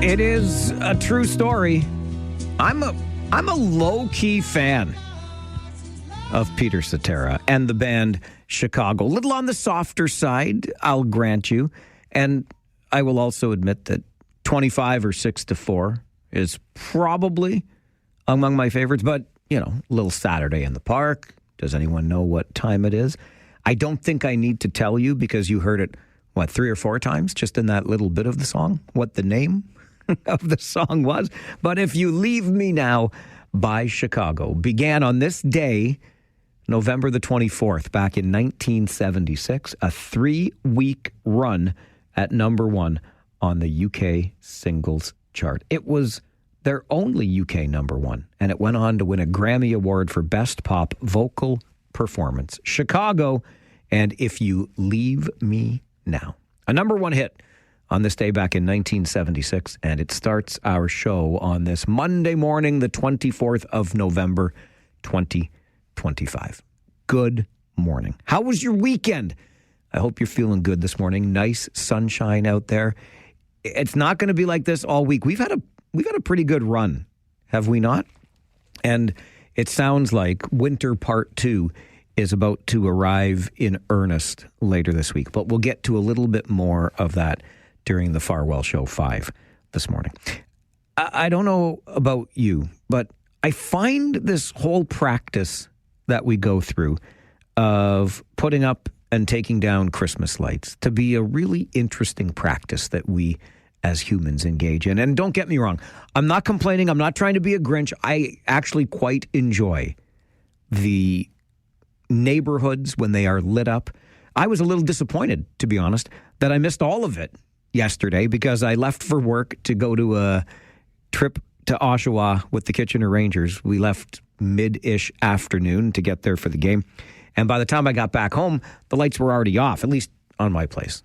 It is a true story. I'm a low-key fan of Peter Cetera and the band Chicago. A little on the softer side, I'll grant you. And I will also admit that 25 or 6 to 4 is probably among my favorites. But, you know, a little Saturday in the Park. Does anyone know what time it is? I don't think I need to tell you because you heard it, 3 or 4 times just in that little bit of the song, what the name of the song was. But If You Leave Me Now by Chicago began on this day, November the 24th, back in 1976, a 3-week run at number 1 on the UK singles chart. It was their only UK number 1, and it went on to win a Grammy Award for Best Pop Vocal Performance. Chicago and If You Leave Me Now. A number 1 hit on this day back in 1976, and it starts our show on this Monday morning, the 24th of November, 2025. Good morning. How was your weekend? I hope you're feeling good this morning. Nice sunshine out there. It's not going to be like this all week. We've had a pretty good run, have we not? And it sounds like winter part 2 is about to arrive in earnest later this week. But we'll get to a little bit more of that during the Farwell Show 5 this morning. I don't know about you, but I find this whole practice that we go through of putting up and taking down Christmas lights to be a really interesting practice that we as humans engage in. And don't get me wrong, I'm not complaining. I'm not trying to be a Grinch. I actually quite enjoy the neighborhoods when they are lit up. I was a little disappointed, to be honest, that I missed all of it yesterday because I left for work to go to a trip to Oshawa with the Kitchener Rangers. We left mid-ish afternoon to get there for the game. And by the time I got back home, the lights were already off, at least on my place.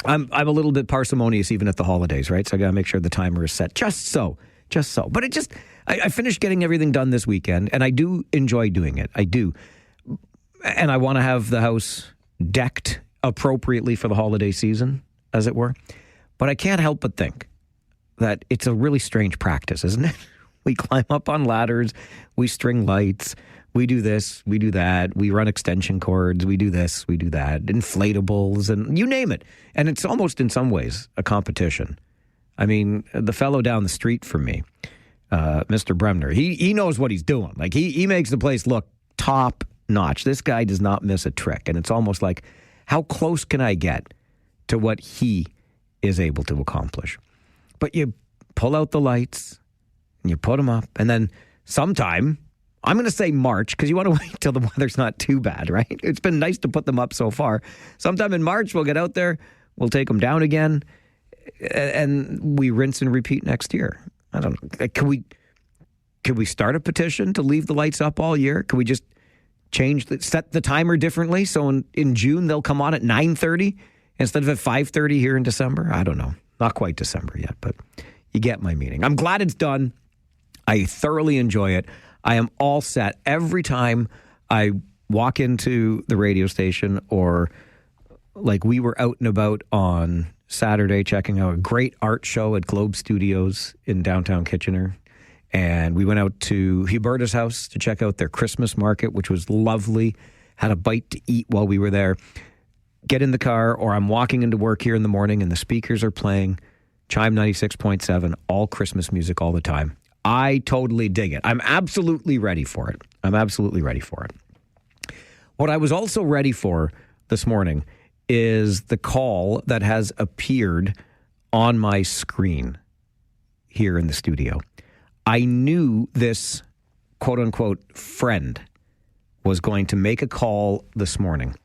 I'm a little bit parsimonious even at the holidays, right? So I got to make sure the timer is set just so. But I finished getting everything done this weekend, and I do enjoy doing it. I do. And I want to have the house decked appropriately for the holiday season, as it were. But I can't help but think that it's a really strange practice, isn't it? We climb up on ladders, we string lights, we do this, we do that, we run extension cords, we do this, we do that, inflatables, and you name it. And it's almost in some ways a competition. I mean, the fellow down the street from me, Mr. Bremner, he knows what he's doing. Like, he makes the place look top notch. This guy does not miss a trick. And it's almost like, how close can I get to what he is able to accomplish? But you pull out the lights and you put them up, and then sometime, I'm going to say March, because you want to wait till the weather's not too bad, right? It's been nice to put them up so far. Sometime in March, we'll get out there, we'll take them down again, and we rinse and repeat next year. I don't know. Can we start a petition to leave the lights up all year? Can we just set the timer differently so in June they'll come on at 9:30 instead of at 5:30 here in December? I don't know. Not quite December yet, but you get my meaning. I'm glad it's done. I thoroughly enjoy it. I am all set. Every time I walk into the radio station, or like we were out and about on Saturday checking out a great art show at Globe Studios in downtown Kitchener. And we went out to Huberta's house to check out their Christmas market, which was lovely. Had a bite to eat while we were there. Get in the car, or I'm walking into work here in the morning and the speakers are playing Chime 96.7, all Christmas music all the time. I totally dig it. I'm absolutely ready for it. What I was also ready for this morning is the call that has appeared on my screen here in the studio. I knew this quote-unquote friend was going to make a call this morning.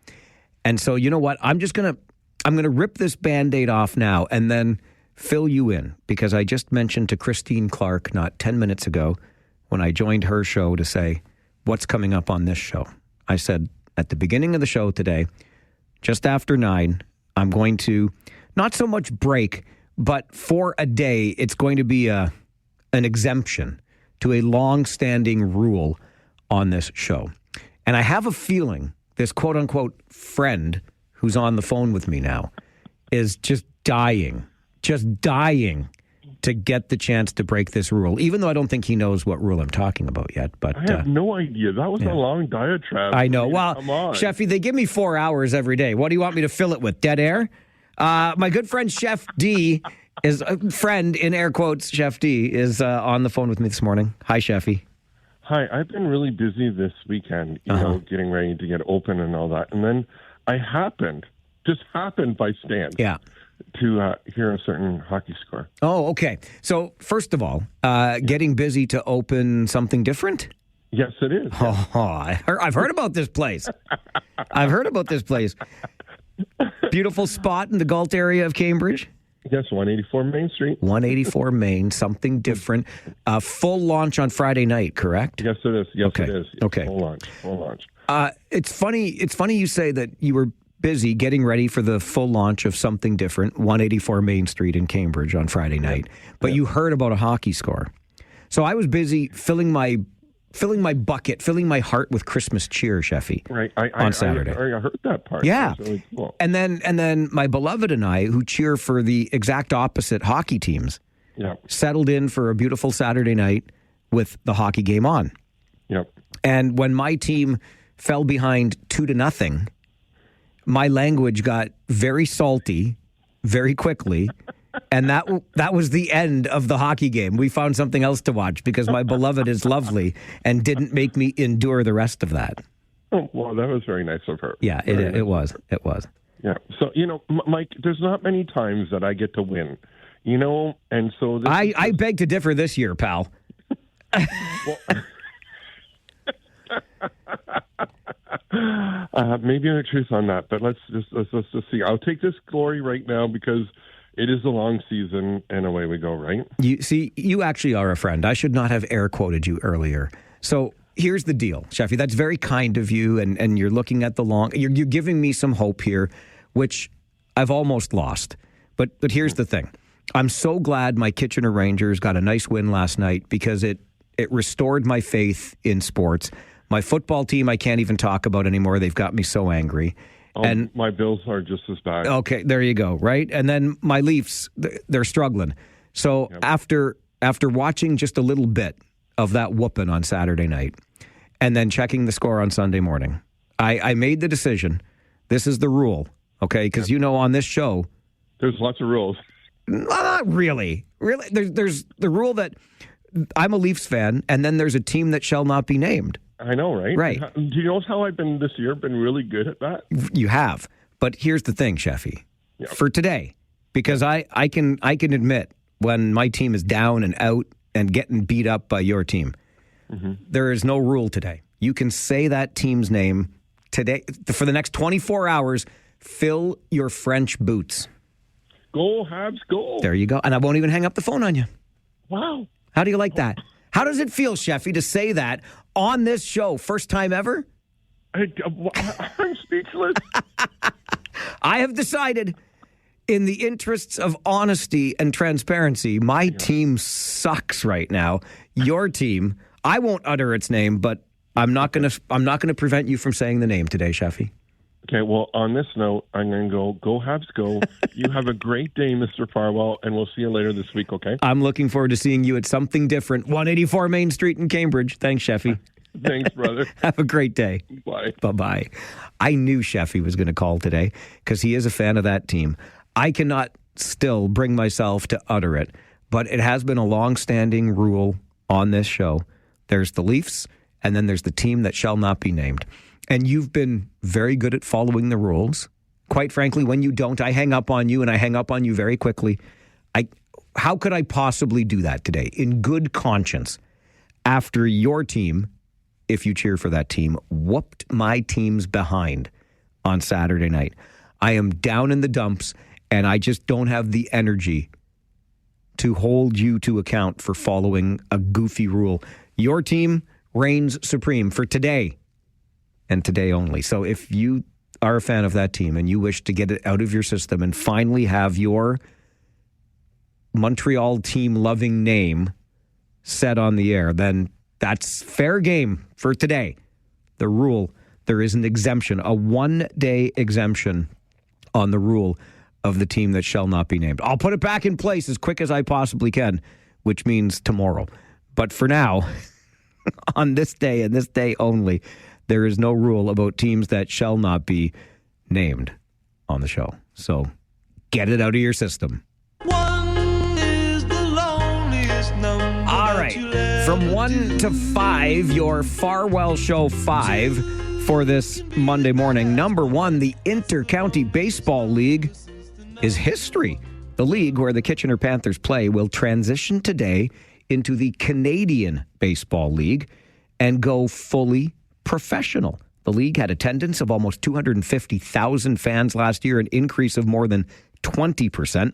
And so, you know what? I'm going to rip this Band-Aid off now and then fill you in, because I just mentioned to Christine Clark not 10 minutes ago when I joined her show to say, what's coming up on this show? I said, at the beginning of the show today, just after 9, I'm going to, not so much break, but for a day, it's going to be an exemption to a long-standing rule on this show. And I have a feeling this quote-unquote friend who's on the phone with me now is just dying to get the chance to break this rule, even though I don't think he knows what rule I'm talking about yet. But I have no idea. That was a long diatribe. I know. Well, Chefy, they give me 4 hours every day. What do you want me to fill it with? Dead air? My good friend Chef D is a friend in air quotes. Chef D is on the phone with me this morning. Hi, Chefy. Hi. I've been really busy this weekend, you know, getting ready to get open and all that. And then I just happened by chance. Yeah. To hear a certain hockey score. Oh, okay. So, first of all, getting busy to open something different? Yes, it is. Oh, I've heard about this place. Beautiful spot in the Galt area of Cambridge. Yes, 184 Main Street. 184 Main, something different. Full launch on Friday night, correct? Yes, it is. Yes, okay. It is. Okay. Full launch. It's funny you say that you were busy getting ready for the full launch of something different, 184 Main Street in Cambridge on Friday night. But you heard about a hockey score. So I was busy filling my bucket, filling my heart with Christmas cheer, Sheffy. Right. On Saturday. I heard that part. Yeah. That was really cool. And then my beloved and I, who cheer for the exact opposite hockey teams, settled in for a beautiful Saturday night with the hockey game on. Yep. And when my team fell behind 2-0, my language got very salty very quickly, and that was the end of the hockey game. We found something else to watch because my beloved is lovely and didn't make me endure the rest of that. Oh, well, that was very nice of her. Yeah, it was. It was. Yeah. So, Mike, there's not many times that I get to win, and so... I beg to differ this year, pal. Well, maybe there's truth on that, but let's just see. I'll take this glory right now because it is a long season, and away we go, right? You actually are a friend. I should not have air quoted you earlier. So here's the deal, Sheffy. That's very kind of you, and you're looking at the long. You're giving me some hope here, which I've almost lost. But here's the thing. I'm so glad my Kitchener Rangers got a nice win last night because it restored my faith in sports. My football team, I can't even talk about anymore. They've got me so angry. And my Bills are just as bad. Okay, there you go, right? And then my Leafs, they're struggling. So after watching just a little bit of that whooping on Saturday night and then checking the score on Sunday morning, I made the decision. This is the rule, okay? Because on this show... There's lots of rules. Not really. Really, there's the rule that I'm a Leafs fan, and then there's a team that shall not be named. I know, right? Right. Do you know how I've been this year? Been really good at that? You have. But here's the thing, Sheffy. Yeah. For today, because I can admit when my team is down and out and getting beat up by your team, there is no rule today. You can say that team's name today for the next 24 hours. Fill your French boots. Go, Habs, go. There you go. And I won't even hang up the phone on you. Wow. How do you like that? How does it feel, Sheffy, to say that on this show? First time ever? I'm speechless. I have decided, in the interests of honesty and transparency, my team sucks right now. Your team, I won't utter its name, but I'm not gonna prevent you from saying the name today, Sheffy. Okay, well, on this note, I'm going to go Habs, go. You have a great day, Mr. Farwell, and we'll see you later this week, okay? I'm looking forward to seeing you at something different. 184 Main Street in Cambridge. Thanks, Sheffy. Thanks, brother. Have a great day. Bye. Bye-bye. I knew Sheffy was going to call today because he is a fan of that team. I cannot still bring myself to utter it, but it has been a long-standing rule on this show. There's the Leafs, and then there's the team that shall not be named. And you've been very good at following the rules. Quite frankly, when you don't, I hang up on you, and I hang up on you very quickly. How could I possibly do that today in good conscience after your team, if you cheer for that team, whooped my team's behind on Saturday night? I am down in the dumps, and I just don't have the energy to hold you to account for following a goofy rule. Your team reigns supreme for today. And today only. So if you are a fan of that team and you wish to get it out of your system and finally have your Montreal team loving name said on the air, then that's fair game for today. The rule, there is an exemption, a 1-day exemption on the rule of the team that shall not be named. I'll put it back in place as quick as I possibly can, which means tomorrow. But for now, on this day and this day only, there is no rule about teams that shall not be named on the show. So get it out of your system. One is the loneliest number. All right. From 1 to 5, your Farwell Show 5 for this Monday morning. Number 1, the Inter-County Baseball League is history. The league where the Kitchener Panthers play will transition today into the Canadian Baseball League and go fully professional. The league had attendance of almost 250,000 fans last year, an increase of more than 20%.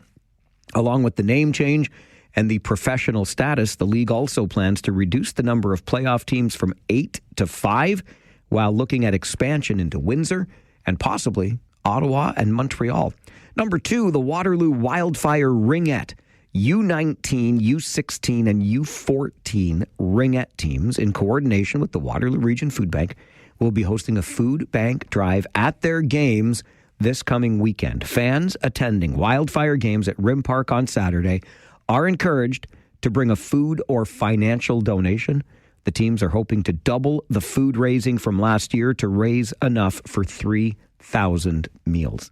Along with the name change and the professional status, the league also plans to reduce the number of playoff teams from 8 to 5, while looking at expansion into Windsor and possibly Ottawa and Montreal. Number 2, the Waterloo Wildfire Ringette. U19, U16, and U14 Ringette teams, in coordination with the Waterloo Region Food Bank, will be hosting a food bank drive at their games this coming weekend. Fans attending Wildfire games at Rim Park on Saturday are encouraged to bring a food or financial donation. The teams are hoping to double the food raising from last year to raise enough for 3,000 meals.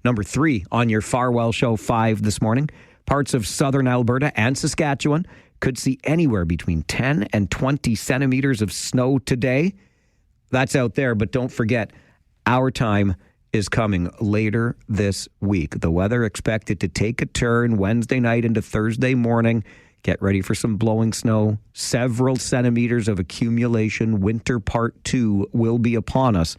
Number 3 on your Farwell Show 5 this morning. Parts of southern Alberta and Saskatchewan could see anywhere between 10 and 20 centimeters of snow today. That's out there, but don't forget, our time is coming later this week. The weather expected to take a turn Wednesday night into Thursday morning. Get ready for some blowing snow. Several centimeters of accumulation. Winter Part 2 will be upon us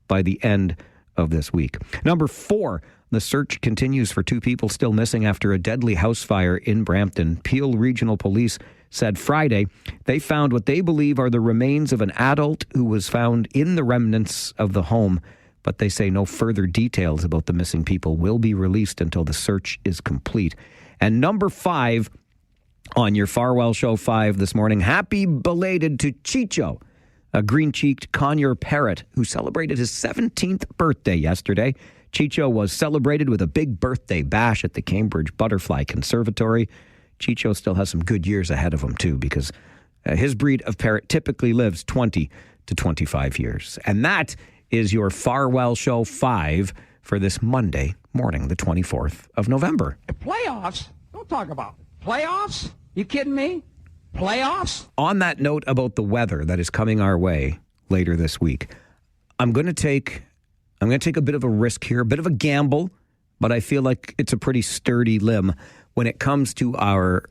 by the end of this week. Number 4, the search continues for 2 people still missing after a deadly house fire in Brampton. Peel Regional Police said Friday they found what they believe are the remains of an adult who was found in the remnants of the home, but they say no further details about the missing people will be released until the search is complete. And number 5 on your Farwell Show 5 this morning, happy belated to Chicho, a green-cheeked conure parrot who celebrated his 17th birthday yesterday. Chicho was celebrated with a big birthday bash at the Cambridge Butterfly Conservatory. Chicho still has some good years ahead of him, too, because his breed of parrot typically lives 20 to 25 years. And that is your Farwell Show 5 for this Monday morning, the 24th of November. Playoffs? Don't talk about playoffs. You kidding me? Playoffs? On that note about the weather that is coming our way later this week, I'm going to take a bit of a risk here, a bit of a gamble, but I feel like it's a pretty sturdy limb when it comes to our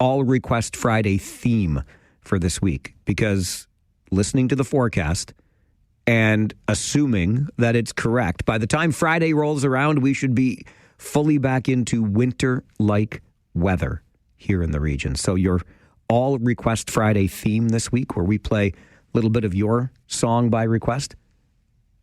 All Request Friday theme for this week. Because listening to the forecast and assuming that it's correct, by the time Friday rolls around, we should be fully back into winter-like weather here in the region. So your All Request Friday theme this week, where we play a little bit of your song by request,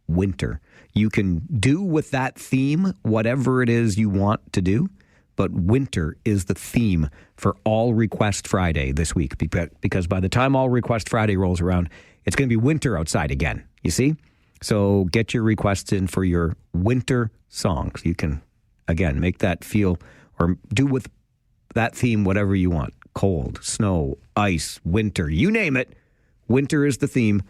winter. You can do with that theme whatever it is you want to do, but winter is the theme for All Request Friday this week, because by the time All Request Friday rolls around, it's going to be winter outside again, you see? So get your requests in for your winter songs. You can, again, make that feel or do with that theme whatever you want. Cold, snow, ice, winter, you name it. Winter is the theme.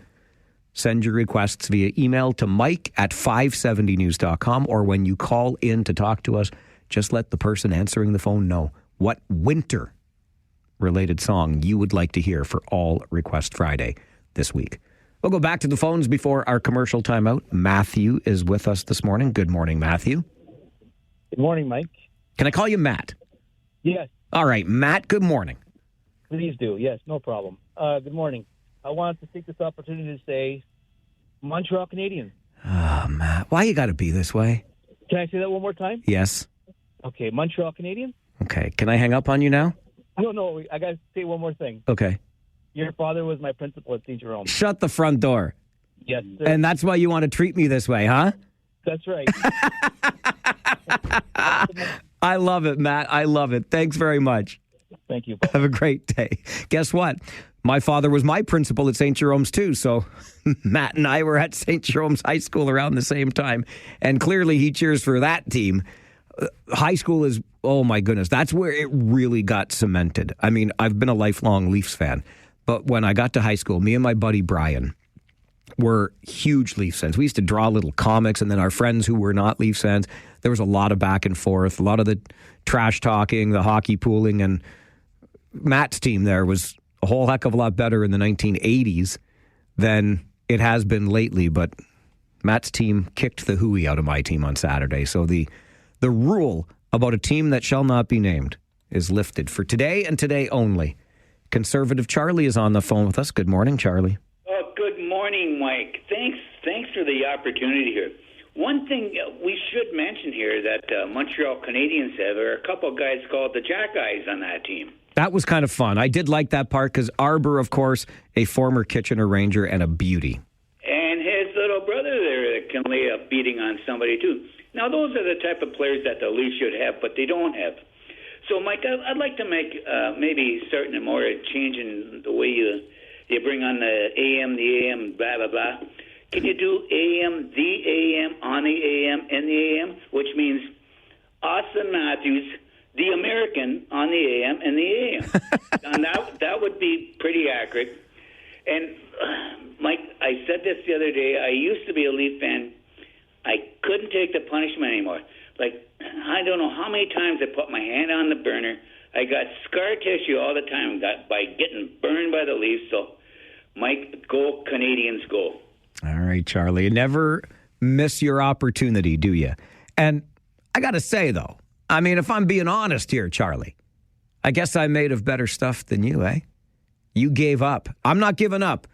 Send your requests via email to mike@570news.com, or when you call in to talk to us, just let the person answering the phone know what winter-related song you would like to hear for All Request Friday this week. We'll go back to the phones before our commercial timeout. Matthew is with us this morning. Good morning, Matthew. Good morning, Mike. Can I call you Matt? Yes, All right, Matt, good morning. please do. Yes, no problem. Good morning. I wanted to take this opportunity to say Montreal Canadiens. Oh, Matt, why you got to be this way? Can I say that one more time? Yes. Okay, Montreal Canadiens? Okay, can I hang up on you now? No, I got to say one more thing. Okay. Your father was my principal at St. Jerome. Shut the front door. Yes, sir. And that's why you want to treat me this way, huh? That's right. I love it, Matt. I love it. Thanks very much. Thank you. Have a great day. Guess what? My father was my principal at St. Jerome's too, so Matt and I were at St. Jerome's High School around the same time, and clearly he cheers for that team High school is, oh my goodness, that's where it really got cemented. I mean, I've been a lifelong Leafs fan, but when I got to high school, me and my buddy Brian were huge Leafs fans. We used to draw little comics, and then our friends who were not Leafs fans, there was a lot of back and forth, a lot of the trash talking, the hockey pooling, and Matt's team there was a whole heck of a lot better in the 1980s than it has been lately, but Matt's team kicked the hooey out of my team on Saturday. So the rule about a team that shall not be named is lifted for today and today only. Conservative Charlie is on the phone with us. Good morning, Charlie. Oh, good morning, Mike. Thanks for the opportunity here. One thing we should mention here that Montreal Canadiens have are a couple of guys called the Jack Eyes on that team. That was kind of fun. I did like that part because Arbor, of course, a former Kitchener Ranger and a beauty. And his little brother there that can lay a beating on somebody, too. Now, those are the type of players that the Leafs should have, but they don't have. So, Mike, I'd like to make maybe certain more change in the way you bring on the AM, blah, blah, blah. Can you do AM, the AM, on the AM, in the AM, which means Austin Matthews, the American, on the AM, and the AM. And that would be pretty accurate. And, Mike, I said this the other day. I used to be a Leaf fan. I couldn't take the punishment anymore. Like, I don't know how many times I put my hand on the burner. I got scar tissue all the time by getting burned by the Leafs. So, Mike, go Canadians, go. All right, Charlie. You never miss your opportunity, do you? And I got to say, though, I mean, if I'm being honest here, Charlie, I guess I made of better stuff than you, eh? You gave up. I'm not giving up,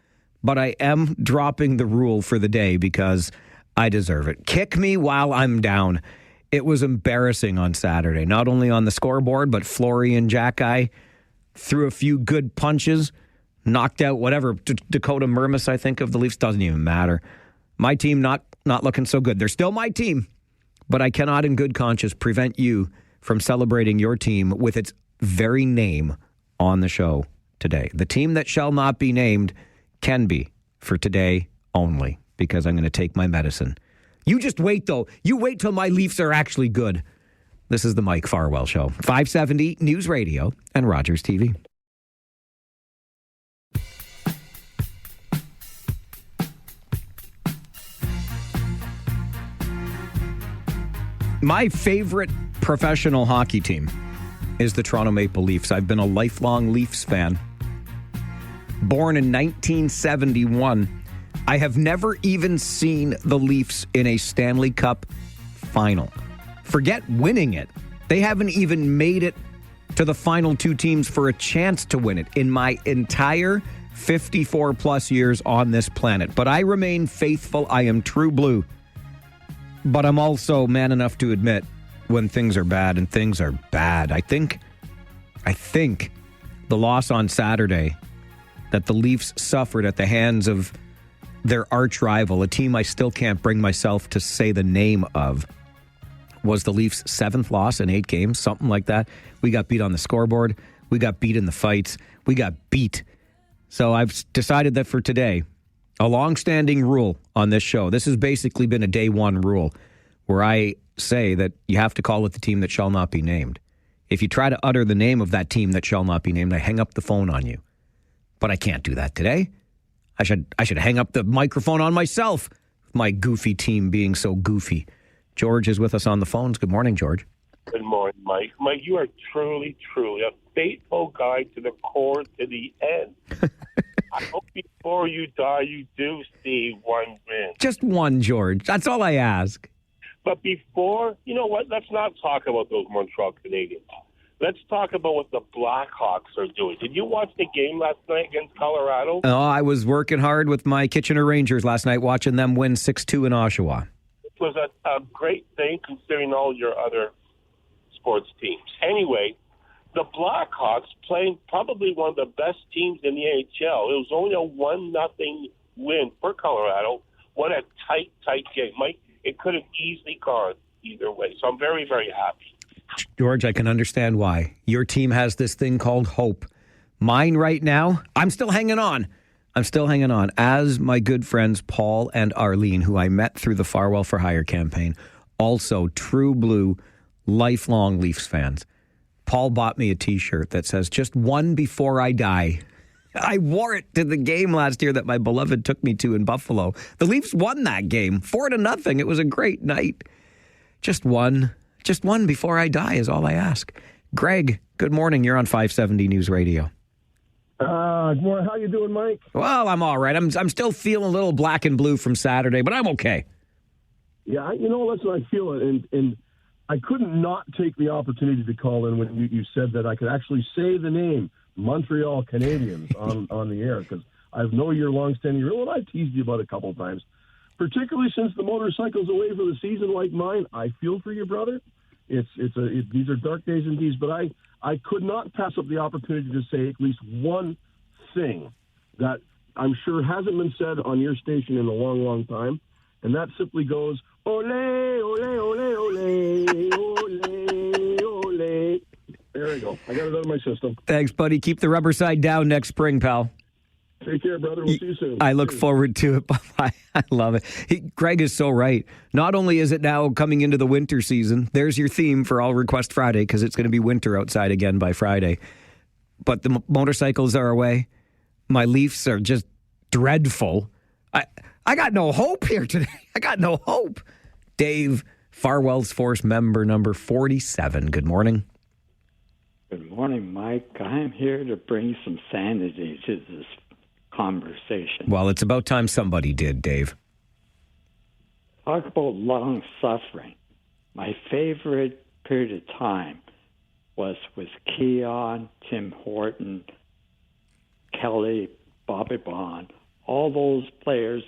but I am dropping the rule for the day because I deserve it. Kick me while I'm down. It was embarrassing on Saturday, not only on the scoreboard, but Fleury and Jack-Eye threw a few good punches, knocked out whatever, Dakota Mermis, I think, of the Leafs. Doesn't even matter. My team not looking so good. They're still my team, but I cannot in good conscience prevent you from celebrating your team with its very name on the show today. The team that shall not be named can be for today only, because I'm going to take my medicine. You just wait, though. You wait till my Leafs are actually good. This is the Mike Farwell Show. 570 News Radio and Rogers TV. My favorite professional hockey team is the Toronto Maple Leafs. I've been a lifelong Leafs fan. Born in 1971, I have never even seen the Leafs in a Stanley Cup final. Forget winning it. They haven't even made it to the final two teams for a chance to win it in my entire 54 plus years on this planet. But I remain faithful. I am true blue. But I'm also man enough to admit when things are bad, and things are bad. I think the loss on Saturday that the Leafs suffered at the hands of their arch rival, a team I still can't bring myself to say the name of, was the Leafs' 7th loss in 8 games, something like that. We got beat on the scoreboard. We got beat in the fights. We got beat. So I've decided that for today, a long-standing rule on this show, this has basically been a day one rule, where I say that you have to call it the team that shall not be named. If you try to utter the name of that team that shall not be named, I hang up the phone on you. But I can't do that today. I should hang up the microphone on myself, my goofy team being so goofy. George is with us on the phones. Good morning, George. Good morning, Mike. Mike, you are truly, truly a faithful guy to the core, to the end. I hope before you die, you do see one win. Just one, George. That's all I ask. But before, you know what? Let's not talk about those Montreal Canadiens. Let's talk about what the Blackhawks are doing. Did you watch the game last night against Colorado? Oh, I was working hard with my Kitchener Rangers last night, watching them win 6-2 in Oshawa. It was a great thing considering all your other sports teams. Anyway, the Blackhawks playing probably one of the best teams in the NHL. It was only a 1-0 win for Colorado. What a tight game. Mike, it could have easily gone either way. So I'm very, very happy. George, I can understand why. Your team has this thing called hope. Mine right now, I'm still hanging on. As my good friends Paul and Arlene, who I met through the Farwell for Hire campaign, also true blue, lifelong Leafs fans. Paul bought me a T-shirt that says, "Just one before I die." I wore it to the game last year that my beloved took me to in Buffalo. The Leafs won that game 4-0. It was a great night. Just one before I die is all I ask. Greg, good morning. You're on 570 News Radio. Good morning. How you doing, Mike? Well, I'm all right. I'm still feeling a little black and blue from Saturday, but I'm okay. Yeah, that's what I feel, and I couldn't not take the opportunity to call in when you said that I could actually say the name Montreal Canadiens on the air, because I know your long-standing rule, and I've teased you about it a couple of times, particularly since the motorcycle's away for the season like mine. I feel for you, brother. These are dark days indeed, but I could not pass up the opportunity to say at least one thing that I'm sure hasn't been said on your station in a long, long time, and that simply goes, ole, ole, ole, ole, ole, ole. There we go. I got it out of my system. Thanks, buddy. Keep the rubber side down next spring, pal. Take care, brother. We'll see you soon. I look forward to it. I love it. Greg is so right. Not only is it now coming into the winter season, there's your theme for All Request Friday, because it's going to be winter outside again by Friday. But the motorcycles are away. My Leafs are just dreadful. I got no hope here today. I got no hope. Dave, Farwell's Force member number 47. Good morning. Good morning, Mike. I'm here to bring some sanity to this conversation. Well, it's about time somebody did, Dave. Talk about long suffering. My favorite period of time was with Keon, Tim Horton, Kelly, Bobby Bond, all those players,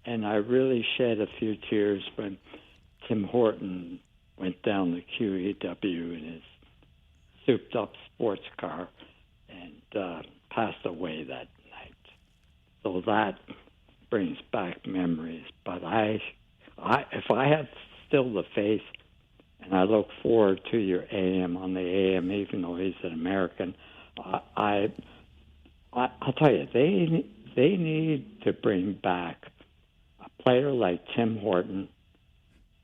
and I really shed a few tears when Tim Horton went down the QEW in his souped-up sports car and passed away that night. So that brings back memories. But if I have still the faith, and I look forward to your AM on the AM, even though he's an American, I'll tell you, they need to bring back a player like Tim Horton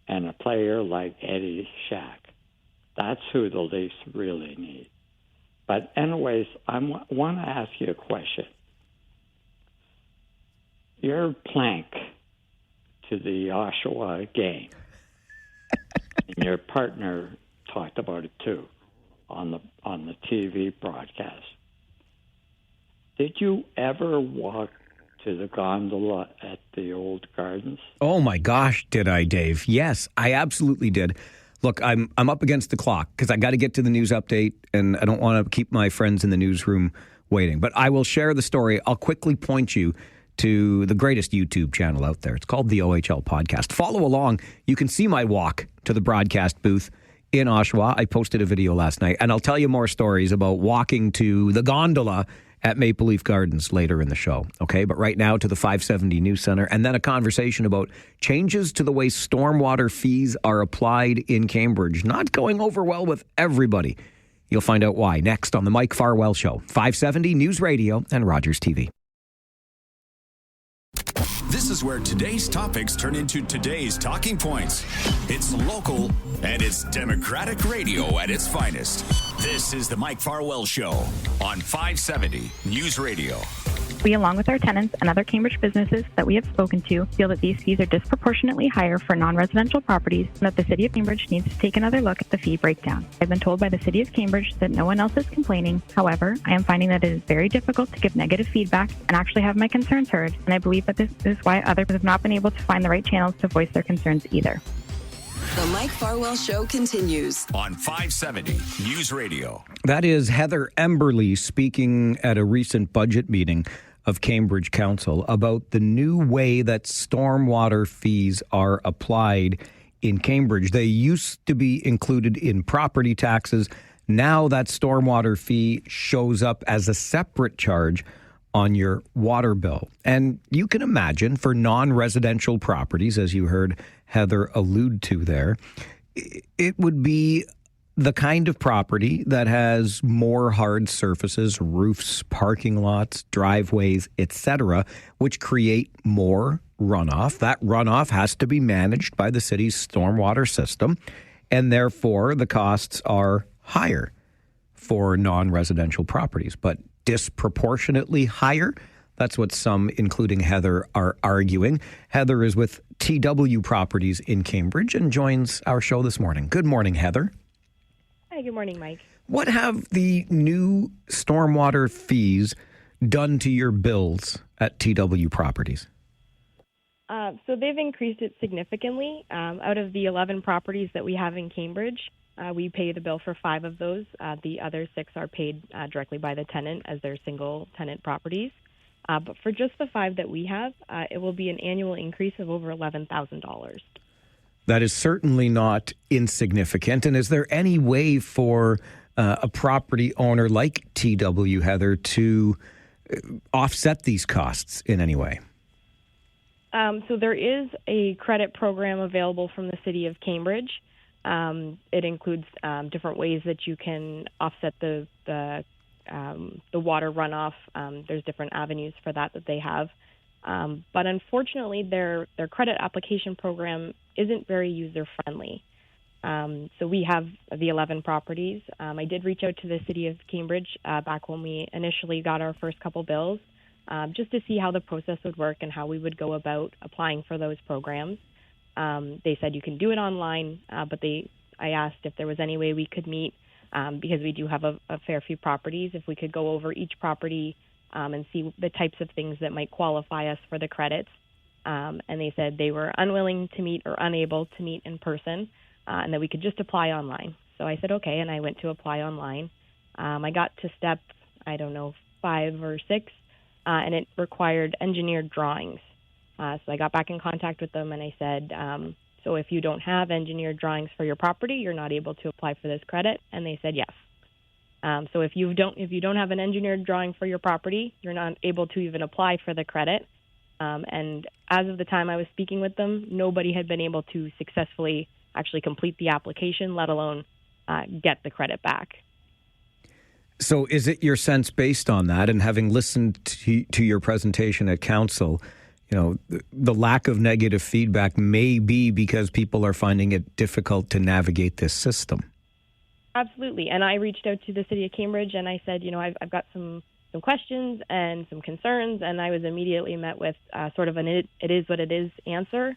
and a player like Eddie Shack. That's who the Leafs really need. But anyways, I want to ask you a question. Your plank to the Oshawa game, and your partner talked about it too on the TV broadcast. Did you ever walk to the gondola at the old gardens? Oh my gosh, did I, Dave? Yes, I absolutely did. Look, I'm up against the clock because I got to get to the news update, and I don't want to keep my friends in the newsroom waiting. But I will share the story. I'll quickly point you to the greatest YouTube channel out there. It's called the OHL Podcast. Follow along. You can see my walk to the broadcast booth in Oshawa. I posted a video last night, and I'll tell you more stories about walking to the gondola at Maple Leaf Gardens later in the show. Okay, but right now to the 570 News Center, and then a conversation about changes to the way stormwater fees are applied in Cambridge. Not going over well with everybody. You'll find out why next on the Mike Farwell Show, 570 News Radio and Rogers TV. This is where today's topics turn into today's talking points. It's local and it's Democratic radio at its finest. This is the Mike Farwell Show on 570 News Radio. We, along with our tenants and other Cambridge businesses that we have spoken to, feel that these fees are disproportionately higher for non-residential properties and that the City of Cambridge needs to take another look at the fee breakdown. I've been told by the City of Cambridge that no one else is complaining. However, I am finding that it is very difficult to give negative feedback and actually have my concerns heard, and I believe that this is why others have not been able to find the right channels to voice their concerns either. The Mike Farwell Show continues on 570 News Radio. That is Heather Emberley speaking at a recent budget meeting of Cambridge Council about the new way that stormwater fees are applied in Cambridge. They used to be included in property taxes. Now that stormwater fee shows up as a separate charge on your water bill. And you can imagine for non-residential properties, as you heard Heather allude to there, it would be the kind of property that has more hard surfaces, roofs, parking lots, driveways, etc., which create more runoff. That runoff has to be managed by the city's stormwater system. and therefore the costs are higher for non-residential properties, but disproportionately higher. That's what some, including Heather, are arguing. Heather is with TW Properties in Cambridge and joins our show this morning. Good morning, Heather. Hi, good morning, Mike. What have the new stormwater fees done to your bills at TW Properties? So they've increased it significantly. Out of the 11 properties that we have in Cambridge, we pay the bill for 5 of those. The other 6 are paid directly by the tenant as they're single-tenant properties. But for just the 5 that we have, it will be an annual increase of over $11,000. That is certainly not insignificant. And is there any way for a property owner like TW, Heather, to offset these costs in any way? So there is a credit program available from the city of Cambridge. It includes different ways that you can offset the water runoff. There's different avenues for that they have. But unfortunately, their credit application program isn't very user-friendly. So we have the 11 properties. I did reach out to the city of Cambridge back when we initially got our first couple bills, just to see how the process would work and how we would go about applying for those programs. They said you can do it online, but I asked if there was any way we could meet, because we do have a fair few properties, if we could go over each property and see the types of things that might qualify us for the credits. And they said they were unwilling to meet or unable to meet in person, and that we could just apply online. So I said, okay, and I went to apply online. I got to step, 5 or 6, and it required engineered drawings. So I got back in contact with them, and I said, so if you don't have engineered drawings for your property, you're not able to apply for this credit. And they said yes. So if you don't have an engineered drawing for your property, you're not able to even apply for the credit. And as of the time I was speaking with them, nobody had been able to successfully actually complete the application, let alone get the credit back. So is it your sense, based on that, and having listened to your presentation at council, the lack of negative feedback may be because people are finding it difficult to navigate this system? Absolutely. And I reached out to the city of Cambridge and I said, I've got some questions and some concerns, and I was immediately met with sort of an it is what it is answer.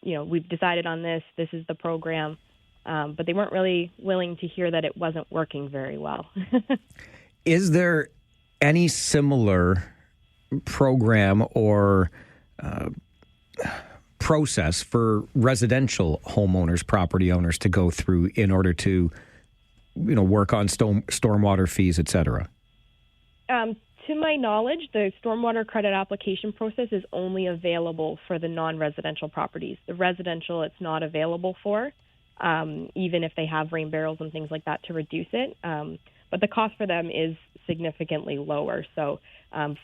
We've decided on this. This is the program. But they weren't really willing to hear that it wasn't working very well. Is there any similar program or process for residential homeowners, property owners to go through in order to, work on stormwater fees, et cetera? To my knowledge, the stormwater credit application process is only available for the non-residential properties. The residential, it's not available for, even if they have rain barrels and things like that to reduce it. But the cost for them is significantly lower. So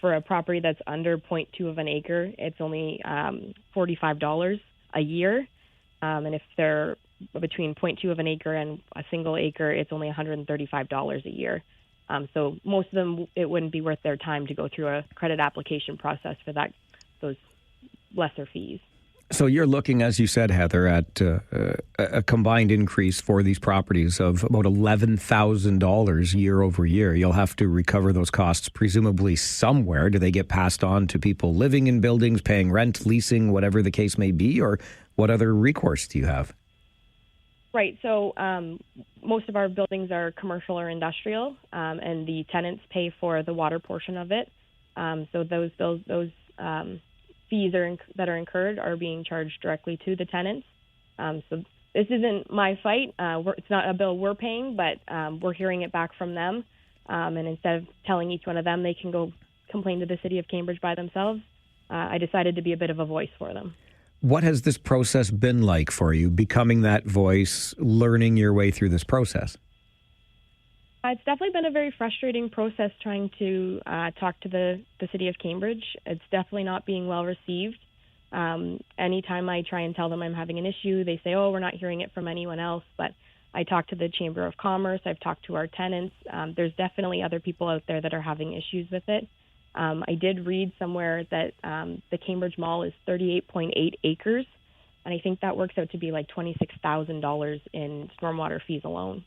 for a property that's under 0.2 of an acre, it's only $45 a year. And if they're between 0.2 of an acre and a single acre, it's only $135 a year. So most of them, it wouldn't be worth their time to go through a credit application process for those lesser fees. So you're looking, as you said, Heather, at a combined increase for these properties of about $11,000 year over year. You'll have to recover those costs presumably somewhere. Do they get passed on to people living in buildings, paying rent, leasing, whatever the case may be, or what other recourse do you have? Right. So most of our buildings are commercial or industrial, and the tenants pay for the water portion of it. So those fees that are incurred are being charged directly to the tenants. So this isn't my fight. It's not a bill we're paying, but we're hearing it back from them. And instead of telling each one of them they can go complain to the city of Cambridge by themselves, I decided to be a bit of a voice for them. What has this process been like for you, becoming that voice, learning your way through this process? It's definitely been a very frustrating process trying to talk to the city of Cambridge. It's definitely not being well received. Anytime I try and tell them I'm having an issue, they say, we're not hearing it from anyone else. But I talked to the Chamber of Commerce. I've talked to our tenants. There's definitely other people out there that are having issues with it. I did read somewhere that the Cambridge Mall is 38.8 acres. And I think that works out to be like $26,000 in stormwater fees alone.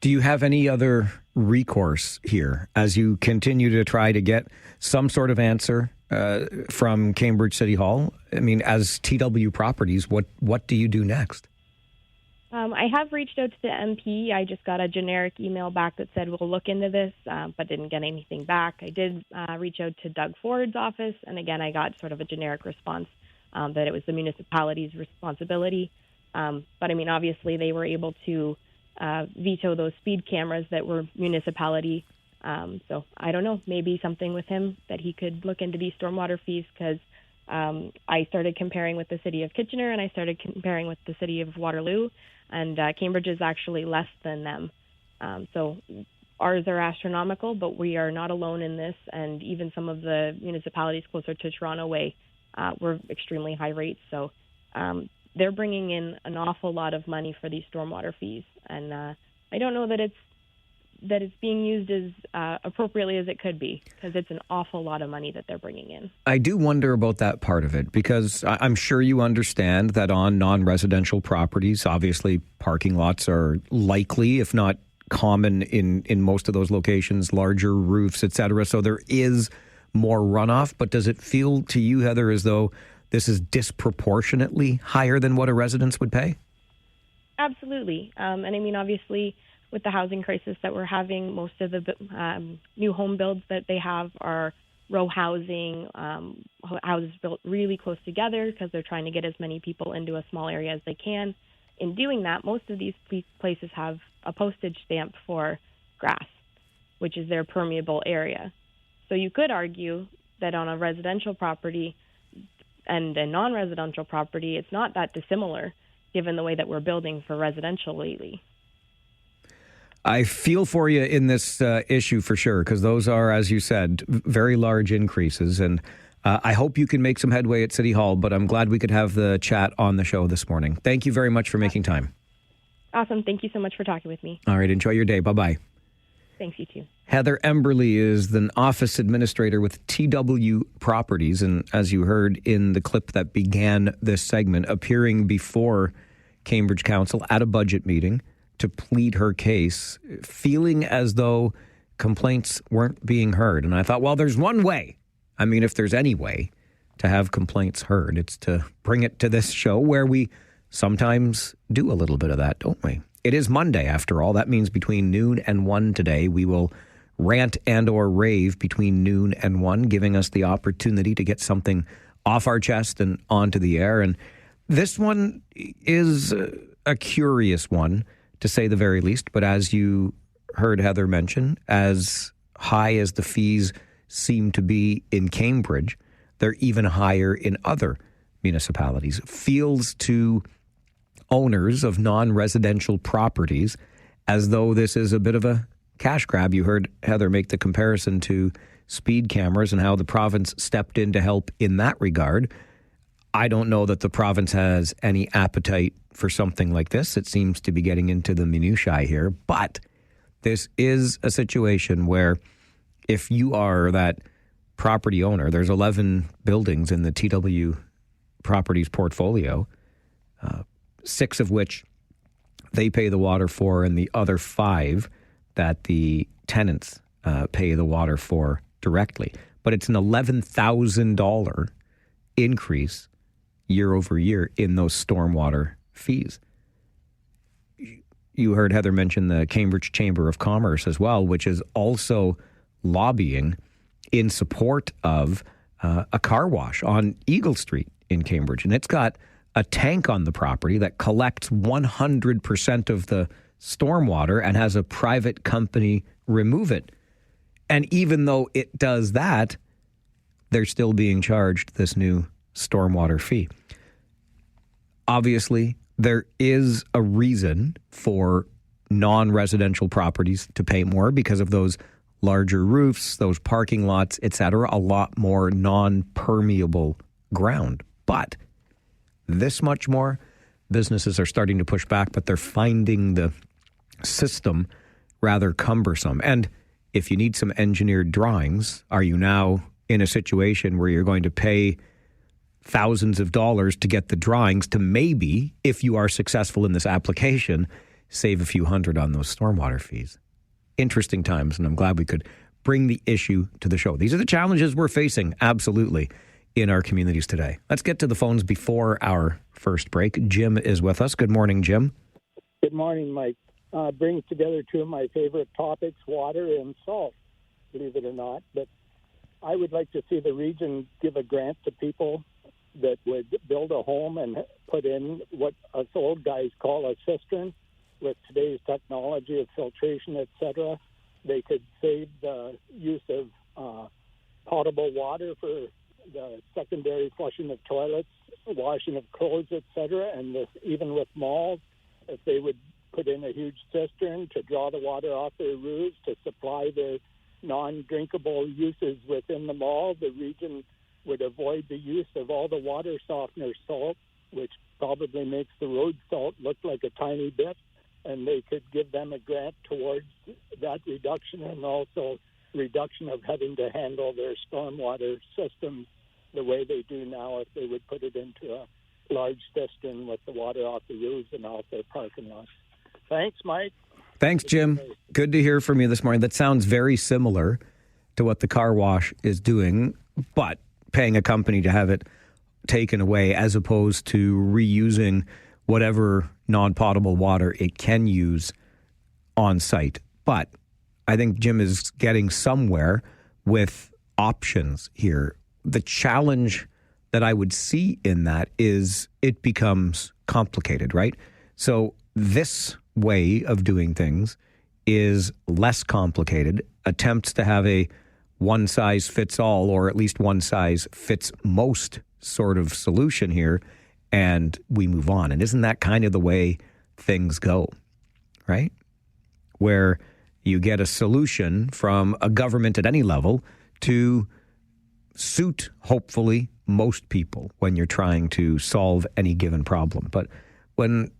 Do you have any other recourse here as you continue to try to get some sort of answer from Cambridge City Hall? I mean, as TW Properties, what do you do next? I have reached out to the MP. I just got a generic email back that said we'll look into this, but didn't get anything back. I did reach out to Doug Ford's office, and again, I got sort of a generic response that it was the municipality's responsibility. But I mean, obviously, they were able to veto those speed cameras that were municipality. So I don't know, maybe something with him that he could look into these stormwater fees, because I started comparing with the city of Kitchener and I started comparing with the city of Waterloo, and Cambridge is actually less than them. So ours are astronomical, but we are not alone in this, and even some of the municipalities closer to Toronto Way were extremely high rates. So they're bringing in an awful lot of money for these stormwater fees, and I don't know that it's being used as appropriately as it could be, because it's an awful lot of money that they're bringing in. I do wonder about that part of it, because I'm sure you understand that on non-residential properties, obviously parking lots are likely, if not common in most of those locations, larger roofs, etc. So there is more runoff. But does it feel to you, Heather, as though this is disproportionately higher than what a residence would pay? Absolutely. And I mean, obviously, with the housing crisis that we're having, most of the new home builds that they have are row housing, houses built really close together because they're trying to get as many people into a small area as they can. In doing that, most of these places have a postage stamp for grass, which is their permeable area. So you could argue that on a residential property and a non-residential property, it's not that dissimilar, given the way that we're building for residential lately. I feel for you in this issue for sure, because those are, as you said, very large increases. And I hope you can make some headway at City Hall, but I'm glad we could have the chat on the show this morning. Thank you very much for making time. Awesome. Thank you so much for talking with me. All right. Enjoy your day. Bye-bye. Thanks, you too. Heather Emberley is the office administrator with TW Properties. And as you heard in the clip that began this segment, appearing before Cambridge Council at a budget meeting to plead her case, feeling as though complaints weren't being heard. And I thought, well, there's one way. I mean, if there's any way to have complaints heard, it's to bring it to this show where we sometimes do a little bit of that, don't we? It is Monday, after all. That means between noon and 1 today, we will rant and or rave between noon and 1, giving us the opportunity to get something off our chest and onto the air. And this one is a curious one, to say the very least. But as you heard Heather mention, as high as the fees seem to be in Cambridge, they're even higher in other municipalities. Feels to owners of non-residential properties as though this is a bit of a cash grab. You heard Heather make the comparison to speed cameras and how the province stepped in to help in that regard. I don't know that the province has any appetite for something like this. It seems to be getting into the minutiae here, but this is a situation where if you are that property owner, there's 11 buildings in the TW Properties portfolio, 6 of which they pay the water for, and the other 5 that the tenants pay the water for directly. But it's an $11,000 increase year over year in those stormwater fees. You heard Heather mention the Cambridge Chamber of Commerce as well, which is also lobbying in support of a car wash on Eagle Street in Cambridge. And it's got a tank on the property that collects 100% of the stormwater and has a private company remove it. And even though it does that, they're still being charged this new stormwater fee. Obviously, there is a reason for non-residential properties to pay more because of those larger roofs, those parking lots, etc., a lot more non-permeable ground. But this much more, businesses are starting to push back, but they're finding the system rather cumbersome. And if you need some engineered drawings, are you now in a situation where you're going to pay thousands of dollars to get the drawings to maybe, if you are successful in this application, save a few hundred on those stormwater fees. Interesting times, and I'm glad we could bring the issue to the show. These are the challenges we're facing, absolutely, in our communities today. Let's get to the phones before our first break. Jim is with us. Good morning, Jim. Good morning, Mike. Brings together two of my favorite topics, water and salt, believe it or not. But I would like to see the region give a grant to people that would build a home and put in what us old guys call a cistern. With today's technology of filtration, etc., they could save the use of potable water for the secondary flushing of toilets, washing of clothes, etc. And even with malls, if they would put in a huge cistern to draw the water off their roofs to supply the non-drinkable uses within the mall, the region would avoid the use of all the water softener salt, which probably makes the road salt look like a tiny bit, and they could give them a grant towards that reduction and also reduction of having to handle their stormwater systems the way they do now if they would put it into a large cistern with the water off the roofs and off their parking lots. Thanks, Mike. Thanks, Jim. Good to hear from you this morning. That sounds very similar to what the car wash is doing, but paying a company to have it taken away as opposed to reusing whatever non-potable water it can use on site. But I think Jim is getting somewhere with options here. The challenge that I would see in that is it becomes complicated, right? So this way of doing things is less complicated. Attempts to have a one-size-fits-all, or at least one-size-fits-most sort of solution here, and we move on. And isn't that kind of the way things go, right? Where you get a solution from a government at any level to suit, hopefully, most people when you're trying to solve any given problem. But when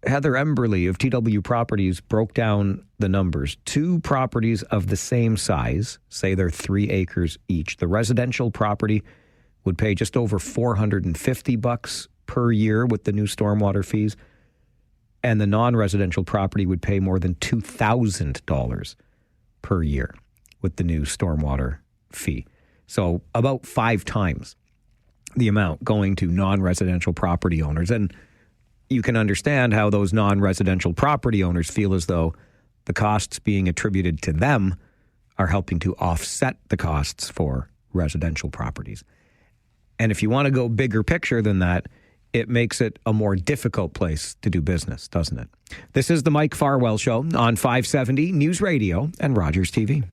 Heather Emberley of TW Properties broke down the numbers, two properties of the same size, say they're 3 acres each, the residential property would pay just over $450 per year with the new stormwater fees, and the non-residential property would pay more than $2,000 per year with the new stormwater fee. So about 5 times the amount going to non-residential property owners. And you can understand how those non-residential property owners feel as though the costs being attributed to them are helping to offset the costs for residential properties. And if you want to go bigger picture than that, it makes it a more difficult place to do business, doesn't it? This is the Mike Farwell Show on 570 News Radio and Rogers TV.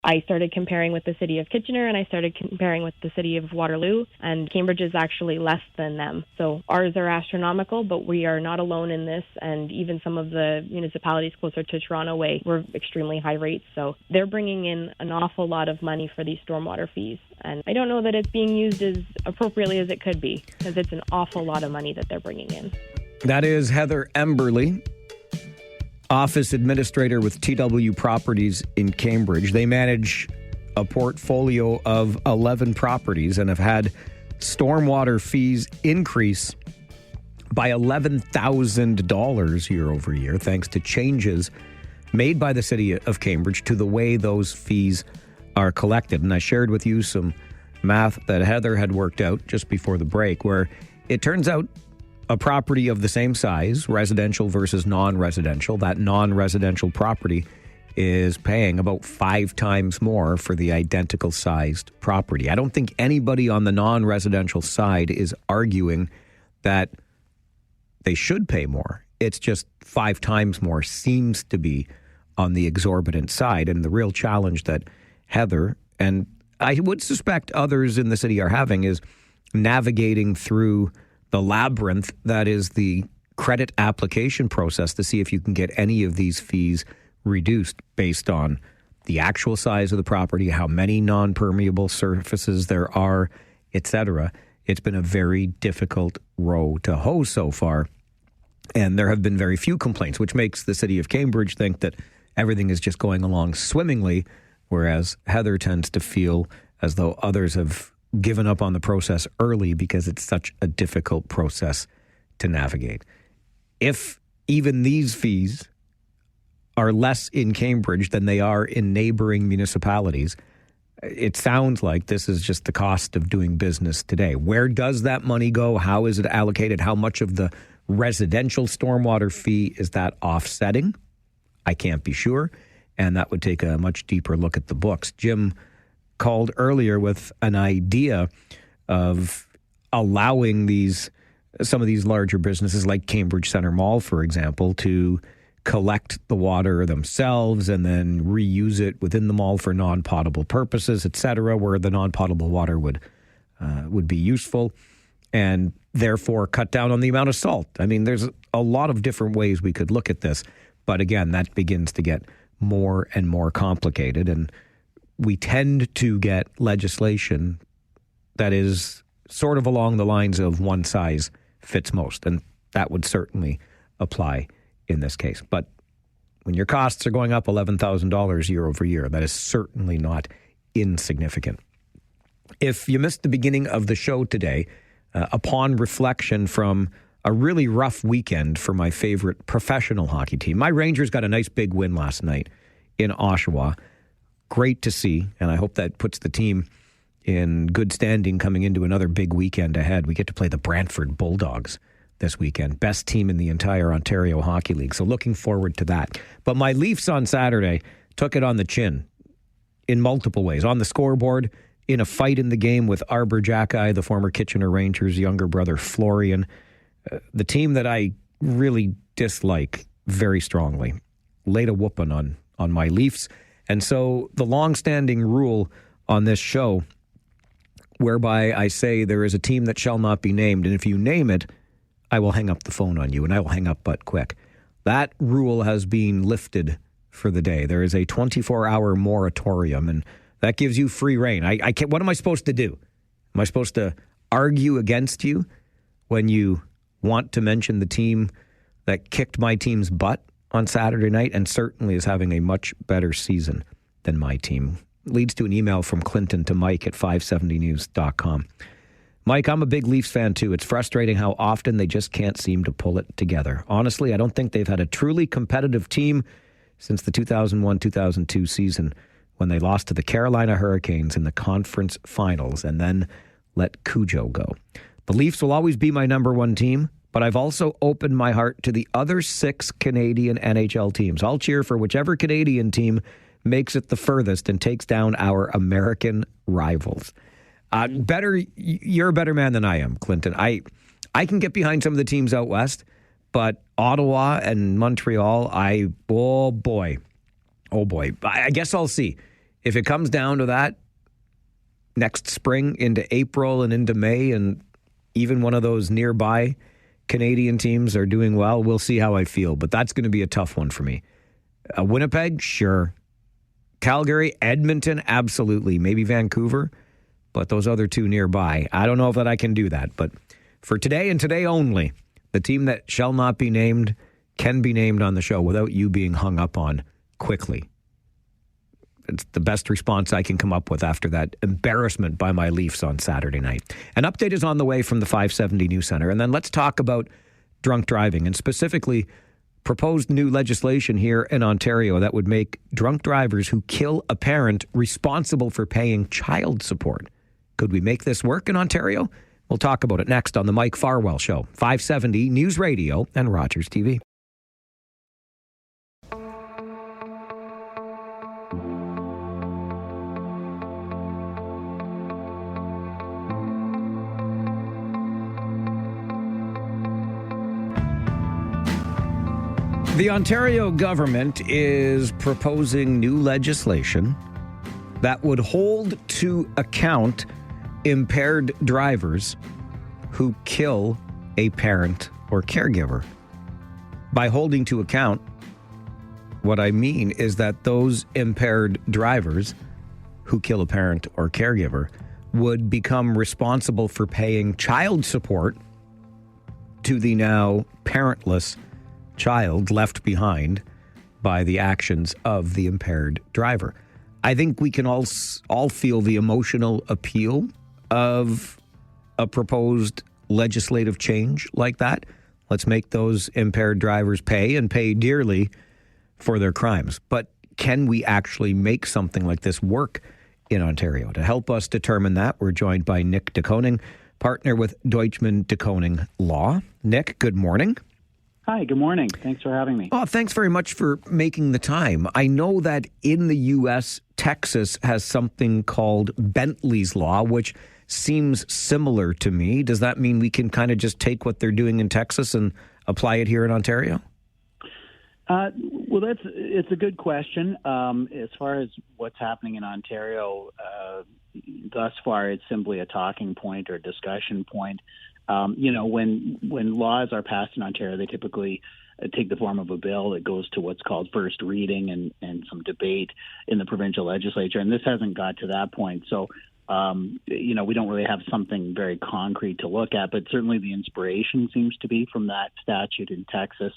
I started comparing with the city of Kitchener, and I started comparing with the city of Waterloo, and Cambridge is actually less than them. So ours are astronomical, but we are not alone in this, and even some of the municipalities closer to Toronto Way were extremely high rates. So they're bringing in an awful lot of money for these stormwater fees, and I don't know that it's being used as appropriately as it could be, because it's an awful lot of money that they're bringing in. That is Heather Emberley, office administrator with TW Properties in Cambridge. They manage a portfolio of 11 properties and have had stormwater fees increase by $11,000 year over year, thanks to changes made by the city of Cambridge to the way those fees are collected. And I shared with you some math that Heather had worked out just before the break, where it turns out a property of the same size, residential versus non-residential, that non-residential property is paying about 5 times more for the identical sized property. I don't think anybody on the non-residential side is arguing that they should pay more. It's just 5 times more seems to be on the exorbitant side. And the real challenge that Heather, and I would suspect others in the city are having, is navigating through the labyrinth that is the credit application process to see if you can get any of these fees reduced based on the actual size of the property, how many non-permeable surfaces there are, etc. It's been a very difficult row to hoe so far, and there have been very few complaints, which makes the city of Cambridge think that everything is just going along swimmingly, whereas Heather tends to feel as though others have given up on the process early because it's such a difficult process to navigate. If even these fees are less in Cambridge than they are in neighboring municipalities, it sounds like this is just the cost of doing business today. Where does that money go? How is it allocated? How much of the residential stormwater fee is that offsetting? I can't be sure. And that would take a much deeper look at the books. Jim called earlier with an idea of allowing some of these larger businesses like Cambridge Centre Mall, for example, to collect the water themselves and then reuse it within the mall for non-potable purposes, et cetera, where the non-potable water would be useful, and therefore cut down on the amount of salt. I mean, there's a lot of different ways we could look at this. But again, that begins to get more and more complicated. And we tend to get legislation that is sort of along the lines of one size fits most. And that would certainly apply in this case. But when your costs are going up $11,000 year over year, that is certainly not insignificant. If you missed the beginning of the show today, upon reflection from a really rough weekend for my favorite professional hockey team, my Rangers got a nice big win last night in Oshawa. Great to see, and I hope that puts the team in good standing coming into another big weekend ahead. We get to play the Brantford Bulldogs this weekend. Best team in the entire Ontario Hockey League, so looking forward to that. But my Leafs on Saturday took it on the chin in multiple ways. On the scoreboard, in a fight in the game with Arbor Jacki, the former Kitchener Rangers' younger brother Florian, the team that I really dislike very strongly, laid a whooping on my Leafs. And so the long-standing rule on this show, whereby I say there is a team that shall not be named, and if you name it, I will hang up the phone on you, and I will hang up but quick. That rule has been lifted for the day. There is a 24-hour moratorium, and that gives you free reign. I can't. What am I supposed to do? Am I supposed to argue against you when you want to mention the team that kicked my team's butt on Saturday night and certainly is having a much better season than my team? Leads to an email from Clinton to Mike at 570news.com. Mike, I'm a big Leafs fan too. It's frustrating how often they just can't seem to pull it together. Honestly, I don't think they've had a truly competitive team since the 2001-2002 season when they lost to the Carolina Hurricanes in the conference finals and then let Cujo go. The Leafs will always be my number one team, but I've also opened my heart to the other 6 Canadian NHL teams. I'll cheer for whichever Canadian team makes it the furthest and takes down our American rivals. You're a better man than I am, Clinton. I can get behind some of the teams out west, but Ottawa and Montreal, oh boy. I guess I'll see. If it comes down to that next spring into April and into May, and even one of those nearby Canadian teams are doing well, we'll see how I feel. But that's going to be a tough one for me. Winnipeg, sure. Calgary, Edmonton, absolutely. Maybe Vancouver. But those other 2 nearby, I don't know if that I can do that. But for today and today only, the team that shall not be named can be named on the show without you being hung up on quickly. It's the best response I can come up with after that embarrassment by my Leafs on Saturday night. An update is on the way from the 570 News Center. And then let's talk about drunk driving, and specifically proposed new legislation here in Ontario that would make drunk drivers who kill a parent responsible for paying child support. Could we make this work in Ontario? We'll talk about it next on the Mike Farwell Show, 570 News Radio and Rogers TV. The Ontario government is proposing new legislation that would hold to account impaired drivers who kill a parent or caregiver. By holding to account, what I mean is that those impaired drivers who kill a parent or caregiver would become responsible for paying child support to the now parentless child left behind by the actions of the impaired driver. I think we can all feel the emotional appeal of a proposed legislative change like that? Let's make those impaired drivers pay and pay dearly for their crimes. But can we actually make something like this work in Ontario? To help us determine that, we're joined by Nick de Koning, partner with Deutschman de Koning Law. Nick, good morning. Hi, good morning. Thanks for having me. Oh, thanks very much for making the time. I know that in the U.S., Texas has something called Bentley's Law, which seems similar to me. Does that mean we can kind of just take what they're doing in Texas and apply it here in Ontario? Well, it's a good question. As far as what's happening in Ontario, thus far, it's simply a talking point or discussion point. When laws are passed in Ontario, they typically take the form of a bill that goes to what's called first reading and some debate in the provincial legislature. And this hasn't got to that point. So, we don't really have something very concrete to look at. But certainly the inspiration seems to be from that statute in Texas.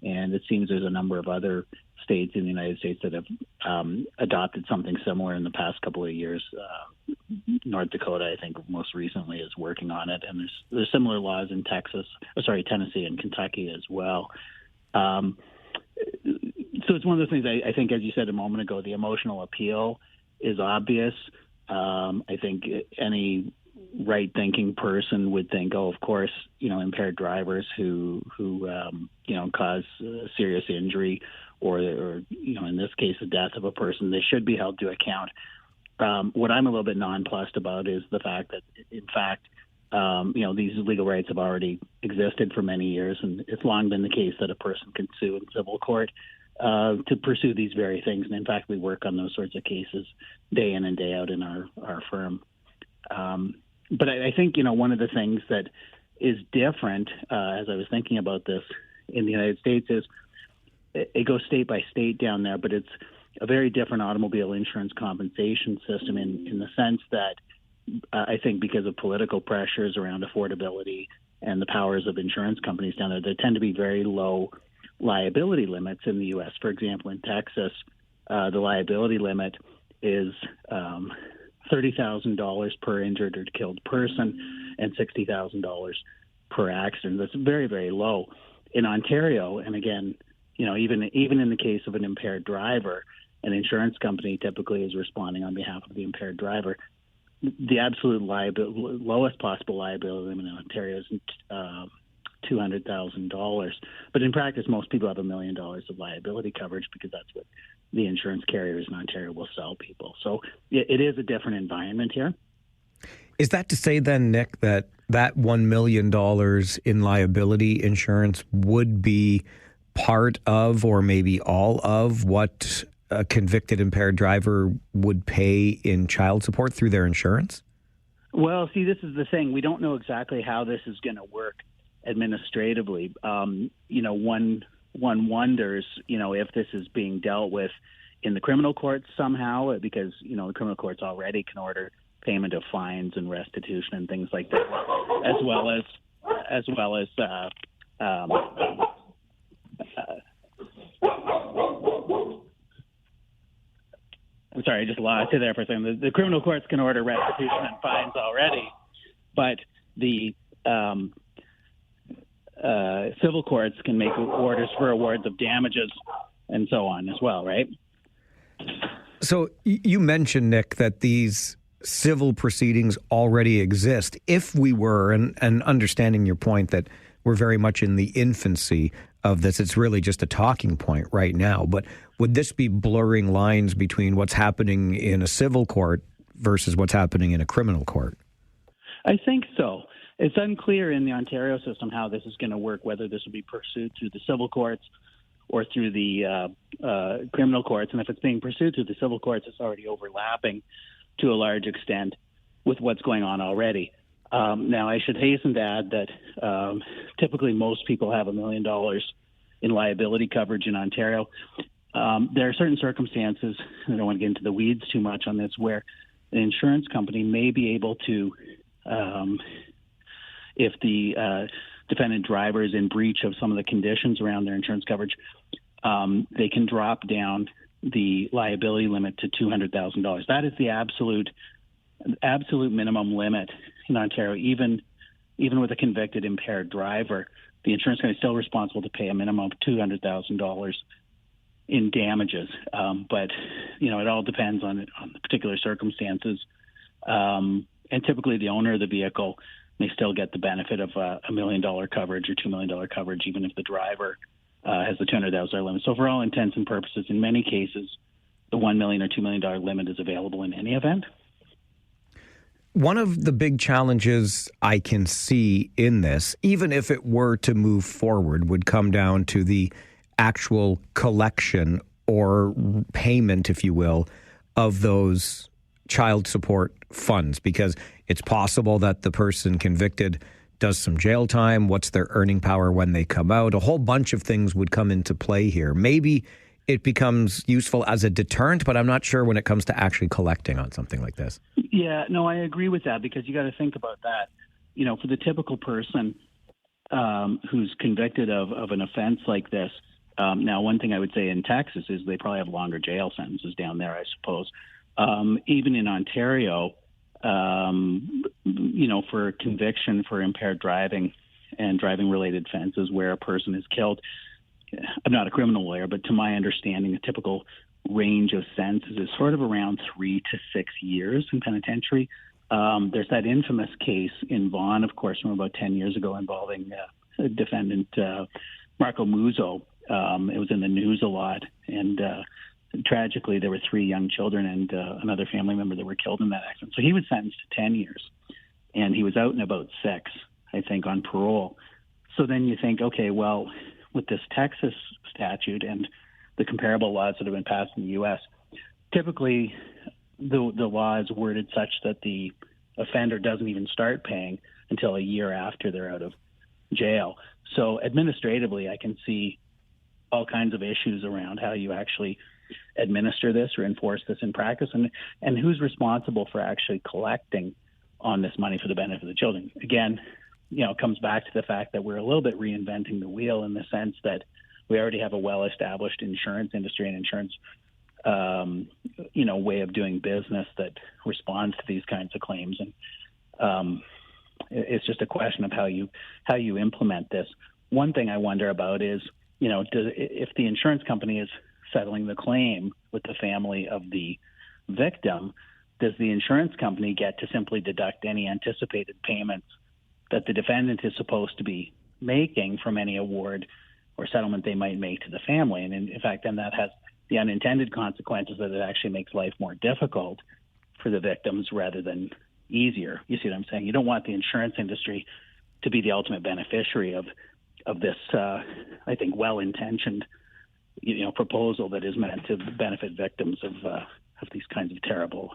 And it seems there's a number of other states in the United States that have adopted something similar in the past couple of years. North Dakota, I think, most recently is working on it, and there's similar laws in Tennessee and Kentucky as well. So it's one of those things. I think, as you said a moment ago, the emotional appeal is obvious. I think any right-thinking person would think, oh, of course, impaired drivers who cause serious injury or in this case, the death of a person, they should be held to account. What I'm a little bit nonplussed about is the fact that, in fact, these legal rights have already existed for many years, and it's long been the case that a person can sue in civil court to pursue these very things. And in fact, we work on those sorts of cases day in and day out in our firm. But I think, one of the things that is different, as I was thinking about this in the United States, is it goes state by state down there, but it's a very different automobile insurance compensation system in the sense that I think because of political pressures around affordability and the powers of insurance companies down there tend to be very low liability limits in the U.S. For example, in Texas, the liability limit is $30,000 per injured or killed person and $60,000 per accident. That's very, very low. In Ontario, and again, even in the case of an impaired driver, an insurance company typically is responding on behalf of the impaired driver. The absolute lowest possible liability limit in Ontario is $200,000. But in practice, most people have $1 million of liability coverage because that's what the insurance carriers in Ontario will sell people. So it is a different environment here. Is that to say then, Nick, that $1 million in liability insurance would be part of or maybe all of what a convicted impaired driver would pay in child support through their insurance? Well, see, this is the thing. We don't know exactly how this is going to work administratively. One wonders, if this is being dealt with in the criminal courts somehow, because, the criminal courts already can order payment of fines and restitution and things like that, as well as I'm sorry, I just lost you there for a second. The criminal courts can order restitution and fines already, but the civil courts can make orders for awards of damages and so on as well, right? So you mentioned, Nick, that these civil proceedings already exist. If we were, and understanding your point that we're very much in the infancy of this, it's really just a talking point right now, but would this be blurring lines between what's happening in a civil court versus what's happening in a criminal court? I think so. It's unclear in the Ontario system how this is going to work, whether this will be pursued through the civil courts or through the criminal courts. And if it's being pursued through the civil courts, it's already overlapping to a large extent with what's going on already. Now, I should hasten to add that typically most people have $1 million in liability coverage in Ontario. There are certain circumstances, and I don't want to get into the weeds too much on this, where an insurance company may be able to, if the defendant driver is in breach of some of the conditions around their insurance coverage, they can drop down the liability limit to $200,000. That is the absolute absolute minimum limit in Ontario, even with a convicted impaired driver, the insurance company is still responsible to pay a minimum of $200,000 in damages. But, it all depends on the particular circumstances. And typically the owner of the vehicle may still get the benefit of $1 million coverage or $2 million coverage, even if the driver has the $200,000 limit. So for all intents and purposes, in many cases, the $1 million or $2 million limit is available in any event. One of the big challenges I can see in this, even if it were to move forward, would come down to the actual collection or payment, if you will, of those child support funds, because it's possible that the person convicted does some jail time. What's their earning power when they come out? A whole bunch of things would come into play here. Maybe it becomes useful as a deterrent, but I'm not sure when it comes to actually collecting on something like this. Yeah, no, I agree with that, because you got to think about that. For the typical person who's convicted of an offense like this, now one thing I would say in Texas is they probably have longer jail sentences down there, I suppose. Even in Ontario, for conviction for impaired driving and driving-related offenses where a person is killed, I'm not a criminal lawyer, but to my understanding, a typical range of sentences is sort of around 3 to 6 years in penitentiary. There's that infamous case in Vaughan, of course, from about 10 years ago involving defendant Marco Muzo. It was in the news a lot, and tragically, there were 3 young children and another family member that were killed in that accident. So he was sentenced to 10 years, and he was out in about 6, I think, on parole. So then you think, okay, well, with this Texas statute and the comparable laws that have been passed in the U.S., typically the law is worded such that the offender doesn't even start paying until a year after they're out of jail. So administratively, I can see all kinds of issues around how you actually administer this or enforce this in practice, and who's responsible for actually collecting on this money for the benefit of the children. Again, it comes back to the fact that we're a little bit reinventing the wheel in the sense that we already have a well-established insurance industry and insurance, way of doing business that responds to these kinds of claims. And it's just a question of how you implement this. One thing I wonder about is, if the insurance company is settling the claim with the family of the victim, does the insurance company get to simply deduct any anticipated payments that the defendant is supposed to be making from any award or settlement they might make to the family? And in fact, then that has the unintended consequences that it actually makes life more difficult for the victims rather than easier. You see what I'm saying? You don't want the insurance industry to be the ultimate beneficiary of this, I think, well-intentioned, proposal that is meant to benefit victims of these kinds of terrible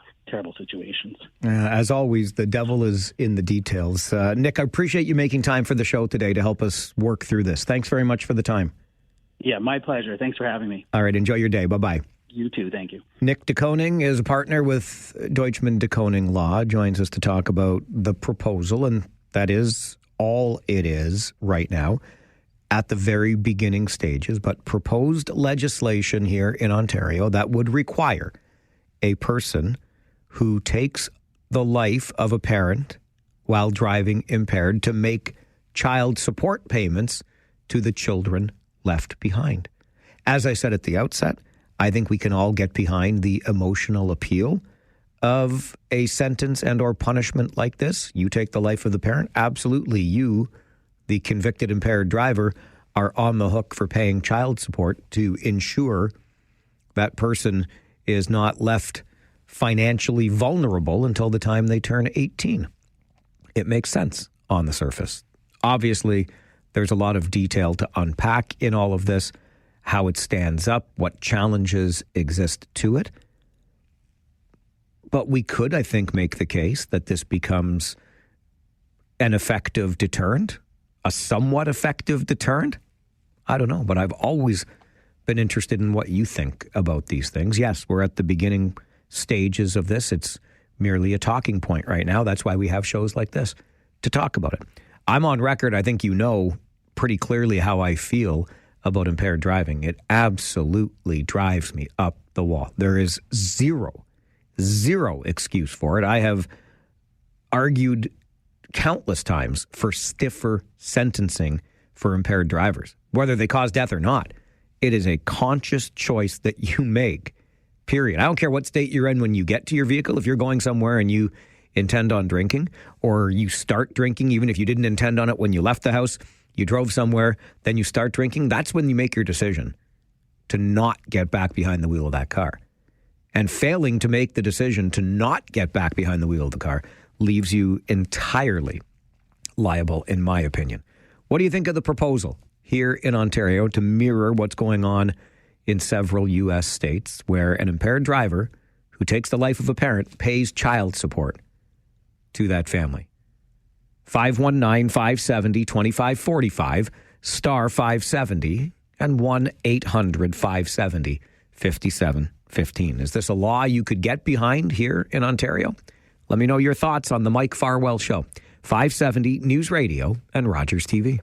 situations. As always, the devil is in the details. Nick, I appreciate you making time for the show today to help us work through this. Thanks very much for the time. Yeah, my pleasure. Thanks for having me. All right, enjoy your day. Bye-bye. You too. Thank you. Nick DeKoning is a partner with Deutschman DeKoning Law, joins us to talk about the proposal, and that is all it is right now at the very beginning stages, but proposed legislation here in Ontario that would require a person who takes the life of a parent while driving impaired to make child support payments to the children left behind. As I said at the outset, I think we can all get behind the emotional appeal of a sentence and or punishment like this. You take the life of the parent, absolutely. You, the convicted impaired driver, are on the hook for paying child support to ensure that person is not left financially vulnerable until the time they turn 18. It makes sense on the surface. Obviously, there's a lot of detail to unpack in all of this, how it stands up, what challenges exist to it. But we could, I think, make the case that this becomes an effective deterrent, a somewhat effective deterrent. I don't know, but I've always been interested in what you think about these things. Yes, we're at the beginning stages of this. It's merely a talking point right now. That's why we have shows like this to talk about it. I'm on record. I think you know pretty clearly how I feel about impaired driving. It absolutely drives me up the wall. There is zero zero excuse for it. I have argued countless times for stiffer sentencing for impaired drivers, whether they cause death or not. It is a conscious choice that you make, period. I don't care what state you're in when you get to your vehicle. If you're going somewhere and you intend on drinking, or you start drinking, even if you didn't intend on it when you left the house, you drove somewhere, then you start drinking, that's when you make your decision to not get back behind the wheel of that car. And failing to make the decision to not get back behind the wheel of the car leaves you entirely liable, in my opinion. What do you think of the proposal here in Ontario to mirror what's going on in several U.S. states, where an impaired driver who takes the life of a parent pays child support to that family? 519-570-2545, star 570, and 1-800-570-5715. Is this a law you could get behind here in Ontario? Let me know your thoughts on the Mike Farwell Show. 570 News Radio and Rogers TV.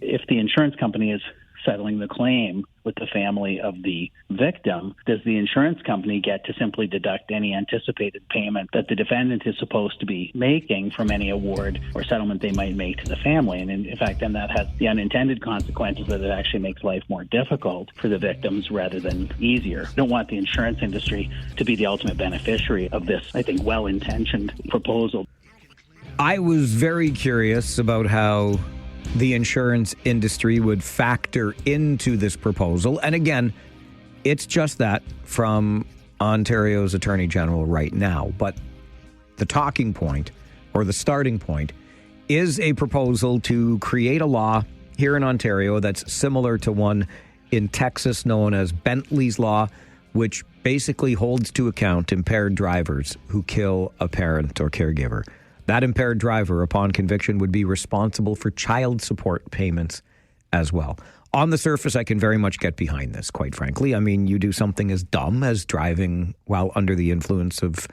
If the insurance company is settling the claim with the family of the victim, does the insurance company get to simply deduct any anticipated payment that the defendant is supposed to be making from any award or settlement they might make to the family? And in fact, then that has the unintended consequences that it actually makes life more difficult for the victims rather than easier. I don't want the insurance industry to be the ultimate beneficiary of this, I think, well-intentioned proposal. I was very curious about how the insurance industry would factor into this proposal. And again, it's just that from Ontario's Attorney General right now. But the talking point, or the starting point, is a proposal to create a law here in Ontario that's similar to one in Texas known as Bentley's Law, which basically holds to account impaired drivers who kill a parent or caregiver. That impaired driver, upon conviction, would be responsible for child support payments as well. On the surface, I can very much get behind this, quite frankly. I mean, you do something as dumb as driving while under the influence of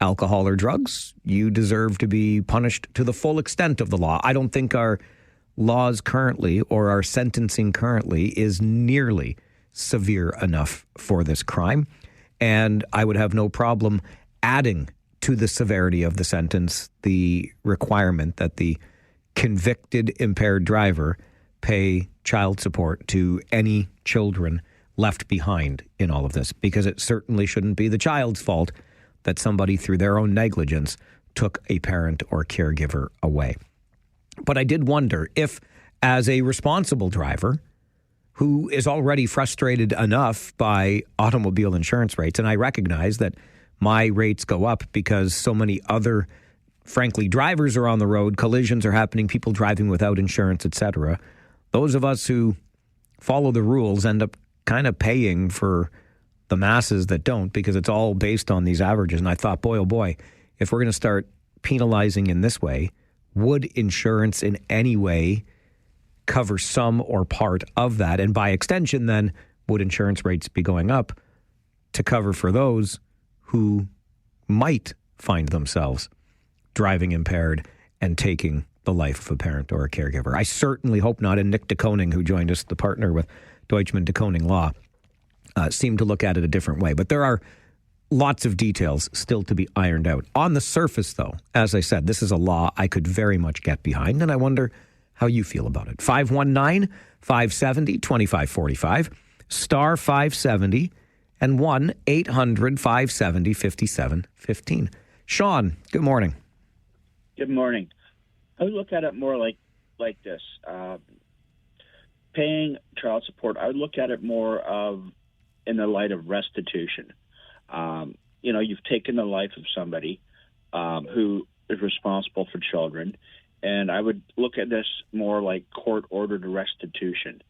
alcohol or drugs, you deserve to be punished to the full extent of the law. I don't think our laws currently, or our sentencing currently, is nearly severe enough for this crime. And I would have no problem adding to the severity of the sentence the requirement that the convicted impaired driver pay child support to any children left behind in all of this, because it certainly shouldn't be the child's fault that somebody through their own negligence took a parent or caregiver away. But I did wonder if, as a responsible driver who is already frustrated enough by automobile insurance rates, and I recognize that my rates go up because so many other, frankly, drivers are on the road, collisions are happening, people driving without insurance, etc. Those of us who follow the rules end up kind of paying for the masses that don't, because it's all based on these averages. And I thought, boy, oh boy, if we're going to start penalizing in this way, would insurance in any way cover some or part of that? And by extension, then, would insurance rates be going up to cover for those who might find themselves driving impaired and taking the life of a parent or a caregiver? I certainly hope not. And Nick DeKoning, who joined us, the partner with Deutschman DeKoning Law, seemed to look at it a different way. But there are lots of details still to be ironed out. On the surface, though, as I said, this is a law I could very much get behind, and I wonder how you feel about it. 519-570-2545, star 570, and 1-800-570-5715. Sean, good morning. Good morning. I would look at it more like this. Paying child support, I would look at it more of in the light of restitution. You've taken the life of somebody who is responsible for children, and I would look at this more like court-ordered restitution.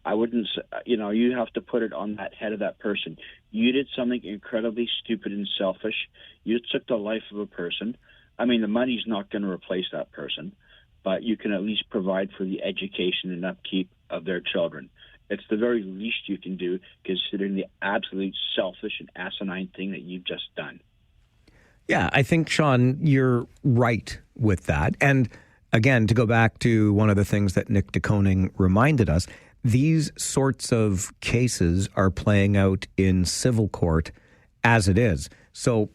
I wouldn't, you have to put it on that head of that person. You did something incredibly stupid and selfish. You took the life of a person. I mean, the money's not going to replace that person, but you can at least provide for the education and upkeep of their children. It's the very least you can do, considering the absolute selfish and asinine thing that you've just done. Yeah, I think, Sean, you're right with that. And again, to go back to one of the things that Nick DeKoning reminded us, these sorts of cases are playing out in civil court as it is. So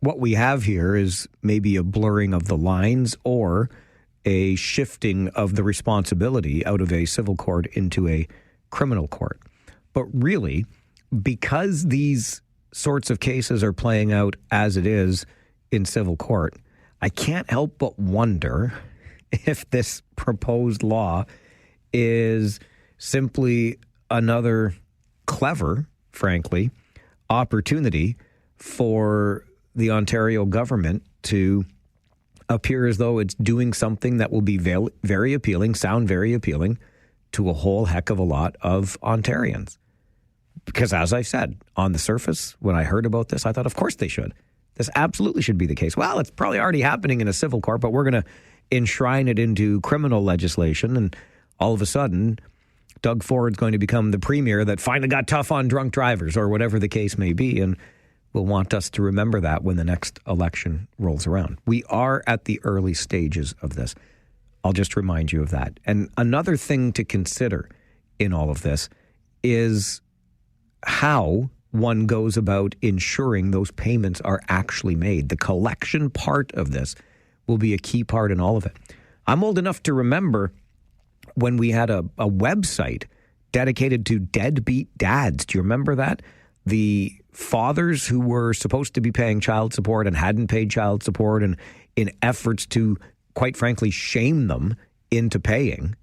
what we have here is maybe a blurring of the lines or a shifting of the responsibility out of a civil court into a criminal court. But really, because these sorts of cases are playing out as it is in civil court, I can't help but wonder if this proposed law is simply another clever, frankly, opportunity for the Ontario government to appear as though it's doing something that will be very appealing, sound very appealing to a whole heck of a lot of Ontarians. Because as I said, on the surface, when I heard about this, I thought, of course they should. This absolutely should be the case. Well, it's probably already happening in a civil court, but we're going to enshrine it into criminal legislation. And all of a sudden, Doug Ford's going to become the premier that finally got tough on drunk drivers or whatever the case may be. And will want us to remember that when the next election rolls around. We are at the early stages of this. I'll just remind you of that. And another thing to consider in all of this is how one goes about ensuring those payments are actually made. The collection part of this will be a key part in all of it. I'm old enough to remember when we had a website dedicated to deadbeat dads. Do you remember that? The fathers who were supposed to be paying child support and hadn't paid child support, and in efforts to, quite frankly, shame them into paying,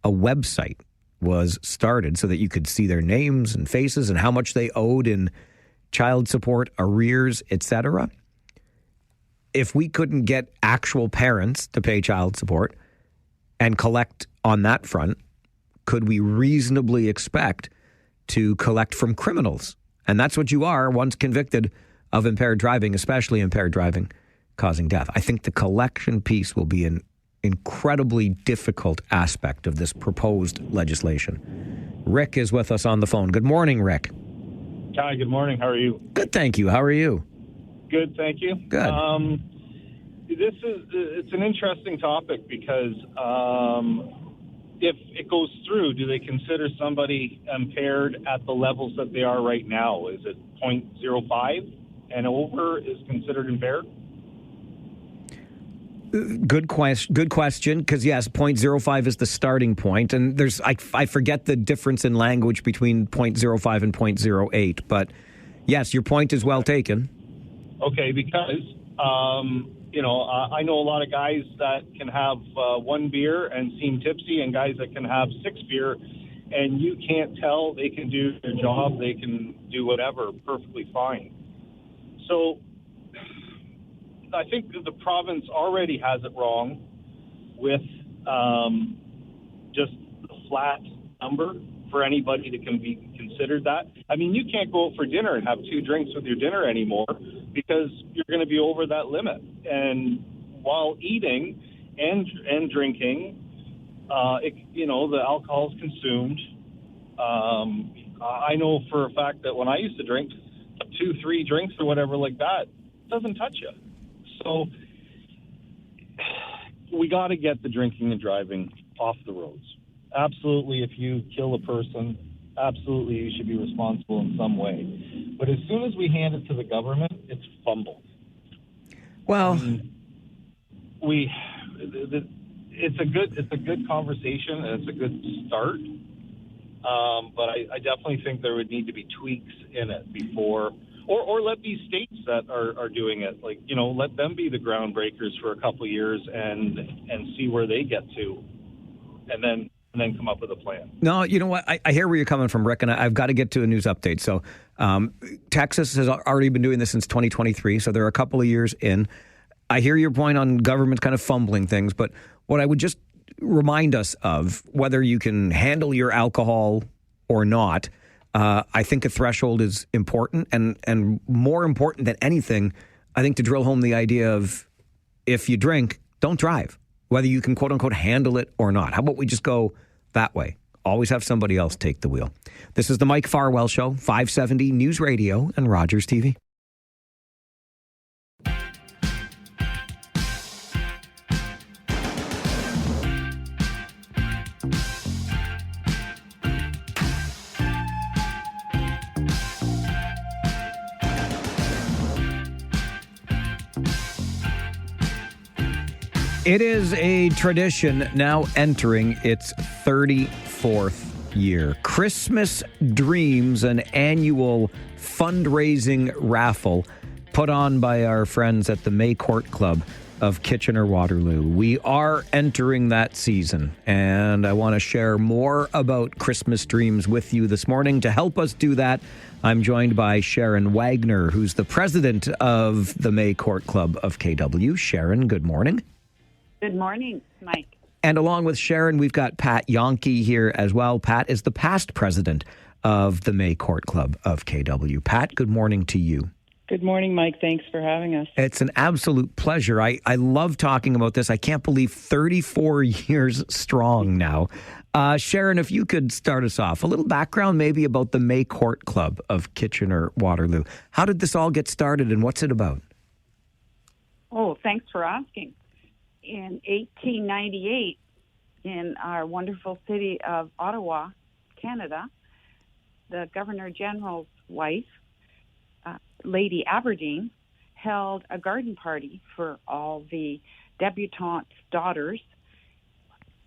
a website was started so that you could see their names and faces and how much they owed in child support, arrears, etc. If we couldn't get actual parents to pay child support and collect on that front, could we reasonably expect to collect from criminals? And that's what you are once convicted of impaired driving, especially impaired driving causing death. I think the collection piece will be an incredibly difficult aspect of this proposed legislation. Rick is with us on the phone. Good morning, Rick. Hi, good morning. How are you? Good, thank you. How are you? Good, thank you. Good. It's an interesting topic because if it goes through, do they consider somebody impaired at the levels that they are right now? Is it 0.05 and over is considered impaired? Good question. Because yes, 0.05 is the starting point, and there's I forget the difference in language between 0.05 and 0.08. But yes, your point is well taken. Okay, because I know a lot of guys that can have one beer and seem tipsy, and guys that can have 6 beer, and you can't tell. They can do their job, they can do whatever perfectly fine. So I think the province already has it wrong with just a flat number for anybody to be considered that. I mean, you can't go out for dinner and have 2 drinks with your dinner anymore because you're going to be over that limit. And while eating and drinking, the alcohol is consumed. I know for a fact that when I used to drink 2-3 drinks or whatever like that, it doesn't touch you. So we got to get the drinking and driving off the roads. Absolutely, if you kill a person, absolutely you should be responsible in some way. But as soon as we hand it to the government, it's fumbled. Well, it's a good conversation and it's a good start. But I definitely think there would need to be tweaks in it before. Or let these states that are doing it, let them be the groundbreakers for a couple of years and see where they get to, and then come up with a plan. No, you know what? I hear where you're coming from, Rick, and I've got to get to a news update. So Texas has already been doing this since 2023, so they're a couple of years in. I hear your point on government kind of fumbling things, but what I would just remind us of, whether you can handle your alcohol or not, I think a threshold is important, and more important than anything, I think, to drill home the idea of, if you drink, don't drive, whether you can quote unquote handle it or not. How about we just go that way? Always have somebody else take the wheel. This is the Mike Farwell Show, 570 News Radio and Rogers TV. It is a tradition now entering its 34th year. Christmas Dreams, an annual fundraising raffle put on by our friends at the May Court Club of Kitchener-Waterloo. We are entering that season, and I want to share more about Christmas Dreams with you this morning. To help us do that, I'm joined by Sharon Wagner, who's the president of the May Court Club of KW. Sharon, good morning. Good morning, Mike. And along with Sharon, we've got Pat Yonke here as well. Pat is the past president of the May Court Club of KW. Pat, good morning to you. Good morning, Mike. Thanks for having us. It's an absolute pleasure. I love talking about this. I can't believe 34 years strong now. Sharon, if you could start us off, a little background maybe about the May Court Club of Kitchener-Waterloo. How did this all get started and what's it about? Oh, thanks for asking. In 1898, in our wonderful city of Ottawa, Canada, the Governor General's wife, Lady Aberdeen, held a garden party for all the debutantes' daughters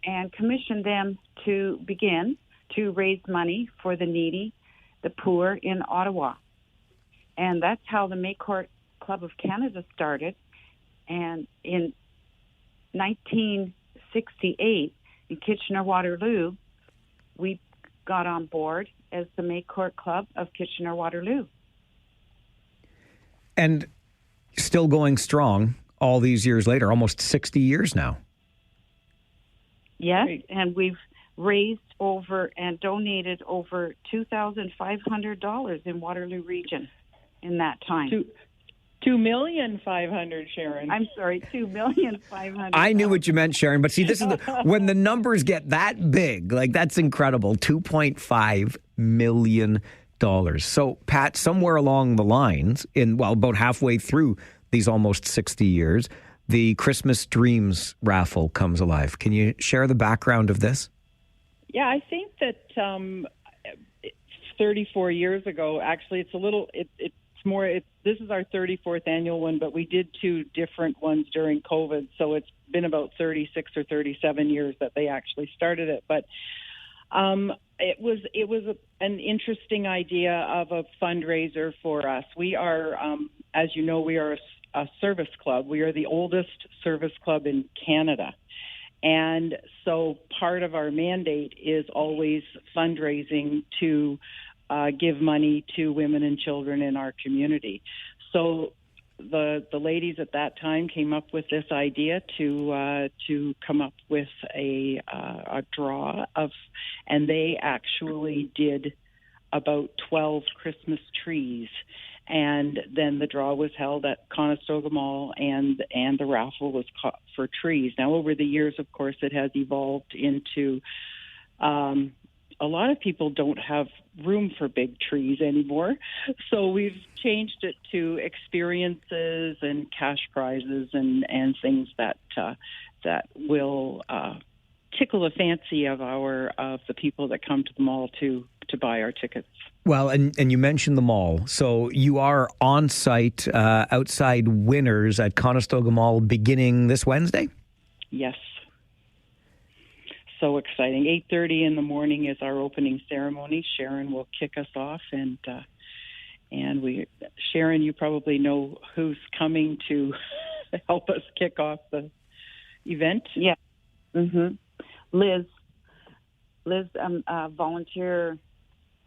and commissioned them to begin to raise money for the needy, the poor in Ottawa. And that's how the May Court Club of Canada started. And in 1968, in Kitchener-Waterloo, we got on board as the May Court Club of Kitchener-Waterloo. And still going strong all these years later, almost 60 years now. Yes, and we've raised over and donated over $2,500 in Waterloo region in that time. $2,500,000, Sharon. I'm sorry, $2,500,000. I knew what you meant, Sharon, but see, this is when the numbers get that big, like that's incredible. $2.5 million. So, Pat, somewhere along the lines, about halfway through these almost 60 years, the Christmas Dreams raffle comes alive. Can you share the background of this? Yeah, I think that 34 years ago, actually, it's a little, it's more, this is our 34th annual one, but we did two different ones during COVID, so it's been about 36 or 37 years that they actually started it. But it was an interesting idea of a fundraiser for us. We are, as you know, we are a service club. We are the oldest service club in Canada. And so part of our mandate is always fundraising to give money to women and children in our community. So the ladies at that time came up with this idea to come up with a draw of, and they actually did about 12 Christmas trees, and then the draw was held at Conestoga Mall, and the raffle was for trees. Now, over the years, of course, it has evolved into a lot of people don't have room for big trees anymore. So we've changed it to experiences and cash prizes and things that will tickle the fancy of the people that come to the mall to buy our tickets. Well, and you mentioned the mall. So you are on site outside Winners at Conestoga Mall beginning this Wednesday? Yes. So exciting. 8:30 in the morning is our opening ceremony. Sharon will kick us off, and Sharon, you probably know who's coming to help us kick off the event. Yeah. Mm-hmm. Liz, volunteer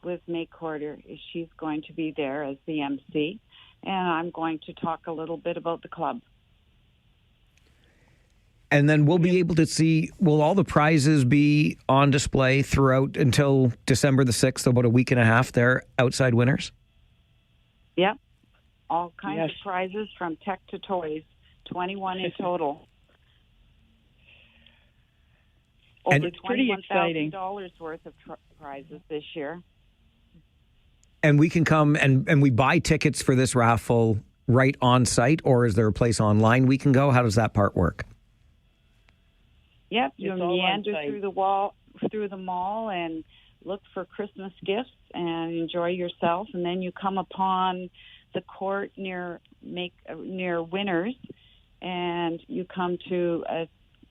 with May Quarter. She's going to be there as the MC, and I'm going to talk a little bit about the club. And then we'll be able to see, will all the prizes be on display throughout until December the 6th, about a week and a half there outside Winners? Yep. All kinds of prizes from tech to toys, 21 in total. And Over it's pretty exciting. $21,000 worth of prizes this year. And we can come and we buy tickets for this raffle right on site, or is there a place online we can go? How does that part work? Yep, you It's all meander on-site. through the mall and look for Christmas gifts and enjoy yourself, and then you come upon the court near Winners, and you come to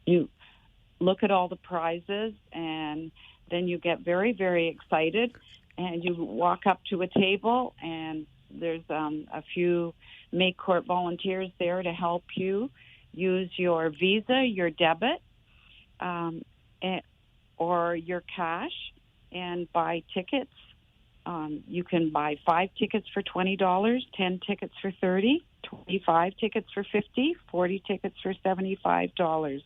you look at all the prizes, and then you get very, very excited, and you walk up to a table, and there's a few May Court volunteers there to help you use your Visa, your debit, or your cash, and buy tickets. You can buy 5 tickets for $20, 10 tickets for $30, 25 tickets for $50, 40 tickets for $75.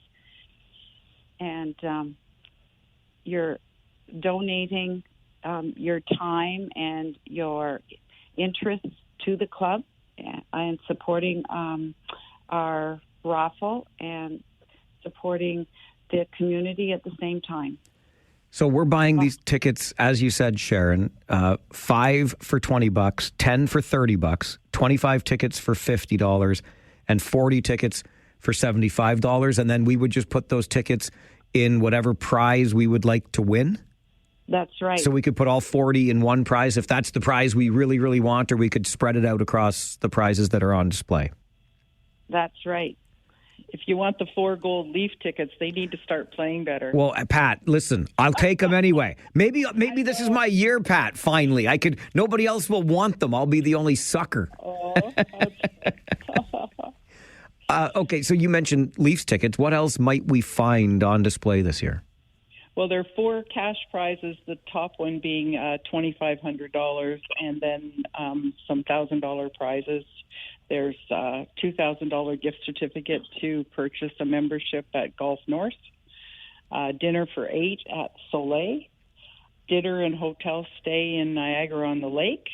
And you're donating your time and your interests to the club and supporting our raffle and supporting the community at the same time. So we're buying these tickets, as you said, Sharon, 5 for $20, 10 for $30, 25 tickets for $50, and 40 tickets for $75. And then we would just put those tickets in whatever prize we would like to win. That's right. So we could put all 40 in one prize if that's the prize we really, really want, or we could spread it out across the prizes that are on display. That's right. If you want the 4 gold Leaf tickets, they need to start playing better. Well, Pat, listen, I'll take them anyway. Maybe this is my year, Pat, finally. Nobody else will want them. I'll be the only sucker. Okay, so you mentioned Leafs tickets. What else might we find on display this year? Well, there are 4 cash prizes, the top one being $2,500, and then some $1,000 prizes. There's a $2,000 gift certificate to purchase a membership at Gulf North, dinner for 8 at Soleil, dinner and hotel stay in Niagara-on-the-Lake,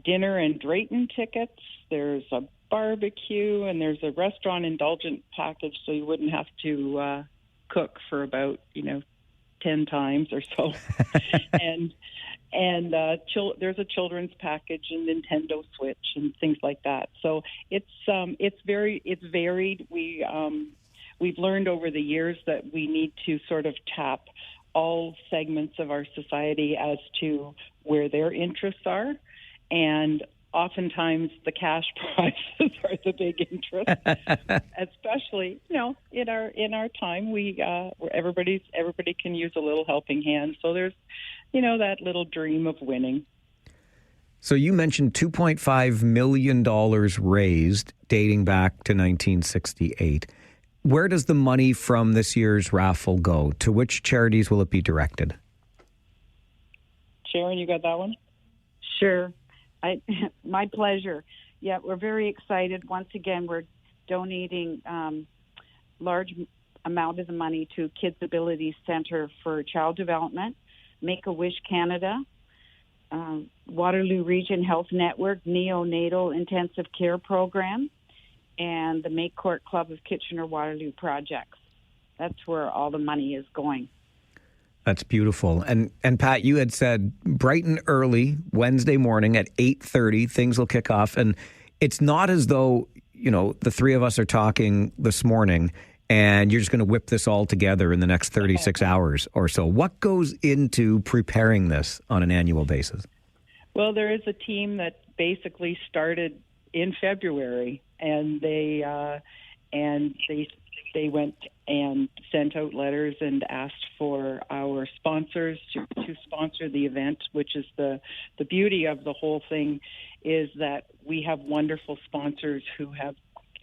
dinner and Drayton tickets. There's a barbecue, and there's a restaurant indulgent package, so you wouldn't have to cook for about 10 times or so. and there's a children's package and Nintendo Switch and things like that. So it's varied. We've learned over the years that we need to sort of tap all segments of our society as to where their interests are, and oftentimes the cash prizes are the big interest, especially in our time. Where everybody can use a little helping hand. So there's that little dream of winning. So you mentioned $2.5 million raised dating back to 1968. Where does the money from this year's raffle go? To which charities will it be directed? Sharon, you got that one? Sure. My pleasure. Yeah, we're very excited. Once again, we're donating large amount of the money to Kids Ability Center for Child Development, Make-A-Wish Canada, Waterloo Region Health Network, Neonatal Intensive Care Program, and the Make Court Club of Kitchener-Waterloo projects. That's where all the money is going. That's beautiful. And Pat, you had said bright and early Wednesday morning at 8:30, things will kick off. And it's not as though, the three of us are talking this morning and you're just going to whip this all together in the next 36 hours or so. What goes into preparing this on an annual basis? Well, there is a team that basically started in February, and they went and sent out letters and asked for our sponsors to sponsor the event, which is the beauty of the whole thing, is that we have wonderful sponsors who have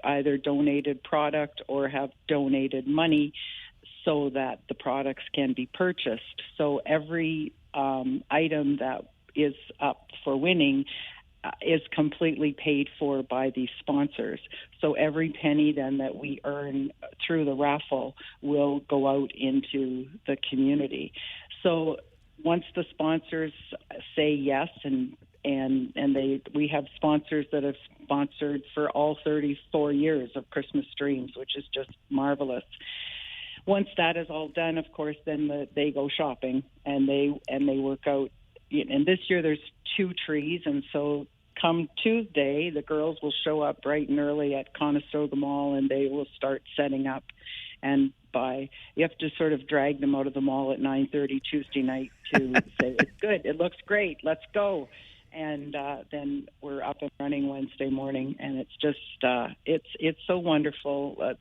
either donated product or have donated money so that the products can be purchased. So every item that is up for winning is completely paid for by these sponsors. So every penny then that we earn through the raffle will go out into the community. So once the sponsors say yes, and we have sponsors that have sponsored for all 34 years of Christmas Dreams, which is just marvelous. Once that is all done, of course, then they go shopping and they work out. And this year there's 2 trees, and so come Tuesday, the girls will show up bright and early at Conestoga Mall, and they will start setting up. And you have to sort of drag them out of the mall at 9:30 Tuesday night to say, it's good, it looks great, let's go. and then we're up and running Wednesday morning, and it's just it's so wonderful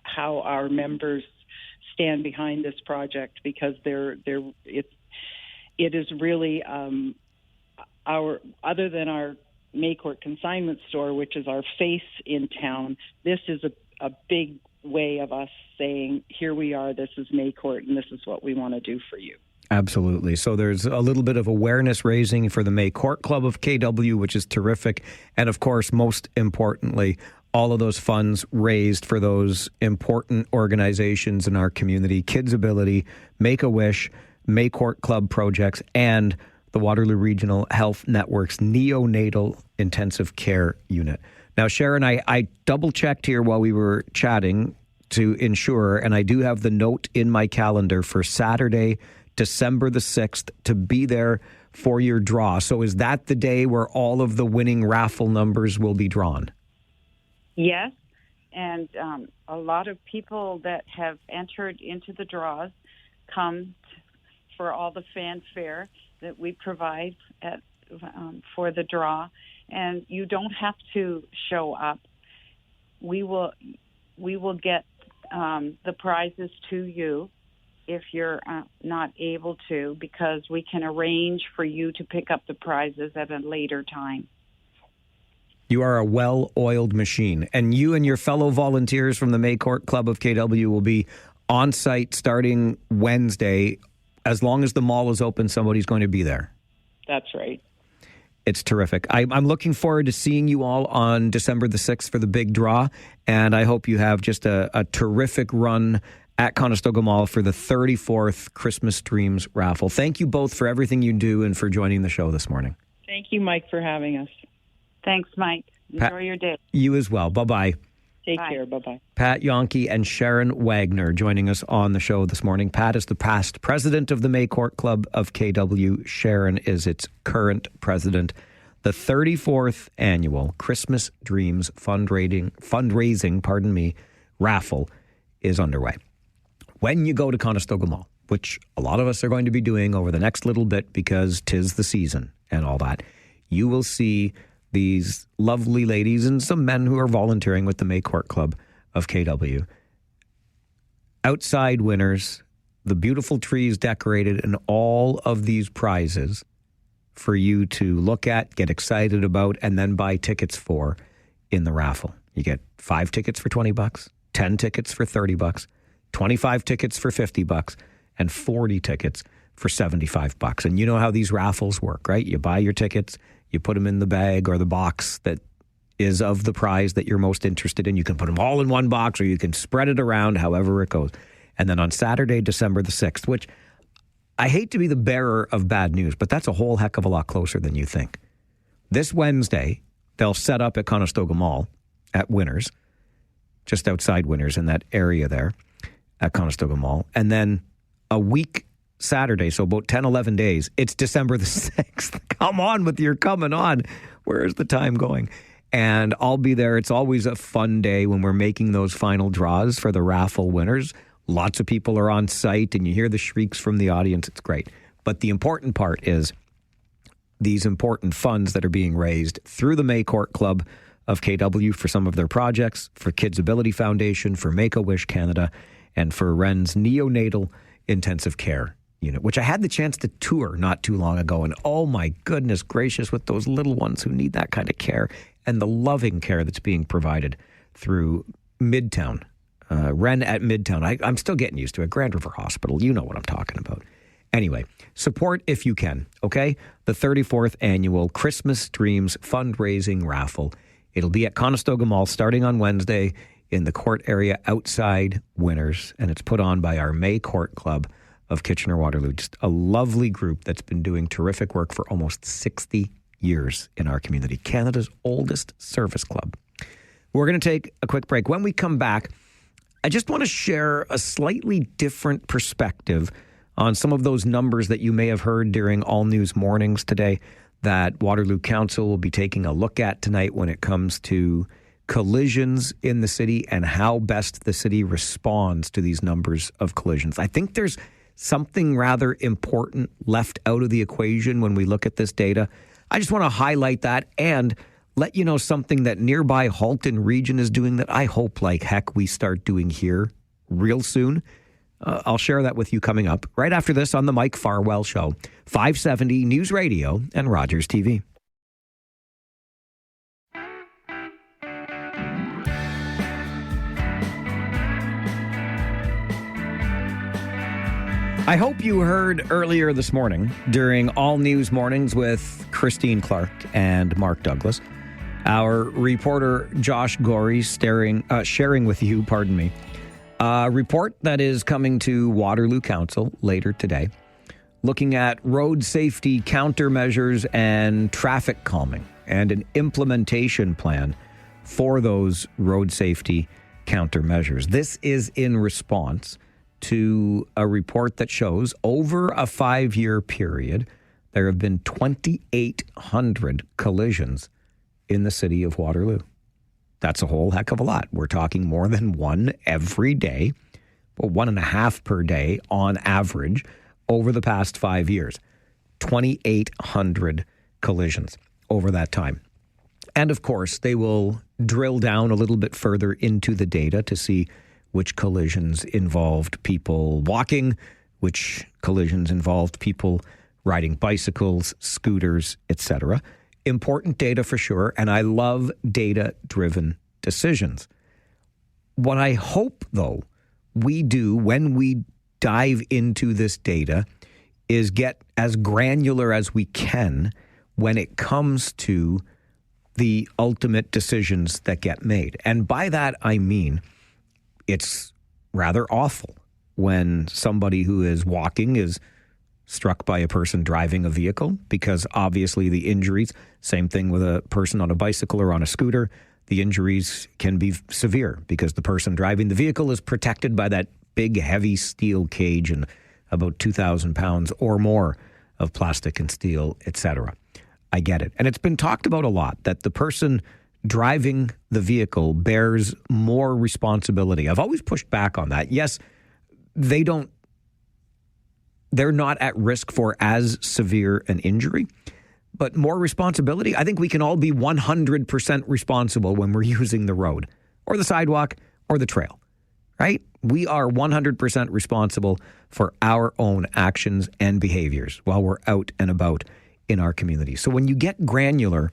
how our members stand behind this project, because it is really our, other than our Maycourt consignment store, which is our face in town, this is a big way of us saying, here we are, this is Maycourt, and this is what we want to do for you. Absolutely. So there's a little bit of awareness raising for the Maycourt Club of KW, which is terrific. And of course, most importantly, all of those funds raised for those important organizations in our community: Kids Ability, Make-A-Wish, Maycourt Club Projects, and the Waterloo Regional Health Network's Neonatal Intensive Care Unit. Now, Sharon, I double-checked here while we were chatting to ensure, and I do have the note in my calendar for Saturday, December the 6th, to be there for your draw. So is that the day where all of the winning raffle numbers will be drawn? Yes, and a lot of people that have entered into the draws come for all the fanfare that we provide for the draw, and you don't have to show up. We will get the prizes to you if you're not able to, because we can arrange for you to pick up the prizes at a later time. You are a well-oiled machine, and you and your fellow volunteers from the Maycourt Club of KW will be on site starting Wednesday. As long as the mall is open, somebody's going to be there. That's right. It's terrific. I'm looking forward to seeing you all on December the 6th for the big draw, and I hope you have just a terrific run at Conestoga Mall for the 34th Christmas Dreams raffle. Thank you both for everything you do and for joining the show this morning. Thank you, Mike, for having us. Thanks, Mike. Enjoy your day. You as well. Bye-bye. Take care. Bye-bye. Pat Yonke and Sharon Wagner joining us on the show this morning. Pat is the past president of the Maycourt Club of KW. Sharon is its current president. The 34th annual Christmas Dreams fundraising, raffle is underway. When you go to Conestoga Mall, which a lot of us are going to be doing over the next little bit because 'tis the season and all that, you will see these lovely ladies and some men who are volunteering with the Maycourt Club of KW. Outside winners, the beautiful trees decorated, and all of these prizes for you to look at, get excited about, and then buy tickets for in the raffle. You get 5 tickets for $20, 10 tickets for $30, 25 tickets for $50, and 40 tickets for $75. And you know how these raffles work, right? You buy your tickets, you put them in the bag or the box that is of the prize that you're most interested in. You can put them all in one box, or you can spread it around, however it goes. And then on Saturday, December the 6th, which I hate to be the bearer of bad news, but that's a whole heck of a lot closer than you think. This Wednesday, they'll set up at Conestoga Mall at Winners, just outside Winners in that area there at Conestoga Mall. And then a week Saturday, so about 10, 11 days, it's December the 6th. Come on with your coming on. Where is the time going? And I'll be there. It's always a fun day when we're making those final draws for the raffle winners. Lots of people are on site, and you hear the shrieks from the audience. It's great. But the important part is these important funds that are being raised through the Maycourt Club of KW for some of their projects, for Kids Ability Foundation, for Make-A-Wish Canada, and for Ren's Neonatal Intensive Care Unit, which I had the chance to tour not too long ago. And oh my goodness gracious, with those little ones who need that kind of care and the loving care that's being provided through Midtown, Ren at Midtown. I'm still getting used to it. Grand River Hospital, you know what I'm talking about. Anyway, support if you can, okay? The 34th annual Christmas Dreams fundraising raffle. It'll be at Conestoga Mall starting on Wednesday in the court area outside Winners, and it's put on by our Maycourt Club of Kitchener-Waterloo. Just a lovely group that's been doing terrific work for almost 60 years in our community. Canada's oldest service club. We're going to take a quick break. When we come back, I just want to share a slightly different perspective on some of those numbers that you may have heard during All News Mornings today that Waterloo Council will be taking a look at tonight when it comes to collisions in the city and how best the city responds to these numbers of collisions. I think there's something rather important left out of the equation when we look at this data. I just want to highlight that and let you know something that nearby Halton region is doing that I hope like heck we start doing here real soon. I'll share that with you coming up right after this on the Mike Farwell Show, 570 News Radio and Rogers TV. I hope you heard earlier this morning during All News Mornings with Christine Clark and Mark Douglas, our reporter Josh Gorey sharing with you, a report that is coming to Waterloo Council later today, looking at road safety countermeasures and traffic calming and an implementation plan for those road safety countermeasures. This is in response to a report that shows over a 5-year period, there have been 2,800 collisions in the city of Waterloo. That's a whole heck of a lot. We're talking more than one every day, but 1.5 per day on average over the past 5 years. 2,800 collisions over that time. And of course, they will drill down a little bit further into the data to see which collisions involved people walking, which collisions involved people riding bicycles, scooters, etc. Important data for sure, and I love data-driven decisions. What I hope, though, we do when we dive into this data is get as granular as we can when it comes to the ultimate decisions that get made. And by that, I mean it's rather awful when somebody who is walking is struck by a person driving a vehicle, because obviously the injuries, same thing with a person on a bicycle or on a scooter, the injuries can be severe because the person driving the vehicle is protected by that big heavy steel cage and about 2,000 pounds or more of plastic and steel, etc. I get it. And it's been talked about a lot that the person driving the vehicle bears more responsibility. I've always pushed back on that. Yes, they're not at risk for as severe an injury, but more responsibility. I think we can all be 100% responsible when we're using the road or the sidewalk or the trail, right? We are 100% responsible for our own actions and behaviors while we're out and about in our community. So when you get granular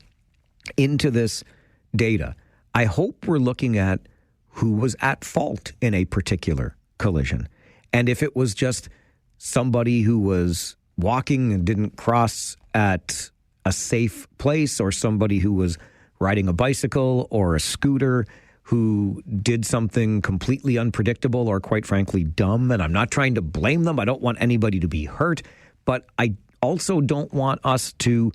into this data, I hope we're looking at who was at fault in a particular collision. And if it was just somebody who was walking and didn't cross at a safe place, or somebody who was riding a bicycle or a scooter who did something completely unpredictable or quite frankly dumb, and I'm not trying to blame them. I don't want anybody to be hurt, but I also don't want us to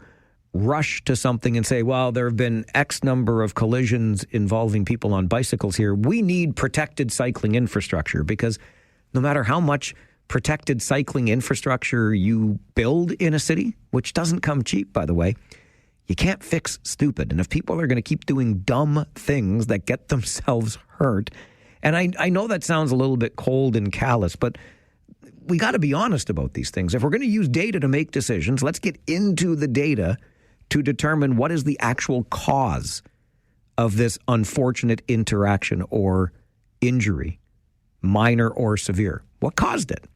rush to something and say, well, there have been X number of collisions involving people on bicycles here. We need protected cycling infrastructure, because no matter how much protected cycling infrastructure you build in a city, which doesn't come cheap, by the way, you can't fix stupid. And if people are going to keep doing dumb things that get themselves hurt, and I know that sounds a little bit cold and callous, but we got to be honest about these things. If we're going to use data to make decisions, let's get into the data to determine what is the actual cause of this unfortunate interaction or injury, minor or severe. What caused it?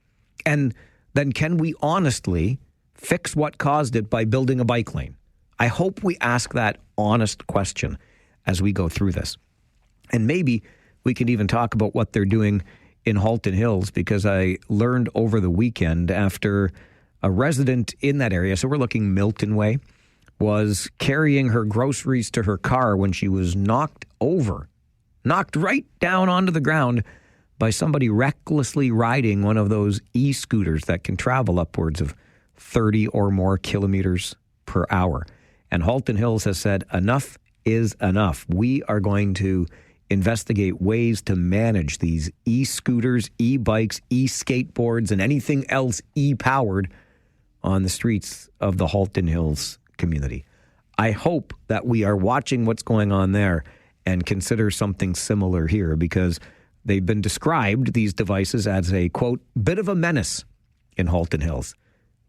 And then can we honestly fix what caused it by building a bike lane? I hope we ask that honest question as we go through this. And maybe we can even talk about what they're doing in Halton Hills, because I learned over the weekend after a resident in that area, so we're looking Milton Way, was carrying her groceries to her car when she was knocked right down onto the ground by somebody recklessly riding one of those e-scooters that can travel upwards of 30 or more kilometers per hour. And Halton Hills has said, enough is enough. We are going to investigate ways to manage these e-scooters, e-bikes, e-skateboards, and anything else e-powered on the streets of the Halton Hills community. I hope that we are watching what's going on there and consider something similar here, because they've been described, these devices, as a, quote, bit of a menace in Halton Hills.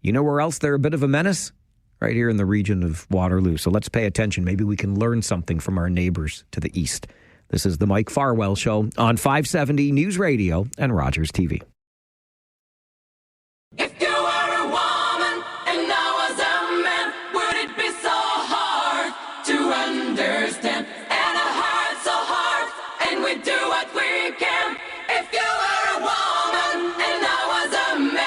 You know where else they're a bit of a menace? right here in the region of Waterloo. So let's pay attention. Maybe we can learn something from our neighbors to the east. This is the Mike Farwell Show on 570 News Radio and Rogers TV. If you were a woman and I was a man, would it be so hard to understand? And a heart so hard, and we do what we can. If you were a woman and I was a man.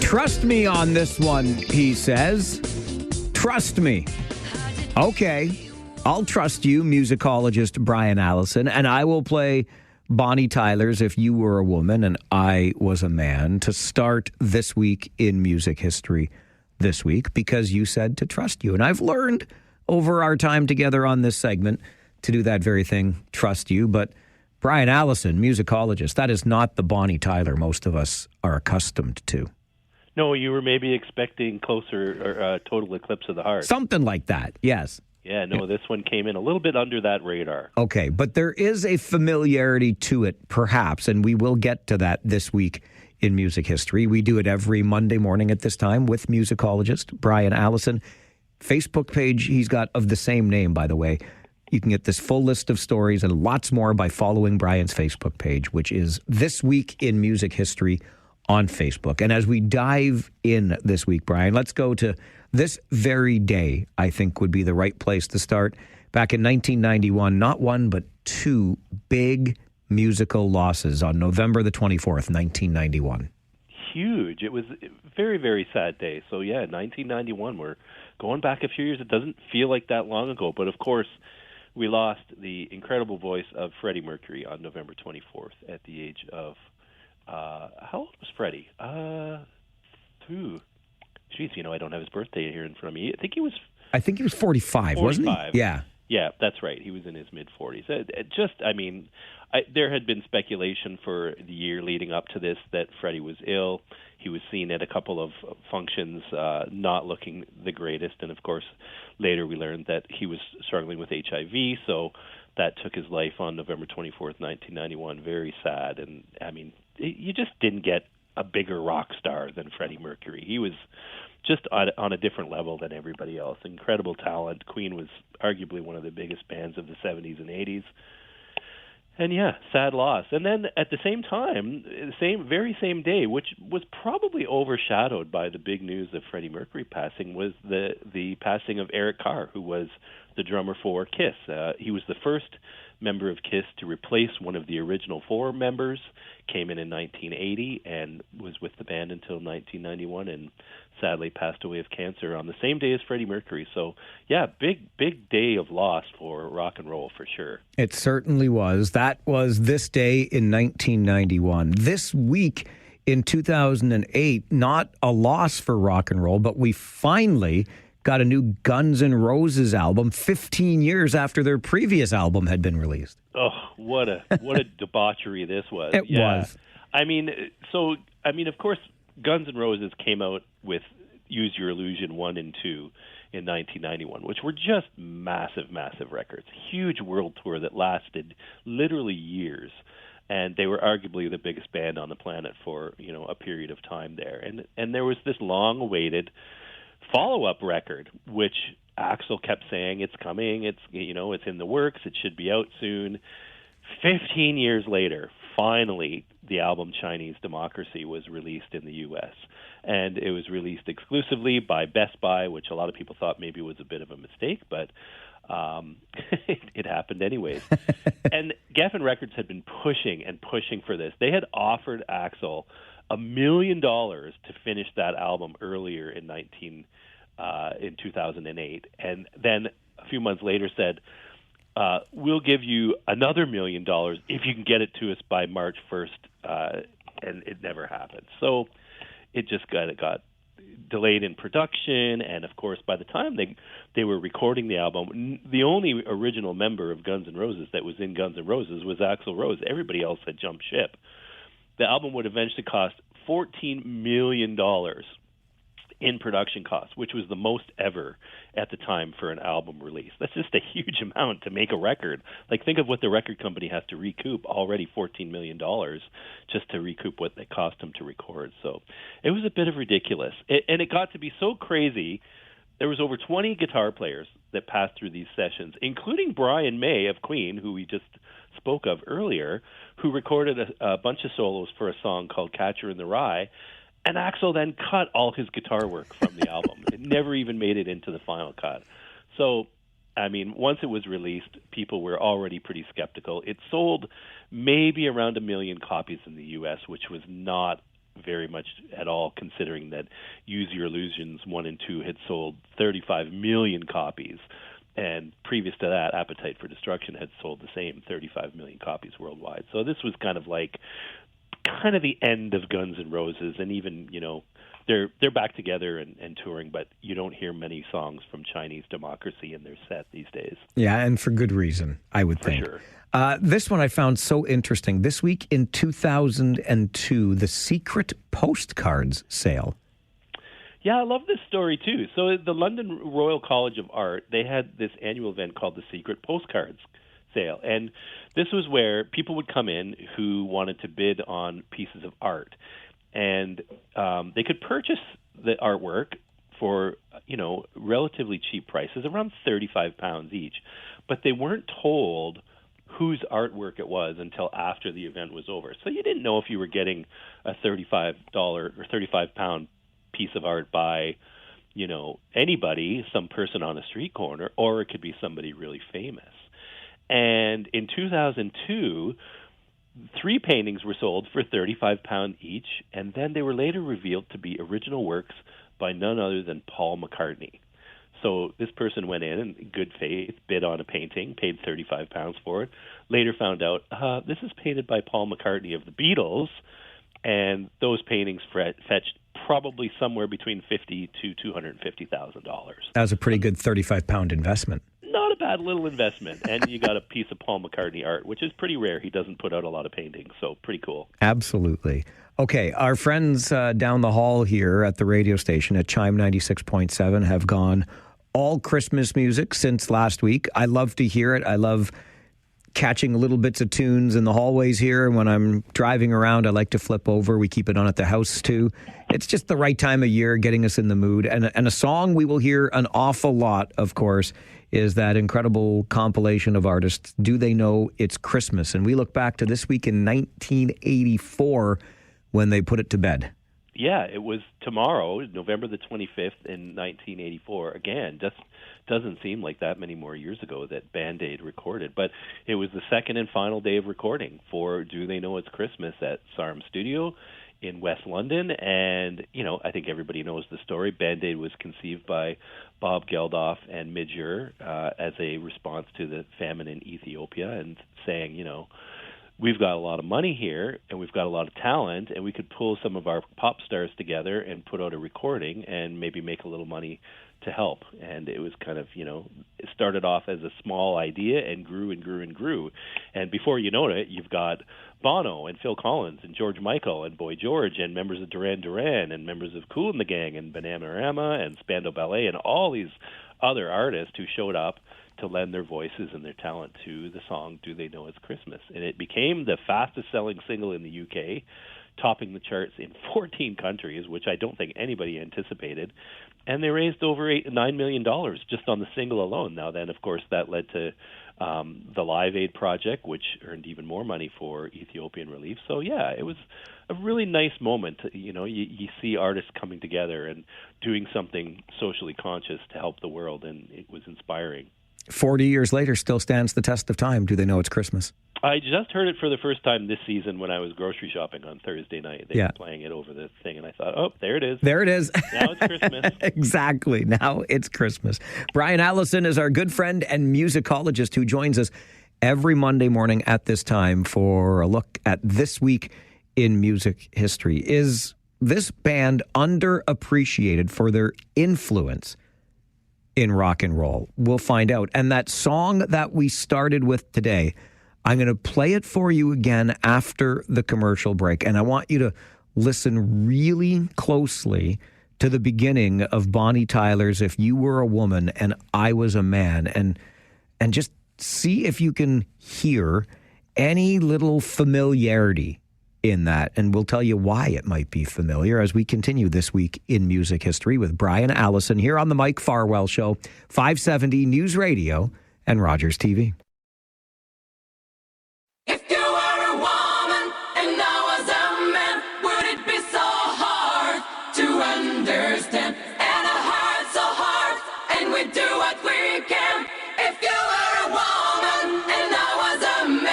Trust me on this one, he says. Trust me. Okay, I'll trust you, musicologist Brian Allison, and I will play Bonnie Tyler's If You Were a Woman and I Was a Man to start this week in music history this week because you said to trust you. And I've learned over our time together on this segment to do that very thing, trust you. But Brian Allison, musicologist, that is not the Bonnie Tyler most of us are accustomed to. No, you were maybe expecting closer or Total Eclipse of the Heart. Something like that, yes. Yeah, no, this one came in a little bit under that radar. Okay, but there is a familiarity to it, perhaps, and we will get to that this week in music history. We do it every Monday morning at this time with musicologist Brian Allison. Facebook page he's got of the same name, by the way. You can get this full list of stories and lots more by following Brian's Facebook page, which is This Week in Music History on Facebook. And as we dive in this week, Brian, let's go to this very day, I think would be the right place to start. Back in 1991, not one, but two big musical losses on November the 24th, 1991. Huge. It was a very, very sad day. So, yeah, 1991, we're going back a few years. It doesn't feel like that long ago. But, of course, we lost the incredible voice of Freddie Mercury on November 24th at the age of how old was Freddie? Geez, I don't have his birthday here in front of me. I think he was 45, wasn't he? Yeah. Yeah, that's right. He was in his mid-40s. There had been speculation for the year leading up to this that Freddie was ill. He was seen at a couple of functions not looking the greatest. And, of course, later we learned that he was struggling with HIV. So that took his life on November 24th, 1991. Very sad. And, you just didn't get a bigger rock star than Freddie Mercury. He was just on a different level than everybody else. Incredible talent. Queen was arguably one of the biggest bands of the 70s and 80s. And yeah, sad loss. And then at the same time, very same day, which was probably overshadowed by the big news of Freddie Mercury passing, was the passing of Eric Carr, who was the drummer for Kiss. He was the first member of Kiss to replace one of the original four members, came in 1980 and was with the band until 1991 and sadly passed away of cancer on the same day as Freddie Mercury. So, yeah, big day of loss for rock and roll for sure. It certainly was. That was this day in 1991. This week in 2008, not a loss for rock and roll, but we finally got a new Guns N' Roses album 15 years after their previous album had been released. Oh, what a debauchery this was. It was. Of course, Guns N' Roses came out with Use Your Illusion 1 and 2 in 1991, which were just massive, massive records. Huge world tour that lasted literally years. And they were arguably the biggest band on the planet for, a period of time there. And there was this long-awaited follow-up record, which Axl kept saying it's coming, it's in the works, it should be out soon. 15 years later, finally, the album Chinese Democracy was released in the U.S. And it was released exclusively by Best Buy, which a lot of people thought maybe was a bit of a mistake, but it happened anyways. And Geffen Records had been pushing and pushing for this. They had offered Axl $1 million to finish that album earlier in 2008, and then a few months later said, we'll give you another $1 million if you can get it to us by March 1st, and it never happened. So it just got delayed in production, and of course by the time they were recording the album, the only original member of Guns N' Roses that was in Guns N' Roses was Axl Rose. Everybody else had jumped ship. The album would eventually cost $14 million, in production costs, which was the most ever at the time for an album release. That's just a huge amount to make a record. Like, think of what the record company has to recoup, already $14 million just to recoup what it cost them to record. So it was a bit of ridiculous. And it got to be so crazy. There was over 20 guitar players that passed through these sessions, including Brian May of Queen, who we just spoke of earlier, who recorded a bunch of solos for a song called Catcher in the Rye. And Axl then cut all his guitar work from the album. It never even made it into the final cut. So, I mean, once it was released, people were already pretty skeptical. It sold maybe around 1 million copies in the U.S., which was not very much at all, considering that Use Your Illusions 1 and 2 had sold 35 million copies. And previous to that, Appetite for Destruction had sold the same 35 million copies worldwide. So this was kind of the end of Guns N' Roses, and even, you know, they're back together and touring, but you don't hear many songs from Chinese Democracy in their set these days. Yeah, and for good reason, I would think. For sure. This one I found so interesting. This week in 2002, the secret postcards sale. Yeah, I love this story, too. So the London Royal College of Art, they had this annual event called the Secret Postcards Sale. And this was where people would come in who wanted to bid on pieces of art. And they could purchase the artwork for, you know, relatively cheap prices, around £35 each. But they weren't told whose artwork it was until after the event was over. So you didn't know if you were getting a $35 or £35 piece of art by, you know, anybody, some person on a street corner, or it could be somebody really famous. And in 2002, 3 paintings were sold for £35 each, and then they were later revealed to be original works by none other than Paul McCartney. So this person went in good faith, bid on a painting, paid £35 for it, later found out this is painted by Paul McCartney of the Beatles, and those paintings fetched probably somewhere between $50,000 to $250,000. That was a pretty good £35 investment. Not a bad little investment. And you got a piece of Paul McCartney art, which is pretty rare. He doesn't put out a lot of paintings, so pretty cool. Absolutely. Okay, our friends down the hall here at the radio station at Chime 96.7 have gone all Christmas music since last week. I love to hear it. I love catching little bits of tunes in the hallways here. And when I'm driving around, I like to flip over. We keep it on at the house, too. It's just the right time of year, getting us in the mood. And a song we will hear an awful lot, of course, is that incredible compilation of artists, Do They Know It's Christmas? And we look back to this week in 1984 when they put it to bed. Yeah, it was tomorrow, November the 25th in 1984. Again, just doesn't seem like that many more years ago that Band-Aid recorded. But it was the second and final day of recording for Do They Know It's Christmas at SARM Studio in West London. And, you know, I think everybody knows the story. Band-Aid was conceived by Bob Geldof and Midger as a response to the famine in Ethiopia, and saying, you know, we've got a lot of money here, and we've got a lot of talent, and we could pull some of our pop stars together and put out a recording and maybe make a little money to help. And it was kind of, you know, it started off as a small idea and grew and grew and grew. And before you know it, you've got Bono and Phil Collins and George Michael and Boy George and members of Duran Duran and members of Kool and the Gang and Bananarama and Spandau Ballet and all these other artists who showed up to lend their voices and their talent to the song Do They Know It's Christmas. And it became the fastest-selling single in the UK, topping the charts in 14 countries, which I don't think anybody anticipated. And they raised over $9 million just on the single alone. Now then, of course, that led to the Live Aid project, which earned even more money for Ethiopian relief. So, yeah, it was a really nice moment. You know, you see artists coming together and doing something socially conscious to help the world, and it was inspiring. 40 years later, still stands the test of time. Do They Know It's Christmas? I just heard it for the first time this season when I was grocery shopping on Thursday night. They were playing it over the thing, and I thought, oh, there it is. There it is. Now it's Christmas. Exactly. Now it's Christmas. Brian Allison is our good friend and musicologist who joins us every Monday morning at this time for a look at this week in music history. Is this band underappreciated for their influence in rock and roll? We'll find out. And that song that we started with today, I'm going to play it for you again after the commercial break. And I want you to listen really closely to the beginning of Bonnie Tyler's If You Were a Woman and I Was a Man, and just see if you can hear any little familiarity in that. And we'll tell you why it might be familiar as we continue this week in music history with Brian Allison here on the Mike Farwell Show, 570 News Radio and Rogers TV. If you were a woman and I was a man, would it be so hard to understand? And a heart so hard, and we do what we can. If you were a woman and I was a man.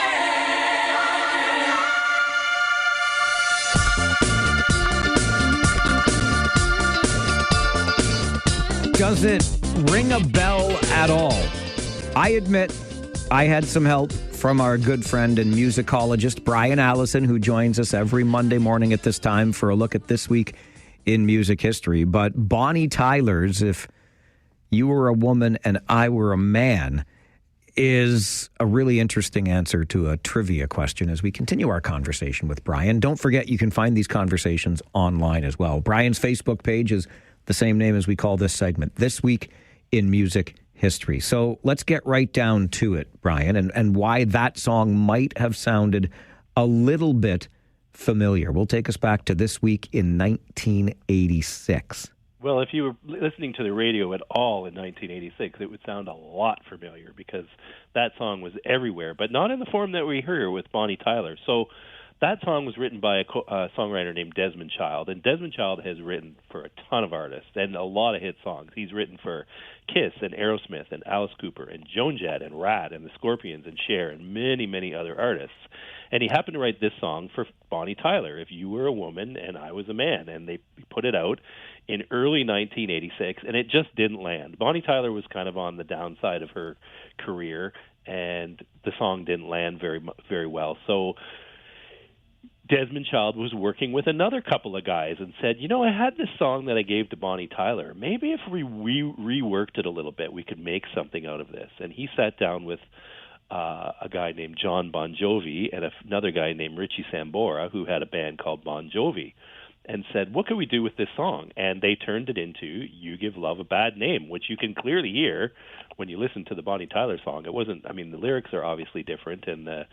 Does it ring a bell at all? I admit I had some help from our good friend and musicologist Brian Allison, who joins us every Monday morning at this time for a look at this week in music history. But Bonnie Tyler's If You Were a Woman and I Were a Man is a really interesting answer to a trivia question as we continue our conversation with Brian. Don't forget, you can find these conversations online as well. Brian's Facebook page is the same name as we call this segment, This Week in Music History. So let's get right down to it, Brian, and why that song might have sounded a little bit familiar. We'll take us back to this week in 1986. Well, if you were listening to the radio at all in 1986, it would sound a lot familiar because that song was everywhere, but not in the form that we hear with Bonnie Tyler. So that song was written by a songwriter named Desmond Child, and Desmond Child has written for a ton of artists and a lot of hit songs. He's written for Kiss and Aerosmith and Alice Cooper and Joan Jett and Rat and the Scorpions and Cher and many, many other artists. And he happened to write this song for Bonnie Tyler, If You Were a Woman and I Was a Man, and they put it out in early 1986, and it just didn't land. Bonnie Tyler was kind of on the downside of her career, and the song didn't land very, very well. So Desmond Child was working with another couple of guys and said, you know, I had this song that I gave to Bonnie Tyler. Maybe if we reworked it a little bit, we could make something out of this. And he sat down with a guy named John Bon Jovi and another guy named Richie Sambora, who had a band called Bon Jovi, and said, what can we do with this song? And they turned it into You Give Love a Bad Name, which you can clearly hear when you listen to the Bonnie Tyler song. It wasn't, I mean, the lyrics are obviously different and the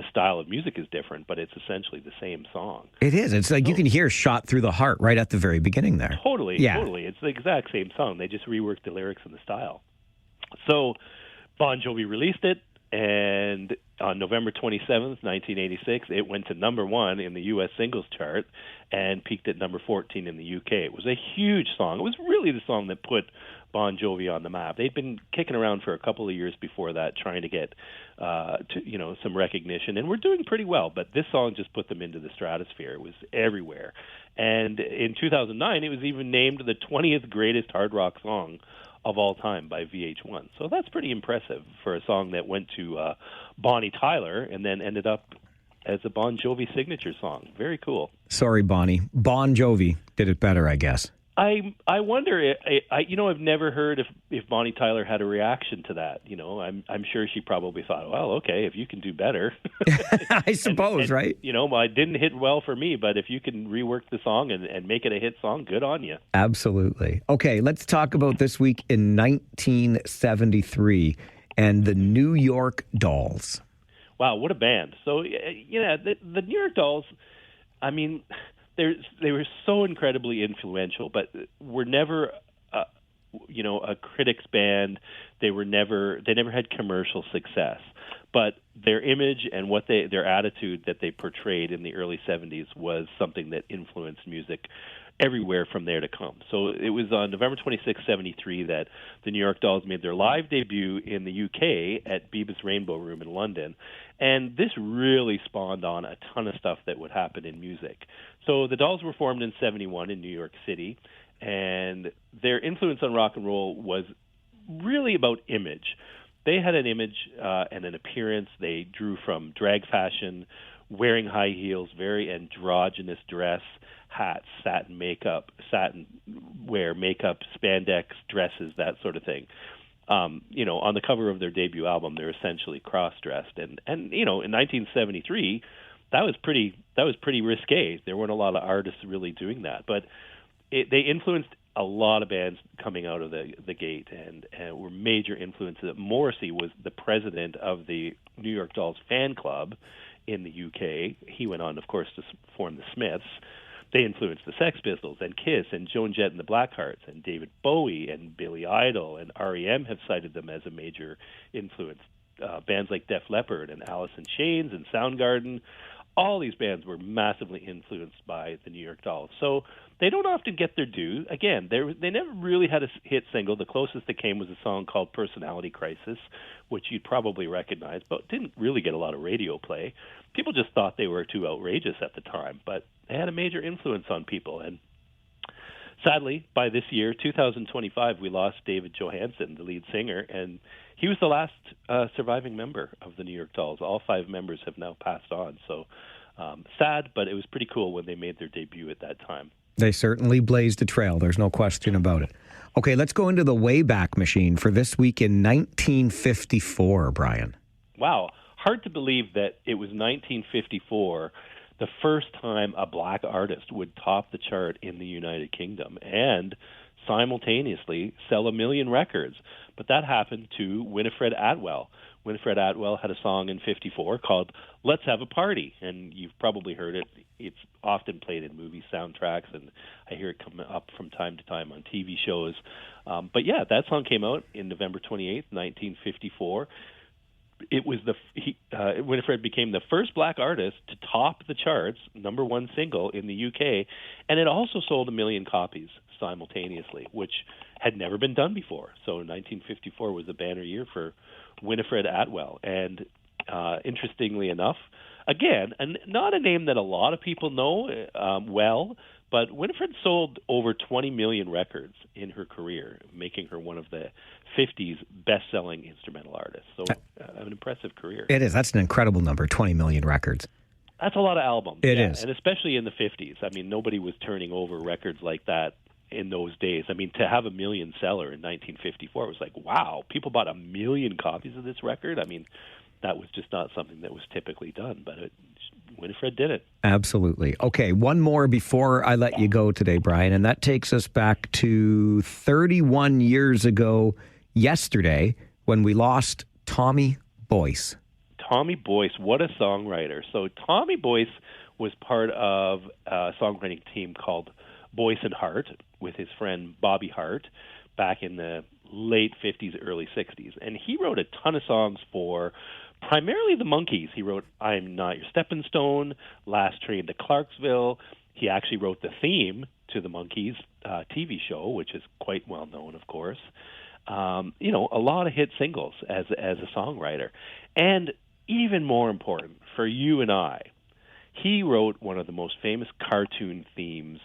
style of music is different, but it's essentially the same song. It is. It's like you can hear Shot Through the Heart right at the very beginning there. Totally, totally. It's the exact same song. They just reworked the lyrics and the style. So Bon Jovi released it, and on November 27th, 1986, it went to number 1 in the U.S. singles chart and peaked at number 14 in the UK. It was a huge song. It was really the song that put Bon Jovi on the map. They'd been kicking around for a couple of years before that, trying to get some recognition, and we're doing pretty well. But this song just put them into the stratosphere. It was everywhere. And in 2009, it was even named the 20th greatest hard rock song of all time by VH1. So that's pretty impressive for a song that went to Bonnie Tyler and then ended up as a Bon Jovi signature song. Very cool. Sorry, Bonnie. Bon Jovi did it better, I guess. I wonder. I've never heard if Bonnie Tyler had a reaction to that. You know, I'm sure she probably thought, well, okay, if you can do better, I suppose, right? You know, it didn't hit well for me, but if you can rework the song and make it a hit song, good on you. Absolutely. Okay, let's talk about this week in 1973 and the New York Dolls. Wow, what a band! So, the New York Dolls. I mean, they were so incredibly influential, but were never, a critics band. They never had commercial success, but their image and their attitude that they portrayed in the early 70s was something that influenced music everywhere from there to come. So it was on November 26, 73 that the New York Dolls made their live debut in the UK at Beavis Rainbow Room in London. And this really spawned on a ton of stuff that would happen in music. So the Dolls were formed in 71 in New York City, and their influence on rock and roll was really about image. They had an image and an appearance. They drew from drag fashion, wearing high heels, very androgynous dress, hats, satin wear, makeup, spandex, dresses, that sort of thing. On the cover of their debut album, they're essentially cross-dressed, and in 1973, that was pretty risque. There weren't a lot of artists really doing that, but they influenced a lot of bands coming out of the gate and were major influences. Morrissey was the president of the New York Dolls fan club in the UK. He went on, of course, to form the Smiths. They influenced the Sex Pistols and Kiss and Joan Jett and the Blackhearts, and David Bowie and Billy Idol and R.E.M. have cited them as a major influence. Bands like Def Leppard and Alice in Chains and Soundgarden, all these bands were massively influenced by the New York Dolls. So they don't often get their due. Again, they never really had a hit single. The closest they came was a song called Personality Crisis, which you'd probably recognize, but didn't really get a lot of radio play. People just thought they were too outrageous at the time, but they had a major influence on people. And sadly, by this year, 2025, we lost David Johansen, the lead singer, and he was the last surviving member of the New York Dolls. All 5 members have now passed on. So sad, but it was pretty cool when they made their debut at that time. They certainly blazed a trail. There's no question about it. Okay, let's go into the Wayback Machine for this week in 1954, Brian. Wow. Hard to believe that it was 1954, the first time a black artist would top the chart in the United Kingdom and simultaneously sell 1 million records. But that happened to Winifred Atwell. Winifred Atwell had a song in 54 called Let's Have a Party, and you've probably heard it. It's often played in movie soundtracks, and I hear it come up from time to time on TV shows. But yeah, that song came out in November 28th, 1954. It was Winifred became the first black artist to top the charts, #1 single in the UK, and it also sold 1 million copies simultaneously, which had never been done before. So 1954 was a banner year for Winifred Atwell. And interestingly enough, again, and not a name that a lot of people know well, but Winifred sold over 20 million records in her career, making her one of the 50's best-selling instrumental artists. So an impressive career. It is. That's an incredible number, 20 million records. That's a lot of albums. It is. And especially in the 50s. I mean, nobody was turning over records like that in those days. I mean, to have 1 million seller in 1954 was like, wow, people bought 1 million copies of this record? I mean, that was just not something that was typically done, but Winifred did it. Absolutely. Okay, one more before I let you go today, Brian, and that takes us back to 31 years ago yesterday when we lost Tommy Boyce. Tommy Boyce, what a songwriter. So Tommy Boyce was part of a songwriting team called Boyce and Hart with his friend Bobby Hart back in the late 50s, early 60s. And he wrote a ton of songs for primarily the Monkees. He wrote I'm Not Your Stepping Stone, Last Train to Clarksville. He actually wrote the theme to the Monkees TV show, which is quite well known, of course. You know, a lot of hit singles as a songwriter. And even more important, for you and I, he wrote one of the most famous cartoon themes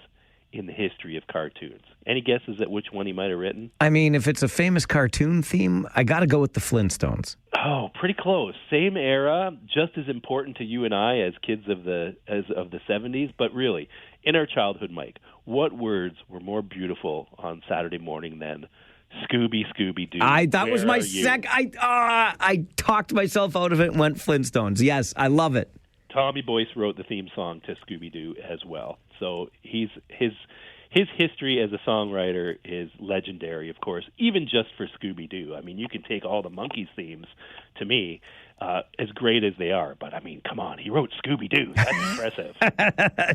in the history of cartoons. Any guesses at which one he might have written? I mean, if it's a famous cartoon theme, I got to go with the Flintstones. Oh, pretty close. Same era, just as important to you and I as kids of the 70s, but really, in our childhood, Mike, what words were more beautiful on Saturday morning than Scooby, Scooby-Doo? That was my second. I talked myself out of it and went Flintstones. Yes, I love it. Tommy Boyce wrote the theme song to Scooby-Doo as well. So his history as a songwriter is legendary, of course, even just for Scooby-Doo. I mean, you can take all the Monkees themes, to me, as great as they are. But, I mean, come on, he wrote Scooby-Doo. That's impressive.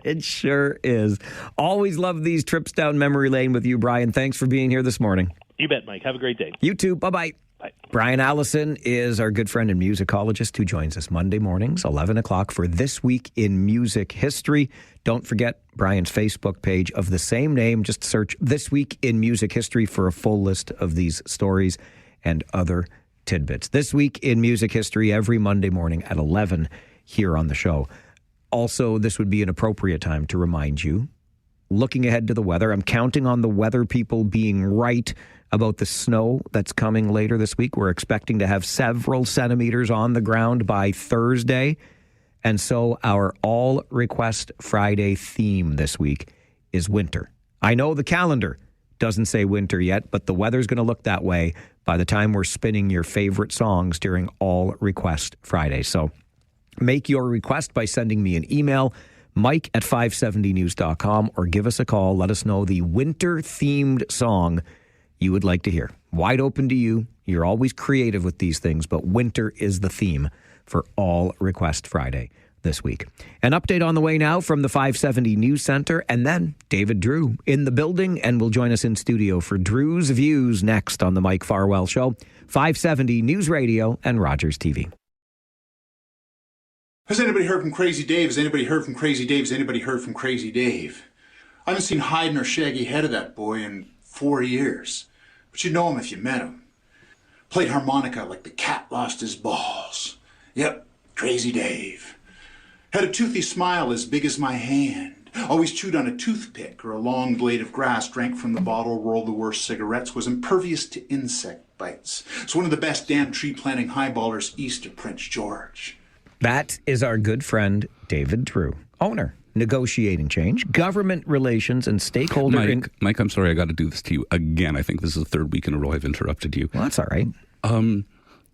It sure is. Always love these trips down memory lane with you, Brian. Thanks for being here this morning. You bet, Mike. Have a great day. You too. Bye-bye. Bye. Brian Allison is our good friend and musicologist who joins us Monday mornings, 11 o'clock, for This Week in Music History. Don't forget Brian's Facebook page of the same name. Just search This Week in Music History for a full list of these stories and other tidbits. This Week in Music History every Monday morning at 11 here on the show. Also, this would be an appropriate time to remind you, looking ahead to the weather, I'm counting on the weather people being right about the snow that's coming later this week. We're expecting to have several centimeters on the ground by Thursday. And so our All Request Friday theme this week is winter. I know the calendar doesn't say winter yet, but the weather's going to look that way by the time we're spinning your favorite songs during All Request Friday. So make your request by sending me an email, Mike at 570news.com, or give us a call. Let us know the winter-themed song you would like to hear. Wide open to you. You're always creative with these things, but winter is the theme for all Request Friday this week. An update on the way now from the 570 News Center, and then David Drewe in the building and will join us in studio for Drewe's Views next on the Mike Farwell Show, 570 News Radio and Rogers TV. Has anybody heard from Crazy Dave? Has anybody heard from Crazy Dave? Has anybody heard from Crazy Dave? I haven't seen hide nor shaggy head of that boy in 4 years, but you'd know him if you met him. Played harmonica like the cat lost his balls. Yep, Crazy Dave. Had a toothy smile as big as my hand. Always chewed on a toothpick or a long blade of grass, drank from the bottle, rolled the worst cigarettes, was impervious to insect bites. It's one of the best damn tree-planting highballers east of Prince George. That is our good friend, David Drewe, owner, negotiating change, government relations, and stakeholder... Mike, I'm sorry I got to do this to you again. I think this is the third week in a row I've interrupted you. Well, that's all right.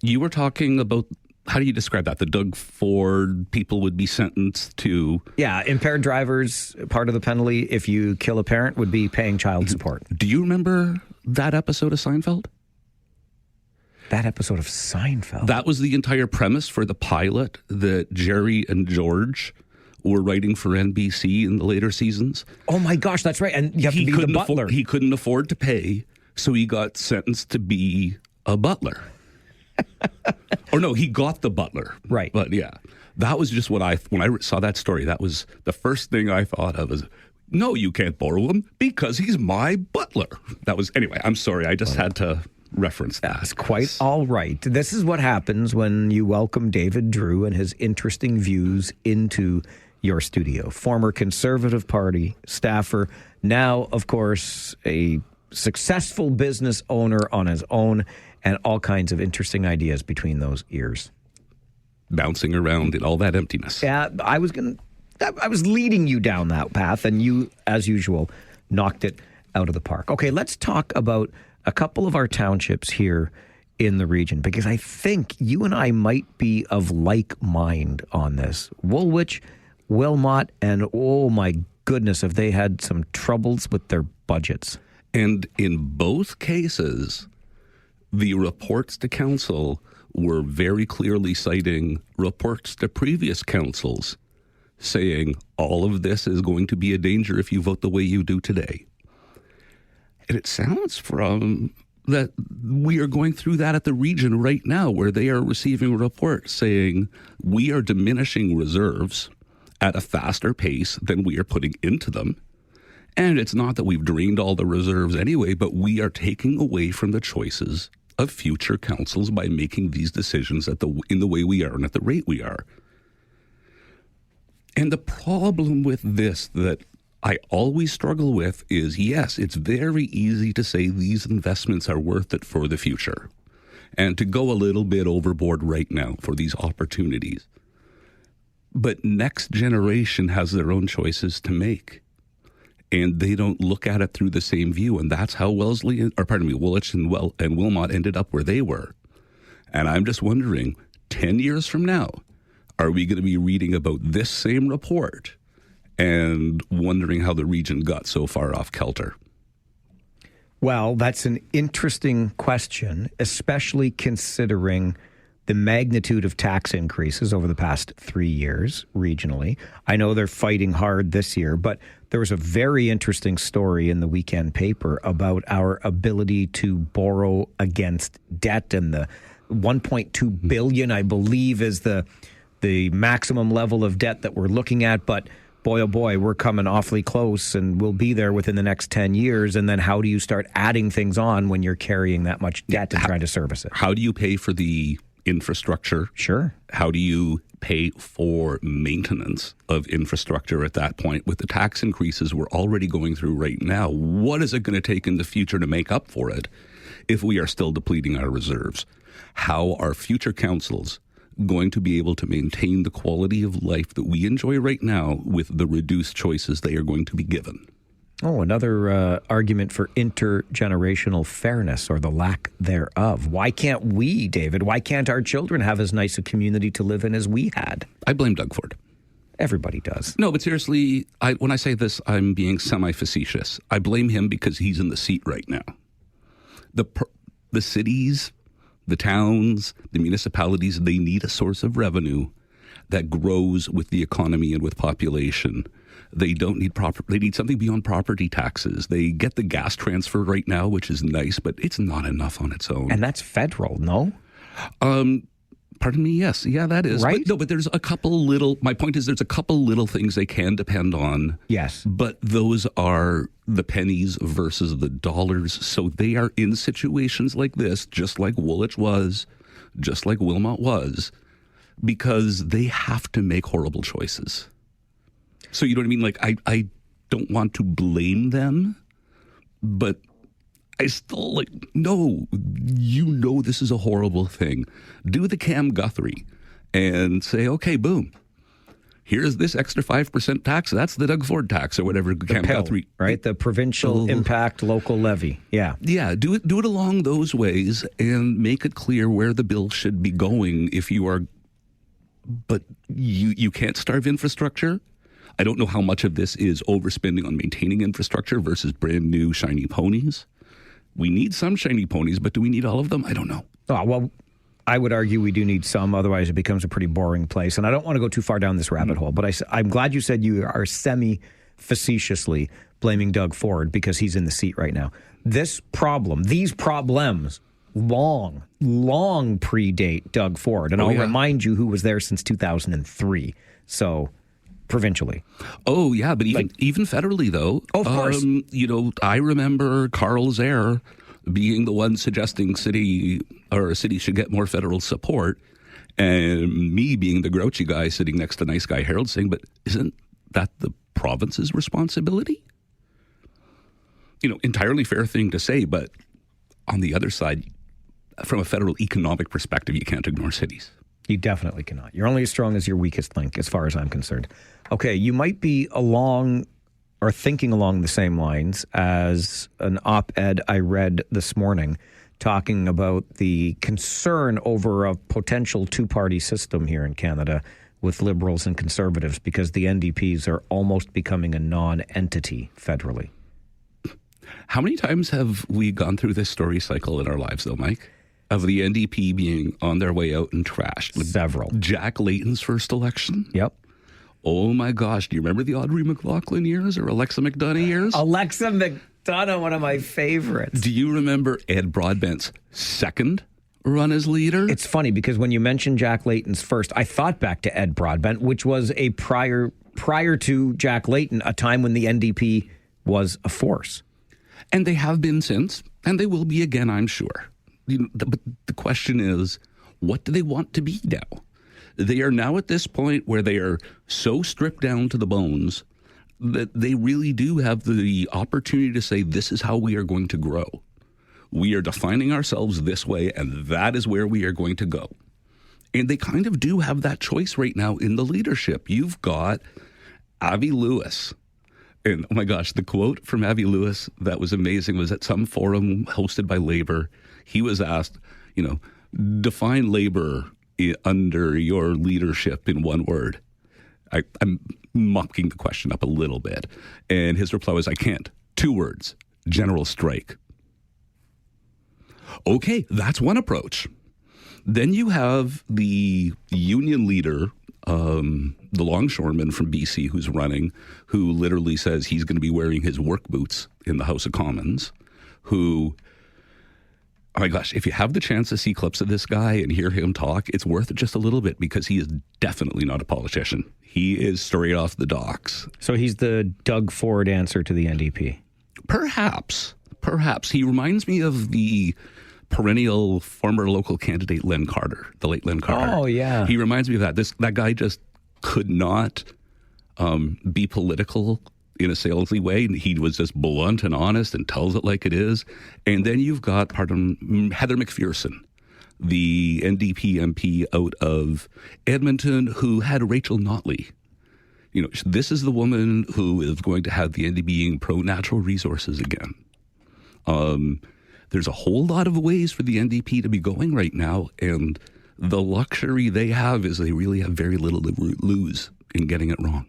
You were talking about, how do you describe that? The Doug Ford people would be sentenced to... Yeah, impaired drivers, part of the penalty if you kill a parent would be paying child support. Do you remember that episode of Seinfeld? That episode of Seinfeld? That was the entire premise for the pilot that Jerry and George were writing for NBC in the later seasons. Oh my gosh, that's right. And you have to be the butler. He couldn't afford to pay, so he got sentenced to be a butler. Or no, he got the butler. Right. But yeah, that was just when I saw that story, that was the first thing I thought of is, no, you can't borrow him because he's my butler. That was, anyway, I'm sorry. I just had to reference that. That's quite all right. This is what happens when you welcome David Drewe and his interesting views into your studio. Former Conservative Party staffer, now, of course, a successful business owner on his own, and all kinds of interesting ideas between those ears. Bouncing around in all that emptiness. Yeah, I was leading you down that path, and you, as usual, knocked it out of the park. Okay, let's talk about a couple of our townships here in the region, because I think you and I might be of like mind on this. Woolwich, Wilmot, and oh my goodness, have they had some troubles with their budgets. And in both cases, the reports to council were very clearly citing reports to previous councils saying all of this is going to be a danger if you vote the way you do today. And it sounds from that we are going through that at the region right now, where they are receiving reports saying we are diminishing reserves at a faster pace than we are putting into them. And it's not that we've drained all the reserves anyway, but we are taking away from the choices of future councils by making these decisions in the way we are and at the rate we are. And the problem with this that I always struggle with is, yes, it's very easy to say these investments are worth it for the future and to go a little bit overboard right now for these opportunities. But next generation has their own choices to make, and they don't look at it through the same view. And that's how Woolwich and Wilmot ended up where they were. And I'm just wondering, 10 years from now, are we going to be reading about this same report and wondering how the region got so far off kilter? Well, that's an interesting question, especially considering the magnitude of tax increases over the past 3 years regionally. I know they're fighting hard this year, but there was a very interesting story in the weekend paper about our ability to borrow against debt, and the $1.2 billion, I believe, is the maximum level of debt that we're looking at. But boy, oh boy, we're coming awfully close, and we'll be there within the next 10 years. And then how do you start adding things on when you're carrying that much debt and trying to service it? How do you pay for the infrastructure? Sure. How do you pay for maintenance of infrastructure at that point? With the tax increases we're already going through right now, what is it going to take in the future to make up for it if we are still depleting our reserves? How are future councils going to be able to maintain the quality of life that we enjoy right now with the reduced choices they are going to be given? Oh, another argument for intergenerational fairness, or the lack thereof. Why can't we, David, why can't our children have as nice a community to live in as we had? I blame Doug Ford. Everybody does. No, but seriously, when I say this, I'm being semi-facetious. I blame him because he's in the seat right now. The cities, the towns, the municipalities, they need a source of revenue that grows with the economy and with population. They don't need they need something beyond property taxes. They get the gas transfer right now, which is nice, but it's not enough on its own. And that's federal, no? Pardon me, yes. Yeah, that is. Right? But there's a couple my point is there's a couple little things they can depend on. Yes. But those are the pennies versus the dollars. So they are in situations like this, just like Woolwich was, just like Wilmot was, because they have to make horrible choices. So you know what I mean? Like, I don't want to blame them, but I still no, this is a horrible thing. Do the Cam Guthrie and say, okay, boom. Here's this extra 5% tax. That's the Doug Ford tax or whatever. The Cam PIL, Guthrie. right? The provincial impact local levy. Yeah. Yeah. Do it along those ways and make it clear where the bill should be going if you are. But you can't starve infrastructure. I don't know how much of this is overspending on maintaining infrastructure versus brand new shiny ponies. We need some shiny ponies, but do we need all of them? I don't know. Oh, well, I would argue we do need some. Otherwise, it becomes a pretty boring place. And I don't want to go too far down this rabbit hole, but I'm glad you said you are semi-facetiously blaming Doug Ford because he's in the seat right now. These problems, long predate Doug Ford. And I'll remind you who was there since 2003. So, provincially. Oh, yeah, but even federally, though. Oh, of course. I remember Carl Zare being the one suggesting a city should get more federal support, and me being the grouchy guy sitting next to nice guy Harold saying, but isn't that the province's responsibility? Entirely fair thing to say, but on the other side, from a federal economic perspective, you can't ignore cities. You definitely cannot. You're only as strong as your weakest link, as far as I'm concerned. Okay, you might be thinking along the same lines as an op-ed I read this morning talking about the concern over a potential two-party system here in Canada with Liberals and Conservatives because the NDPs are almost becoming a non-entity federally. How many times have we gone through this story cycle in our lives, though, Mike? Of the NDP being on their way out and trashed. Several. Jack Layton's first election. Yep. Oh my gosh. Do you remember the Audrey McLaughlin years or Alexa McDonough years? Alexa McDonough, one of my favorites. Do you remember Ed Broadbent's second run as leader? It's funny because when you mentioned Jack Layton's first, I thought back to Ed Broadbent, which was a prior to Jack Layton, a time when the NDP was a force. And they have been since, and they will be again, I'm sure. But the question is, what do they want to be now? They are now at this point where they are so stripped down to the bones that they really do have the opportunity to say, this is how we are going to grow. We are defining ourselves this way, and that is where we are going to go. And they kind of do have that choice right now in the leadership. You've got Avi Lewis. And oh my gosh, the quote from Avi Lewis that was amazing was at some forum hosted by Labour. He was asked, define labor under your leadership in one word. I'm mucking the question up a little bit. And his reply was, I can't. 2 words, general strike. Okay, that's one approach. Then you have the union leader, the longshoreman from BC who's running, who literally says he's going to be wearing his work boots in the House of Commons, who... Oh my gosh, if you have the chance to see clips of this guy and hear him talk, it's worth it just a little bit because he is definitely not a politician. He is straight off the docks. So he's the Doug Ford answer to the NDP? Perhaps. He reminds me of the perennial former local candidate Len Carter, the late Len Carter. Oh, yeah. He reminds me of that. That guy just could not be political in a salesy way. He was just blunt and honest and tells it like it is. And then you've got, Heather McPherson, the NDP MP out of Edmonton, who had Rachel Notley. This is the woman who is going to have the NDP being pro-natural resources again. There's a whole lot of ways for the NDP to be going right now, and the luxury they have is they really have very little to lose in getting it wrong.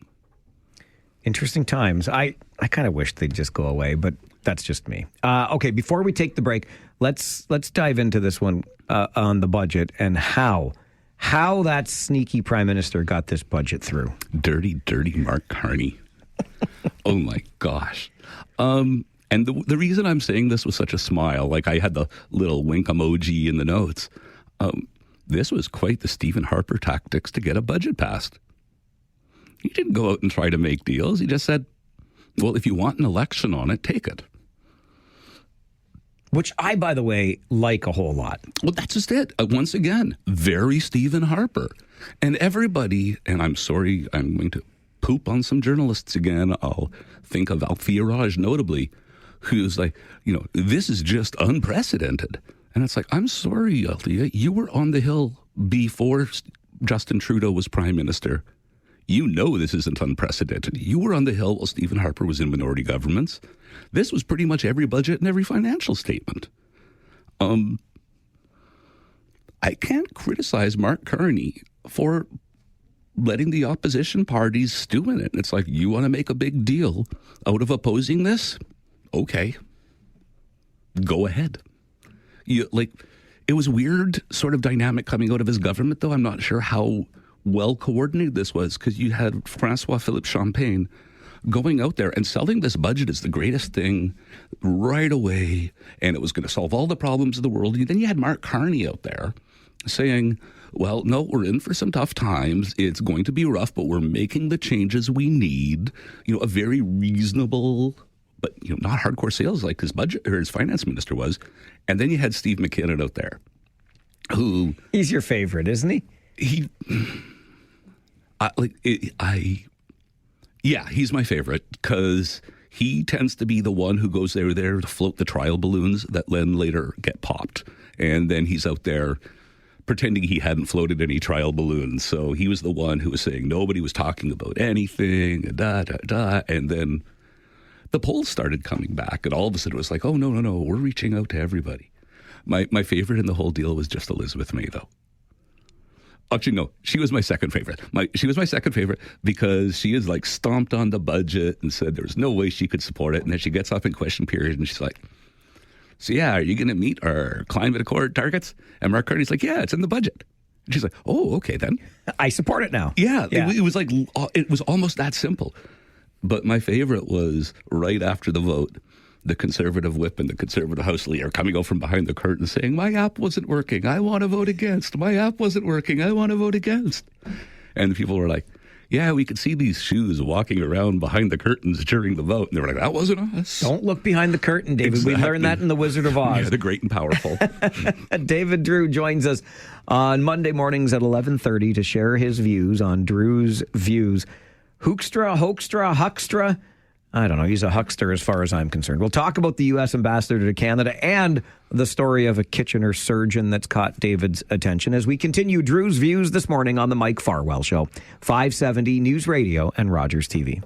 Interesting times. I kind of wish they'd just go away, but that's just me. Okay, before we take the break, let's dive into this one on the budget and how that sneaky prime minister got this budget through. Dirty Mark Carney. Oh my gosh. And the reason I'm saying this with such a smile, like I had the little wink emoji in the notes, this was quite the Stephen Harper tactics to get a budget passed. He didn't go out and try to make deals. He just said, well, if you want an election on it, take it. Which I, by the way, like a whole lot. Well, that's just it. Once again, very Stephen Harper. And everybody, and I'm sorry, I'm going to poop on some journalists again. I'll think of Althea Raj notably, who's like, this is just unprecedented. And it's like, I'm sorry, Althea, you were on the Hill before Justin Trudeau was prime minister. You know this isn't unprecedented. You were on the Hill while Stephen Harper was in minority governments. This was pretty much every budget and every financial statement. I can't criticize Mark Carney for letting the opposition parties stew in it. It's like, you want to make a big deal out of opposing this? Okay. Go ahead. It was weird sort of dynamic coming out of his government, though. I'm not sure how well coordinated this was, because you had Francois Philippe Champagne going out there and selling this budget as the greatest thing right away, and it was going to solve all the problems of the world. And then you had Mark Carney out there saying, well, no, we're in for some tough times. It's going to be rough, but we're making the changes we need. A very reasonable, but not hardcore sales like his budget or his finance minister was. And then you had Steve McKinnon out there, who he's your favorite, isn't he? He's my favorite because he tends to be the one who goes there to float the trial balloons that then later get popped. And then he's out there pretending he hadn't floated any trial balloons. So he was the one who was saying nobody was talking about anything, and then the polls started coming back, and all of a sudden it was like, oh, no, we're reaching out to everybody. My favorite in the whole deal was just Elizabeth May, though. Actually, no, she was my second favorite. She was my second favorite because she is like stomped on the budget and said there was no way she could support it. And then she gets up in question period and she's like, so yeah, are you going to meet our climate accord targets? And Mark Carney's like, yeah, it's in the budget. And she's like, oh, okay then. I support it now. Yeah. It was like, it was almost that simple. But my favorite was right after the vote, the Conservative whip and the Conservative House leader coming out from behind the curtain saying, my app wasn't working. I want to vote against. My app wasn't working. I want to vote against. And the people were like, yeah, we could see these shoes walking around behind the curtains during the vote. And they were like, that wasn't us. Don't look behind the curtain, David. Exactly. We learned that in The Wizard of Oz. Yeah, the great and powerful. David Drewe joins us on Monday mornings at 11:30 to share his views on Drewe's Views. Hoekstra, Huckstra. I don't know. He's a huckster as far as I'm concerned. We'll talk about the U.S. ambassador to Canada and the story of a Kitchener surgeon that's caught David's attention as we continue Drew's Views this morning on the Mike Farwell Show, 570 News Radio and Rogers TV.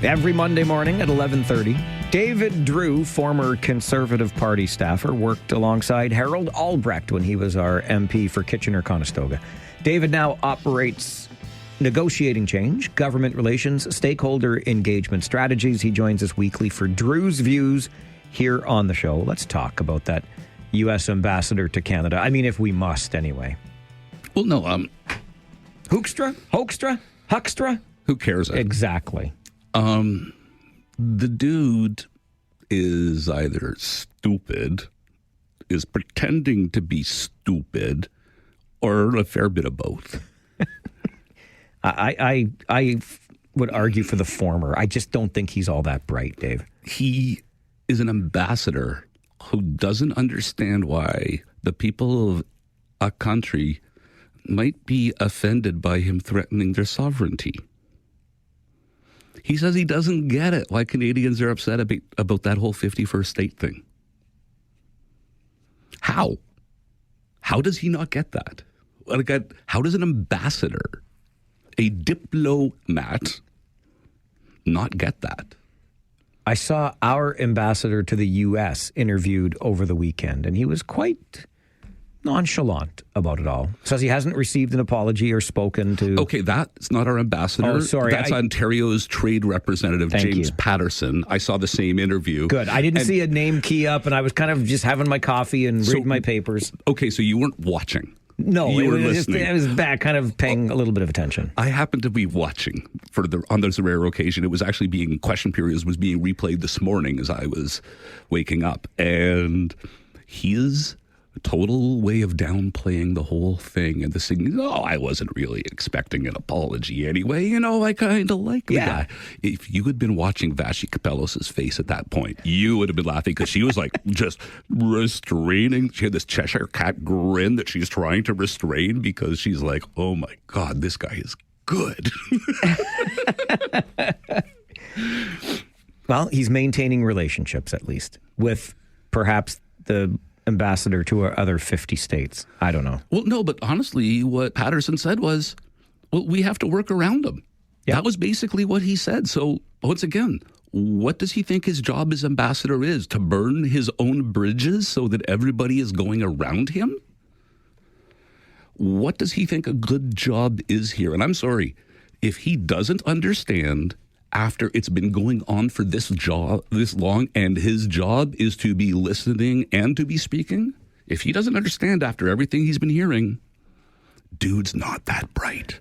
Every Monday morning at 11:30, David Drewe, former Conservative Party staffer, worked alongside Harold Albrecht when he was our MP for Kitchener-Conestoga. David now operates negotiating change, government relations, stakeholder engagement strategies. He joins us weekly for Drew's Views here on the show. Let's talk about that U.S. ambassador to Canada. I mean, if we must, anyway. Well, no, Hoekstra? Huckstra? Who cares? Exactly. The dude is either stupid, is pretending to be stupid, or a fair bit of both. I would argue for the former. I just don't think he's all that bright, Dave. He is an ambassador who doesn't understand why the people of a country might be offended by him threatening their sovereignty. He says he doesn't get it, why Canadians are upset about that whole 51st state thing. How? How does he not get that? How does an ambassador, a diplomat, not get that? I saw our ambassador to the U.S. interviewed over the weekend, and he was quite nonchalant about it all. Says he hasn't received an apology or spoken to... Okay, that's not our ambassador. Oh, sorry. That's Ontario's trade representative, Thank James you. Patterson. I saw the same interview. Good. I didn't see a name key up, and I was kind of just having my coffee and reading my papers. Okay, so you weren't watching. No, you were just, listening. I was back, kind of paying a little bit of attention. I happened to be watching on this rare occasion. It was actually question periods was being replayed this morning as I was waking up. And his total way of downplaying the whole thing and the singing, I wasn't really expecting an apology anyway. I kind of like the guy. If you had been watching Vashi Kapelos's face at that point, you would have been laughing because she was like just restraining. She had this Cheshire Cat grin that she's trying to restrain because she's like, oh my God, this guy is good. Well, he's maintaining relationships, at least, with perhaps the ambassador to our other 50 states. I don't know. Well, no, but honestly, what Patterson said was, well, we have to work around him. Yeah. That was basically what he said. So, once again, what does he think his job as ambassador is? To burn his own bridges so that everybody is going around him? What does he think a good job is here? And I'm sorry, if he doesn't understand after it's been going on for this long, and his job is to be listening and to be speaking, if he doesn't understand after everything he's been hearing, dude's not that bright.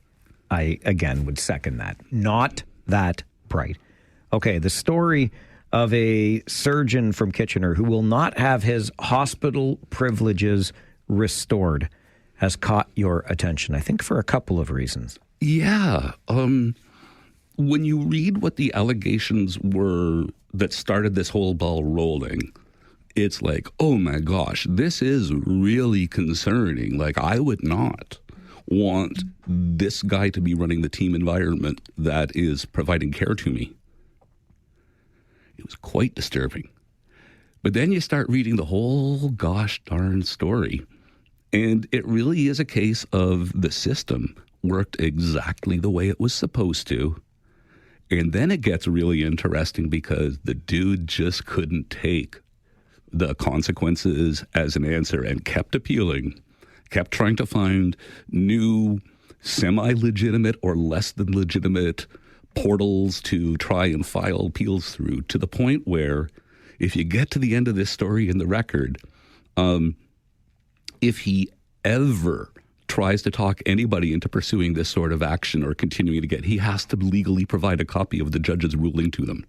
I, again, would second that. Not that bright. Okay, the story of a surgeon from Kitchener who will not have his hospital privileges restored has caught your attention, I think, for a couple of reasons. Yeah. When you read what the allegations were that started this whole ball rolling, it's like, oh my gosh, this is really concerning. Like, I would not want this guy to be running the team environment that is providing care to me. It was quite disturbing. But then you start reading the whole gosh darn story, and it really is a case of the system worked exactly the way it was supposed to. And then it gets really interesting because the dude just couldn't take the consequences as an answer and kept appealing, kept trying to find new semi-legitimate or less than legitimate portals to try and file appeals through, to the point where if you get to the end of this story in the record, if he ever tries to talk anybody into pursuing this sort of action or continuing to he has to legally provide a copy of the judge's ruling to them.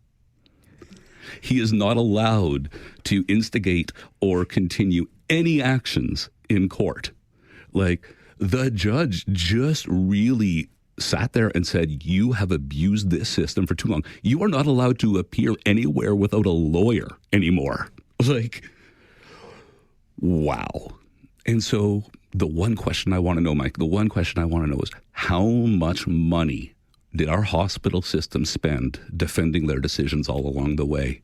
He is not allowed to instigate or continue any actions in court. Like, the judge just really sat there and said, you have abused this system for too long. You are not allowed to appear anywhere without a lawyer anymore. Like, wow. And so the one question I want to know, Mike, is how much money did our hospital system spend defending their decisions all along the way?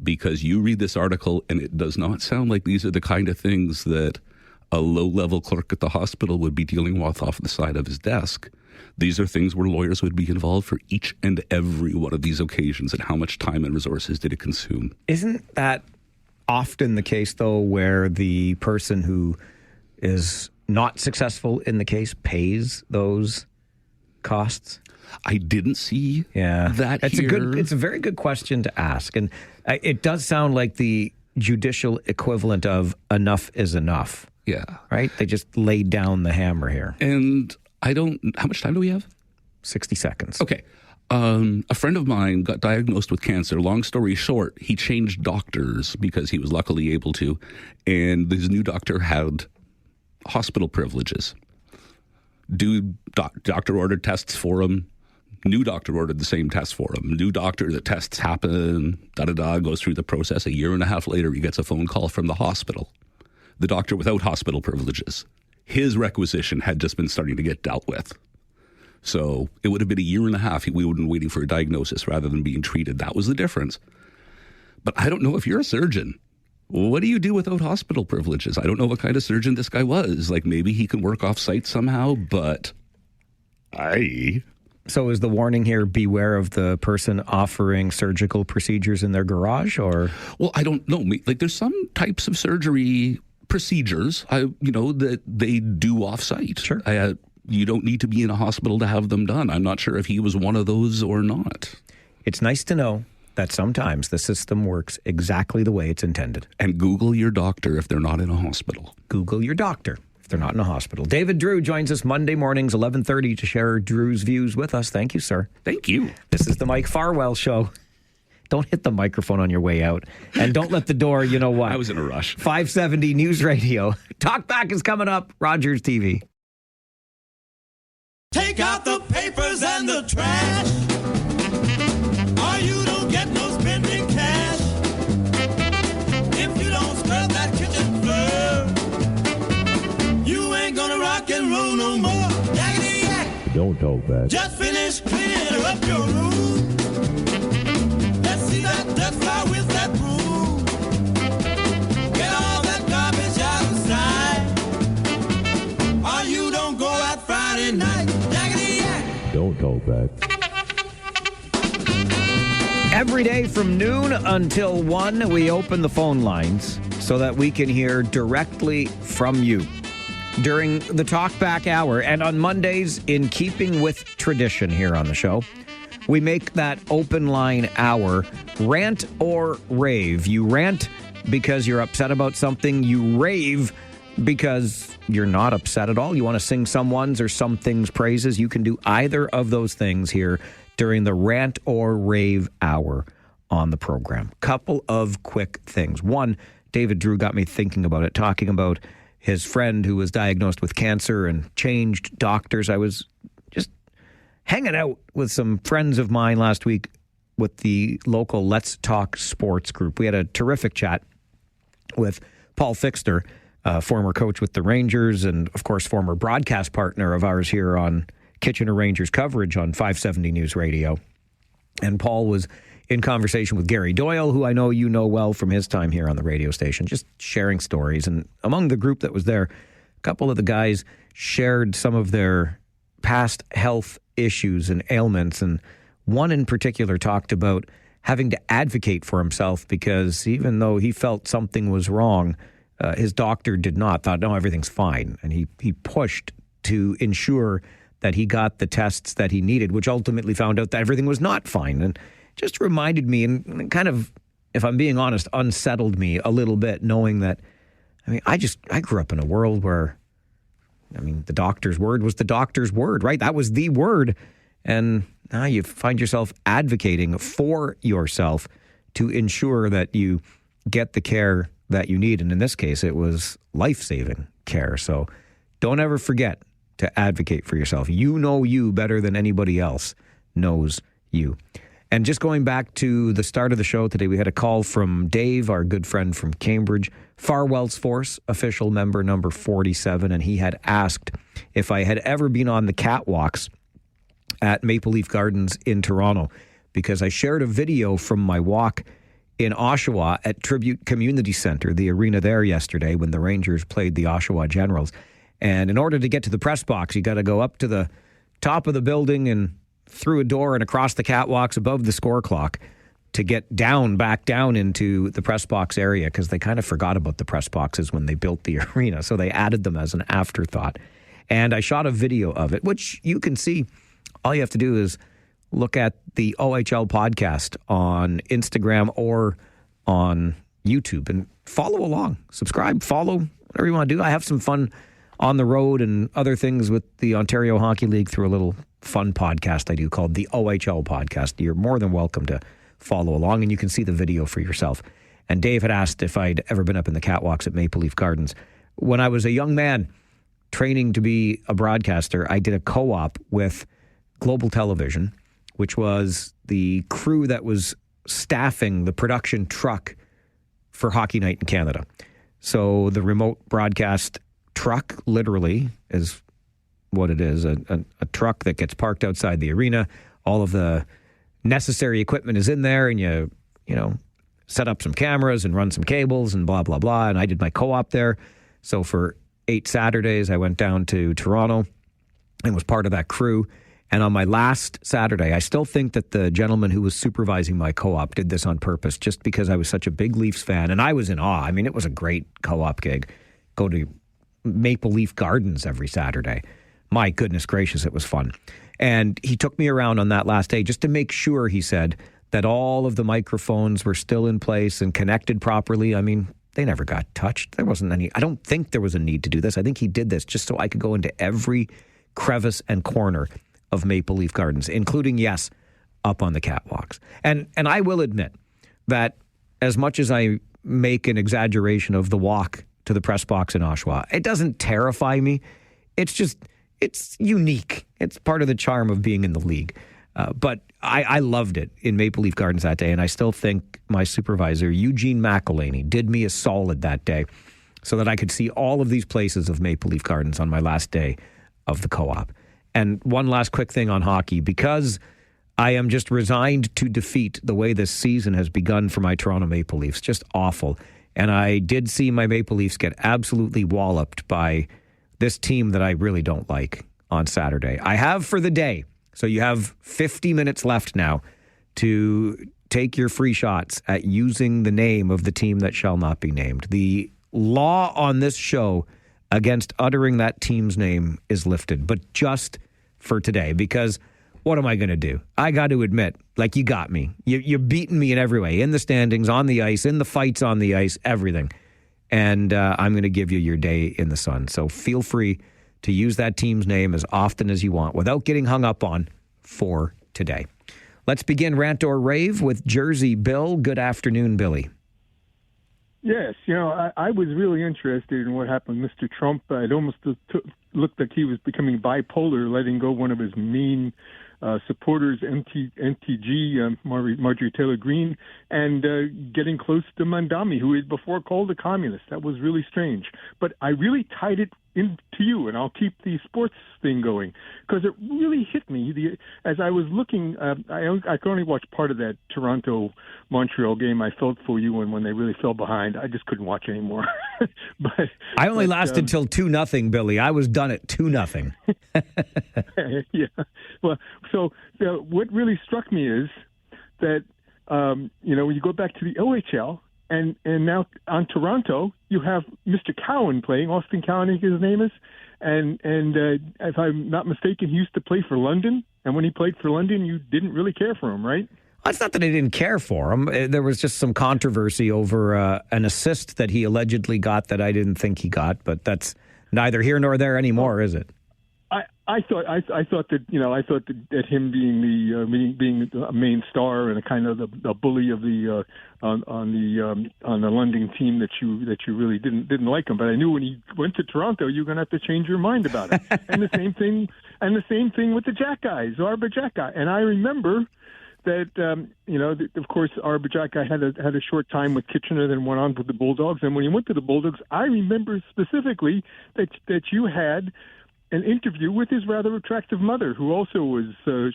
Because you read this article and it does not sound like these are the kind of things that a low-level clerk at the hospital would be dealing with off the side of his desk. These are things where lawyers would be involved for each and every one of these occasions, and how much time and resources did it consume? Isn't that often the case, though, where the person who is not successful in the case pays those costs? I didn't see that here. It's a very good question to ask. And it does sound like the judicial equivalent of enough is enough. Yeah. Right? They just laid down the hammer here. And how much time do we have? 60 seconds. Okay. A friend of mine got diagnosed with cancer. Long story short, he changed doctors because he was luckily able to. And his new doctor had hospital privileges. Doctor ordered tests for him. New doctor ordered the same tests for him. New doctor, the tests happen, goes through the process. A year and a half later, he gets a phone call from the hospital. The doctor without hospital privileges. His requisition had just been starting to get dealt with. So it would have been a year and a half. We would have been waiting for a diagnosis rather than being treated. That was the difference. But I don't know if you're a surgeon. What do you do without hospital privileges? I don't know what kind of surgeon this guy was. Like, maybe he can work off site somehow, but So is the warning here, beware of the person offering surgical procedures in their garage, or? Well, I don't know. Like, there's some types of surgery procedures, that they do off-site. Sure. You don't need to be in a hospital to have them done. I'm not sure if he was one of those or not. It's nice to know that sometimes the system works exactly the way it's intended. And Google your doctor if they're not in a hospital. Google your doctor if they're not in a hospital. David Drewe joins us Monday mornings, 11:30, to share Drew's views with us. Thank you, sir. Thank you. This is the Mike Farwell Show. Don't hit the microphone on your way out. And don't let the door, you know what? I was in a rush. 570 News Radio. Talkback is coming up. Rogers TV. Take out the papers and the trash, or you don't get no spending cash. If you don't scrub that kitchen floor, you ain't gonna rock and roll no more. Yakety yak. Don't talk back. Just finish cleaning up your room. Let's see that dust fly with that broom. Get all that garbage out of sight, or you don't go out Friday night. Don't talk back. Every day from noon until 1, we open the phone lines so that we can hear directly from you during the Talkback Hour. And on Mondays, in keeping with tradition here on the show, we make that open line hour rant or rave. You rant because you're upset about something. You rave because you're not upset at all. You want to sing someone's or something's praises. You can do either of those things here during the rant or rave hour on the program. Couple of quick things. One, David Drewe got me thinking about it, talking about his friend who was diagnosed with cancer and changed doctors. I was just hanging out with some friends of mine last week with the local Let's Talk Sports group. We had a terrific chat with Paul Fixter, former coach with the Rangers and, of course, former broadcast partner of ours here on Kitchener Rangers coverage on 570 News Radio. And Paul was in conversation with Gary Doyle, who I know you know well from his time here on the radio station, just sharing stories. And among the group that was there, a couple of the guys shared some of their past health issues and ailments. And one in particular talked about having to advocate for himself because even though he felt something was wrong, his doctor did not, thought, no, everything's fine. And he pushed to ensure that he got the tests that he needed, which ultimately found out that everything was not fine. And just reminded me and kind of, if I'm being honest, unsettled me a little bit, knowing that, I grew up in a world where, the doctor's word was the doctor's word, right? That was the word. And now you find yourself advocating for yourself to ensure that you get the care that you need. And in this case, it was life-saving care. So don't ever forget to advocate for yourself. You know you better than anybody else knows you. And just going back to the start of the show today, we had a call from Dave, our good friend from Cambridge, Farwell's Force, official member number 47, and he had asked if I had ever been on the catwalks at Maple Leaf Gardens in Toronto, because I shared a video from my walk in Oshawa at Tribute Community Centre, the arena there yesterday when the Rangers played the Oshawa Generals. And in order to get to the press box, you got to go up to the top of the building and through a door and across the catwalks above the score clock to get back down into the press box area, because they kind of forgot about the press boxes when they built the arena. So they added them as an afterthought. And I shot a video of it, which you can see. All you have to do is look at the OHL podcast on Instagram or on YouTube and follow along. Subscribe, follow, whatever you want to do. I have some fun on the road and other things with the Ontario Hockey League through a little fun podcast I do called the OHL podcast. You're more than welcome to follow along, and you can see the video for yourself. And Dave had asked if I'd ever been up in the catwalks at Maple Leaf Gardens. When I was a young man training to be a broadcaster, I did a co-op with Global Television, which was the crew that was staffing the production truck for Hockey Night in Canada. So the remote broadcast truck literally is what it is, a truck that gets parked outside the arena. All of the necessary equipment is in there, and you set up some cameras and run some cables and blah, blah, blah. And I did my co-op there. So for 8 Saturdays, I went down to Toronto and was part of that crew. And on my last Saturday, I still think that the gentleman who was supervising my co-op did this on purpose, just because I was such a big Leafs fan. And I was in awe. I mean, it was a great co-op gig. Go to Maple Leaf Gardens every Saturday. My goodness gracious, it was fun. And he took me around on that last day just to make sure, he said, that all of the microphones were still in place and connected properly. I mean, they never got touched. There wasn't any. I don't think there was a need to do this. I think he did this just so I could go into every crevice and corner of Maple Leaf Gardens, including, yes, up on the catwalks. And I will admit that as much as I make an exaggeration of the walk to the press box in Oshawa, it doesn't terrify me. It's unique. It's part of the charm of being in the league. But I loved it in Maple Leaf Gardens that day, and I still think my supervisor, Eugene McElhaney, did me a solid that day so that I could see all of these places of Maple Leaf Gardens on my last day of the co-op. And one last quick thing on hockey, because I am just resigned to defeat the way this season has begun for my Toronto Maple Leafs. Just awful. And I did see my Maple Leafs get absolutely walloped by this team that I really don't like on Saturday. I have for the day. So you have 50 minutes left now to take your free shots at using the name of the team that shall not be named. The law on this show against uttering that team's name is lifted, but just for today, because what am I going to do? I got to admit, like, you got me. You're beating me in every way, in the standings, on the ice, in the fights on the ice, everything. And I'm going to give you your day in the sun. So feel free to use that team's name as often as you want without getting hung up on for today. Let's begin Rant or Rave with Jersey Bill. Good afternoon, Billy. Yes, I was really interested in what happened with Mr. Trump. It almost looked like he was becoming bipolar, letting go one of his main supporters, MTG, Marjorie Taylor Greene, and getting close to Mandami, who he had before called a communist. That was really strange. But I really tied it into you, and I'll keep the sports thing going, because it really hit me. As I was looking, I could only watch part of that Toronto-Montreal game. I felt for you, and when they really fell behind, I just couldn't watch anymore. but I only lasted till 2-0, Billy. I was done at 2-0. Yeah. Well, so what really struck me is that, when you go back to the OHL, and now on Toronto, you have Mr. Cowan playing, Austin Cowan, I think his name is, and if I'm not mistaken, he used to play for London, and when he played for London, you didn't really care for him, right? Well, it's not that I didn't care for him. There was just some controversy over an assist that he allegedly got that I didn't think he got, but that's neither here nor there anymore, is it? I thought that him being a main star and a kind of the bully of the on the London team that you really didn't like him. But I knew when he went to Toronto, you're going to have to change your mind about it. and the same thing with the Jack guys, Arba Jack guy. And I remember that of course Arba Jack guy had a short time with Kitchener, then went on with the Bulldogs. And when he went to the Bulldogs, I remember specifically that you had an interview with his rather attractive mother, who also was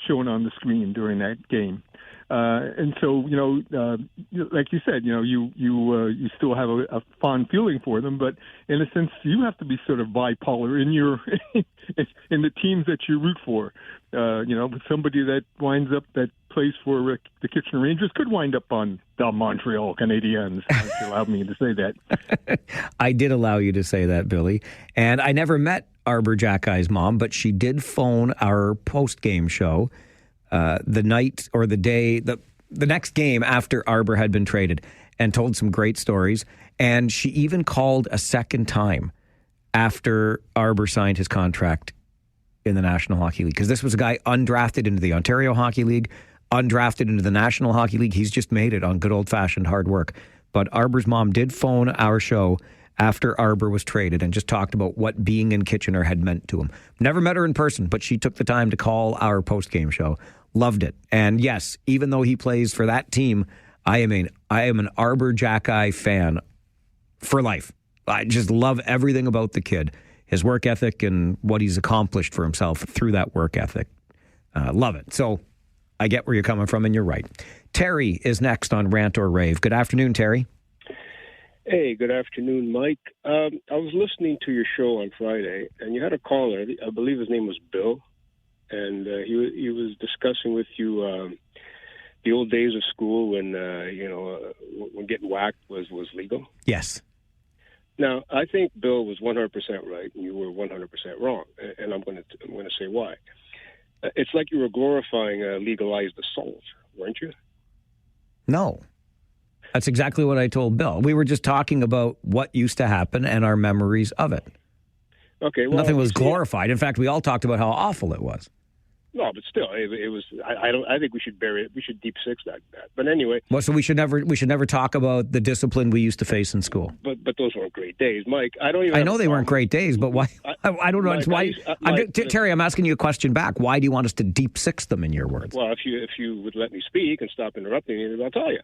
shown on the screen during that game. And so, like you said, you still have a fond feeling for them, but in a sense, you have to be sort of bipolar in your in the teams that you root for. Somebody that plays for the Kitchener Rangers could wind up on the Montreal Canadiens. If you allowed me to say that. I did allow you to say that, Billy. And I never met Arbor Jackie's mom, but she did phone our post-game show the night or the day, the next game after Arbor had been traded, and told some great stories. And she even called a second time after Arbor signed his contract in the National Hockey League, because this was a guy undrafted into the Ontario Hockey League, undrafted into the National Hockey League. He's just made it on good old-fashioned hard work. But Arbor's mom did phone our show after Arbor was traded and just talked about what being in Kitchener had meant to him. Never met her in person, but she took the time to call our post-game show. Loved it. And yes, even though he plays for that team, I am an Arbor Jackeye fan for life. I just love everything about the kid, his work ethic and what he's accomplished for himself through that work ethic. Love it. So I get where you're coming from, and you're right. Terry is next on Rant or Rave. Good afternoon, Terry. Hey, good afternoon, Mike. I was listening to your show on Friday, and you had a caller. I believe his name was Bill. and he was discussing with you the old days of school when when getting whacked was legal. Yes. Now, I think Bill was 100% right, and you were 100% wrong, and I'm going to say why. It's like you were glorifying legalized assault, weren't you? No. That's exactly what I told Bill. We were just talking about what used to happen and our memories of it. Okay. Well, nothing was glorified. In fact, we all talked about how awful it was. No, but still, it was. I think we should bury it. We should deep six that. But anyway. Well, so we should never talk about the discipline we used to face in school. But those weren't great days, Mike. I know they weren't great days, but why? I don't know. Mike, Terry, I'm asking you a question back. Why do you want us to deep six them, in your words? Well, if you would let me speak and stop interrupting me, I'll tell you.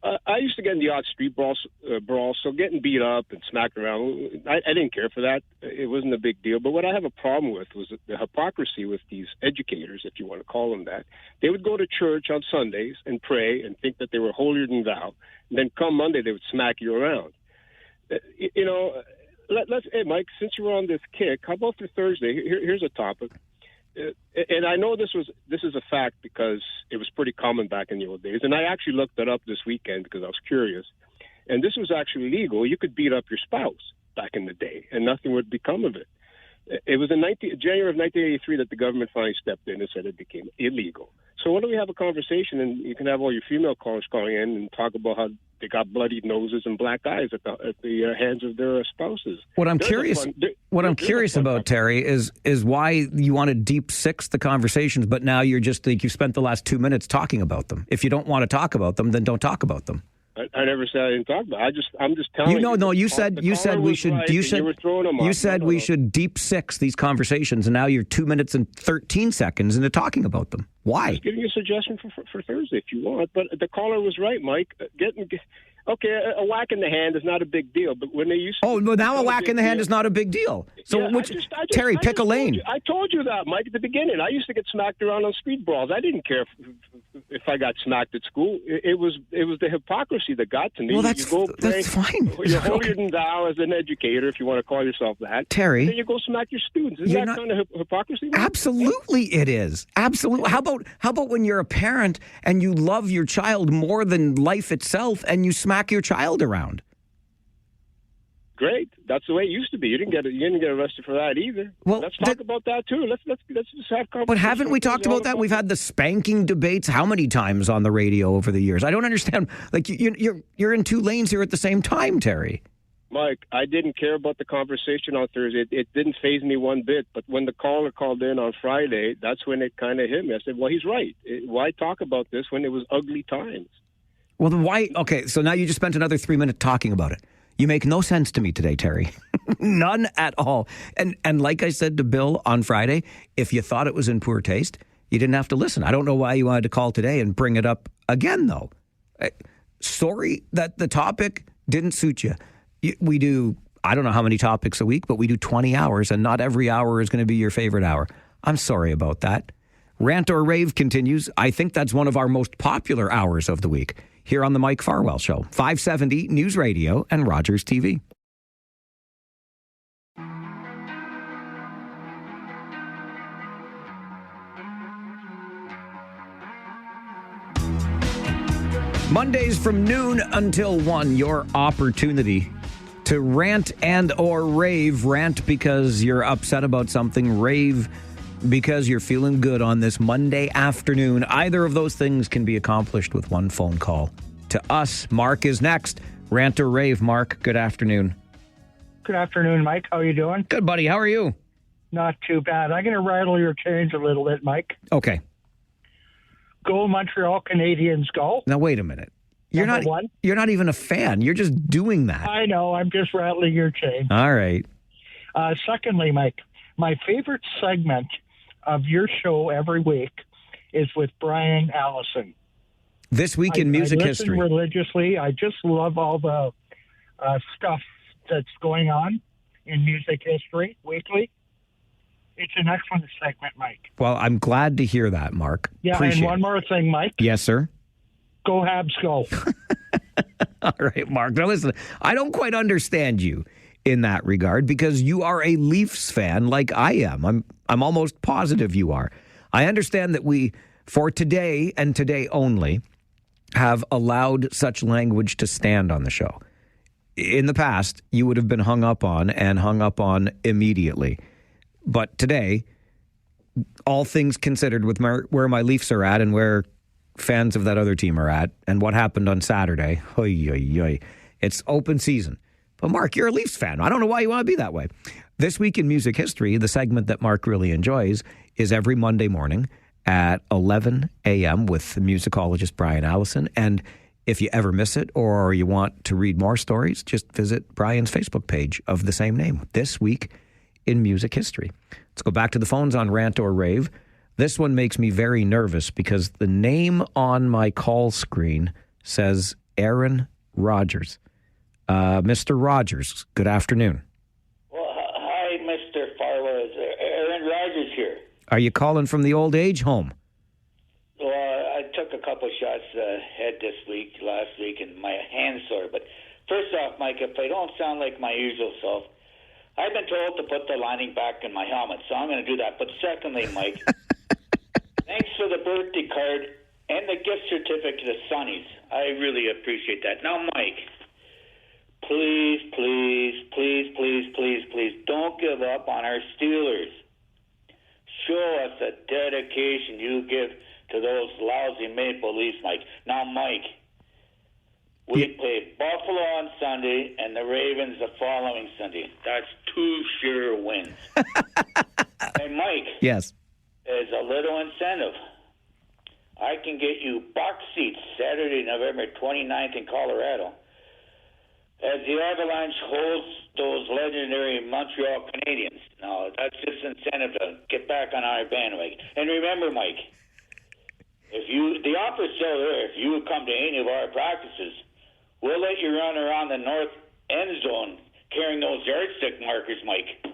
I used to get in the odd street brawl, so getting beat up and smacked around, I didn't care for that. It wasn't a big deal. But what I have a problem with was the hypocrisy with these educators, if you want to call them that. They would go to church on Sundays and pray and think that they were holier than thou. And then come Monday, they would smack you around. Hey, Mike, since you were on this kick, how about for Thursday? Here's a topic. And I know this is a fact because it was pretty common back in the old days. And I actually looked that up this weekend because I was curious. And this was actually legal. You could beat up your spouse back in the day, and nothing would become of it. It was in January of 1983 that the government finally stepped in and said it became illegal. So why don't we have a conversation, and you can have all your female callers calling in and talk about how they got bloodied noses and black eyes at the hands of their spouses. What I'm curious about, Terry, is why you want to deep six the conversations, but now you're just like you spent the last 2 minutes talking about them. If you don't want to talk about them, then don't talk about them. I never said I didn't talk about it. I'm just telling you. You said we should. Right, you said we should deep six these conversations, and now you're 2 minutes and 13 seconds into talking about them. Why? I'm just giving you a suggestion for Thursday if you want. But the caller was right, Mike. Okay, a whack in the hand is not a big deal, but when they used to... Oh, well, now a whack in the hand is not a big deal. So, yeah, Terry, pick a lane. I told you that, Mike, at the beginning. I used to get smacked around on street brawls. I didn't care if I got smacked at school. It was the hypocrisy that got to me. Well, that's fine. You're holier than thou as an educator, if you want to call yourself that. Terry. And then you go smack your students. Isn't that kind of hypocrisy? Mike? Absolutely it is. Absolutely. How about when you're a parent and you love your child more than life itself and you smack your child around? Great. That's the way it used to be. You didn't get arrested for that either. Well, let's talk about that too. Let's just have conversation. But haven't we talked about that? We've had the spanking debates how many times on the radio over the years? I don't understand. Like you're in two lanes here at the same time, Terry. Mike, I didn't care about the conversation on Thursday. It didn't faze me one bit. But when the caller called in on Friday, that's when it kind of hit me. I said, well, he's right. Why talk about this when it was ugly times? Well, then why? Okay, so now you just spent another 3 minutes talking about it. You make no sense to me today, Terry. None at all. And like I said to Bill on Friday, if you thought it was in poor taste, you didn't have to listen. I don't know why you wanted to call today and bring it up again, though. Sorry that the topic didn't suit you. We do, I don't know how many topics a week, but we do 20 hours, and not every hour is going to be your favorite hour. I'm sorry about that. Rant or Rave continues. I think that's one of our most popular hours of the week here on the Mike Farwell Show, 570 News Radio and Rogers TV. Mondays from noon until 1, your opportunity to rant and or rave. Rant because you're upset about something. Rave because you're feeling good on this Monday afternoon. Either of those things can be accomplished with one phone call to us. Mark is next. Rant or rave, Mark. Good afternoon. Good afternoon, Mike. How are you doing? Good, buddy. How are you? Not too bad. I'm going to rattle your chains a little bit, Mike. Okay. Go Montreal Canadiens, go. Now, wait a minute. You're not even a fan. You're just doing that. I know. I'm just rattling your chain. All right. Secondly, Mike, my favorite segment of your show every week is with Brian Allison. This Week in Music History. I listen religiously. I just love all the stuff that's going on in music history weekly. It's an excellent segment, Mike. Well, I'm glad to hear that, Mark. Yeah, Appreciate and one more thing, Mike. Yes, sir. Go Habs, go. All right, Mark. Now, listen, I don't quite understand you in that regard because you are a Leafs fan like I am. I'm almost positive you are. I understand that we, for today and today only, have allowed such language to stand on the show. In the past, you would have been hung up on immediately. But today, all things considered, with where my Leafs are at and where fans of that other team are at and what happened on Saturday, it's open season. But Mark, you're a Leafs fan. I don't know why you want to be that way. This Week in Music History, the segment that Mark really enjoys, is every Monday morning at 11 a.m. with musicologist Brian Allison. And if you ever miss it or you want to read more stories, just visit Brian's Facebook page of the same name, This Week in Music History. Let's go back to the phones on Rant or Rave. This one makes me very nervous because the name on my call screen says Aaron Rodgers. Mr. Rodgers, good afternoon. Well, hi, Mr. Farwell. Aaron Rodgers here. Are you calling from the old age home? Well, I took a couple shots ahead last week, and my hand's sore. But first off, Mike, if I don't sound like my usual self, I've been told to put the lining back in my helmet, so I'm going to do that. But secondly, Mike, thanks for the birthday card and the gift certificate to Sonny's. I really appreciate that. Now, Mike, please, don't give up on our Steelers. Show us the dedication you give to those lousy Maple Leafs, Mike. Now, Mike, we play Buffalo on Sunday and the Ravens the following Sunday. That's 2 sure wins. And Mike, yes, as a little incentive, I can get you box seats Saturday, November 29th in Colorado as the Avalanche hosts those legendary Montreal Canadiens. Now, that's just incentive to get back on our bandwagon. And remember, Mike, the offer's still there. If you would come to any of our practices, we'll let you run around the north end zone carrying those yardstick markers, Mike.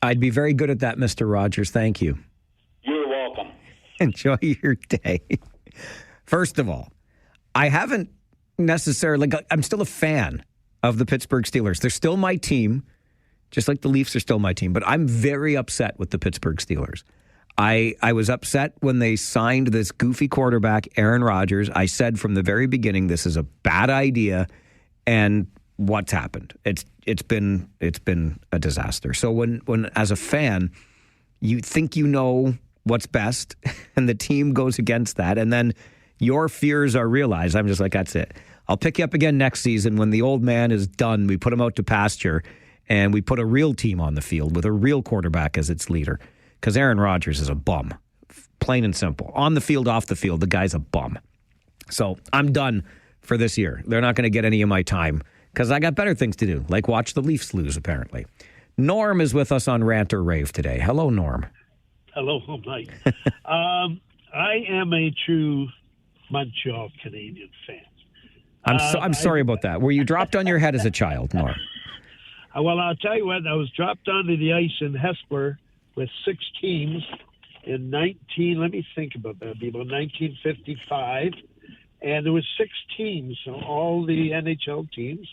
I'd be very good at that, Mr. Rodgers. Thank you. You're welcome. Enjoy your day. First of all, I haven't necessarily, I'm still a fan of the Pittsburgh Steelers. They're still my team, just like the Leafs are still my team, but I'm very upset with the Pittsburgh Steelers. I was upset when they signed this goofy quarterback, Aaron Rodgers. I said from the very beginning, this is a bad idea, and what's happened? It's been a disaster. So when as a fan, you think you know what's best, and the team goes against that, and then your fears are realized, I'm just like, that's it. I'll pick you up again next season when the old man is done. We put him out to pasture, and we put a real team on the field with a real quarterback as its leader. Because Aaron Rodgers is a bum, plain and simple. On the field, off the field, the guy's a bum. So I'm done for this year. They're not going to get any of my time because I got better things to do, like watch the Leafs lose, apparently. Norm is with us on Rant or Rave today. Hello, Norm. Hello, Mike. I am a true Montreal Canadian fan. I'm sorry about that. Were you dropped on your head as a child, Norm? Well, I'll tell you what. I was dropped onto the ice in Hesper with 6 teams in 1955, and there was 6 teams, so all the NHL teams,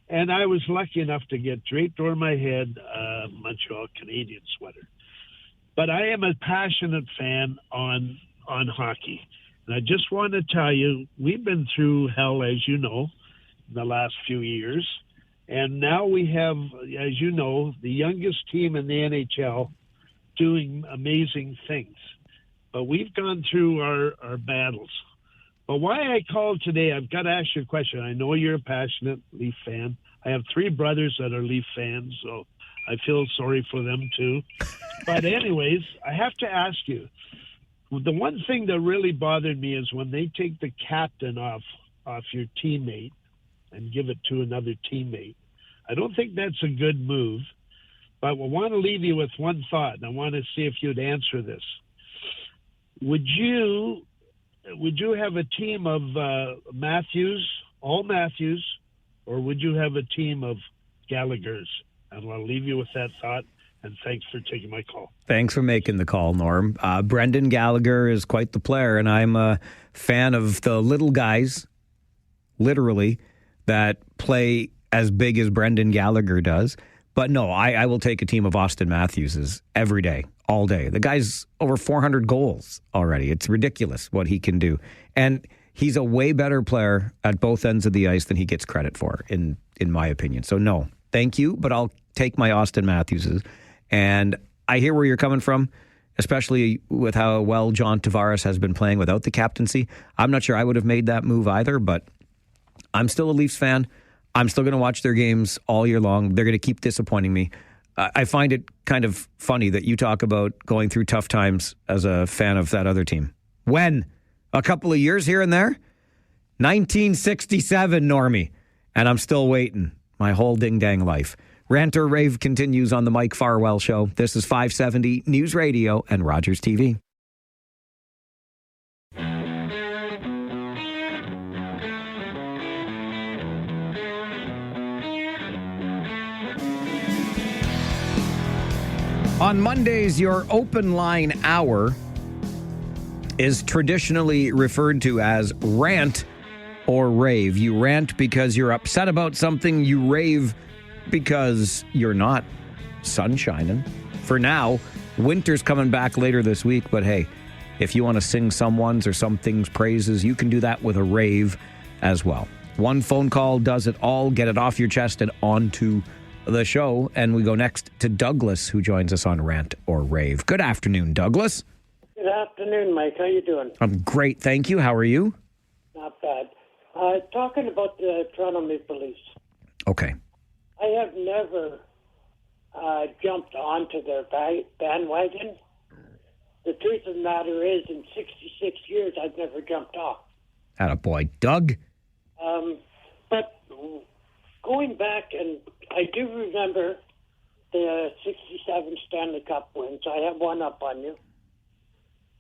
and I was lucky enough to get draped over my head a Montreal Canadian sweater. But I am a passionate fan on hockey, and I just want to tell you, we've been through hell, as you know, in the last few years, and now we have, as you know, the youngest team in the NHL doing amazing things. But we've gone through our battles. But why I called today, I've got to ask you a question. I know you're a passionate Leaf fan. I have 3 brothers that are Leaf fans, so I feel sorry for them too. But anyways, I have to ask you, the one thing that really bothered me is when they take the captain off your teammate and give it to another teammate. I don't think that's a good move. But I want to leave you with one thought, and I want to see if you'd answer this. Would you have a team of all Matthews, or would you have a team of Gallaghers? And I'll leave you with that thought, and thanks for taking my call. Thanks for making the call, Norm. Brendan Gallagher is quite the player, and I'm a fan of the little guys, literally, that play as big as Brendan Gallagher does. But no, I will take a team of Austin Matthews's every day, all day. The guy's over 400 goals already. It's ridiculous what he can do. And he's a way better player at both ends of the ice than he gets credit for, in my opinion. So, no, thank you, but I'll take my Austin Matthewses. And I hear where you're coming from, especially with how well John Tavares has been playing without the captaincy. I'm not sure I would have made that move either, but I'm still a Leafs fan. I'm still going to watch their games all year long. They're going to keep disappointing me. I find it kind of funny that you talk about going through tough times as a fan of that other team. When? A couple of years here and there? 1967, Normie. And I'm still waiting my whole ding-dang life. Rant or Rave continues on the Mike Farwell Show. This is 570 News Radio and Rogers TV. On Mondays, your open line hour is traditionally referred to as rant or rave. You rant because you're upset about something. You rave because you're not. Sun shining. For now, winter's coming back later this week, but hey, if you want to sing someone's or something's praises, you can do that with a rave as well. One phone call does it all. Get it off your chest and onto the show. And we go next to Douglas, who joins us on Rant or Rave. Good afternoon, Douglas. Good afternoon, Mike. How you doing? I'm great, thank you. How are you? Not bad. Talking about the Toronto Maple Leafs. Okay. I have never jumped onto their bandwagon. The truth of the matter is, in 66 years, I've never jumped off. Attaboy, Doug. But going back, and I do remember the 67 Stanley Cup wins. I have one up on you.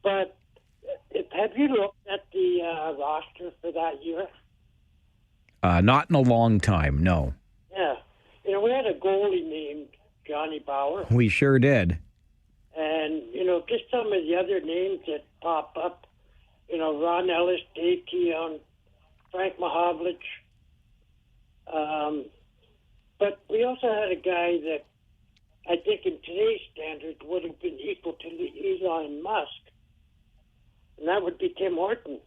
But have you looked at the roster for that year? Not in a long time, no. Yeah. You know, we had a goalie named Johnny Bauer. We sure did. And, you know, just some of the other names that pop up. You know, Ron Ellis, Dave Keon, Frank Mahovlich. But we also had a guy that I think in today's standards would have been equal to Elon Musk. And that would be Tim Horton.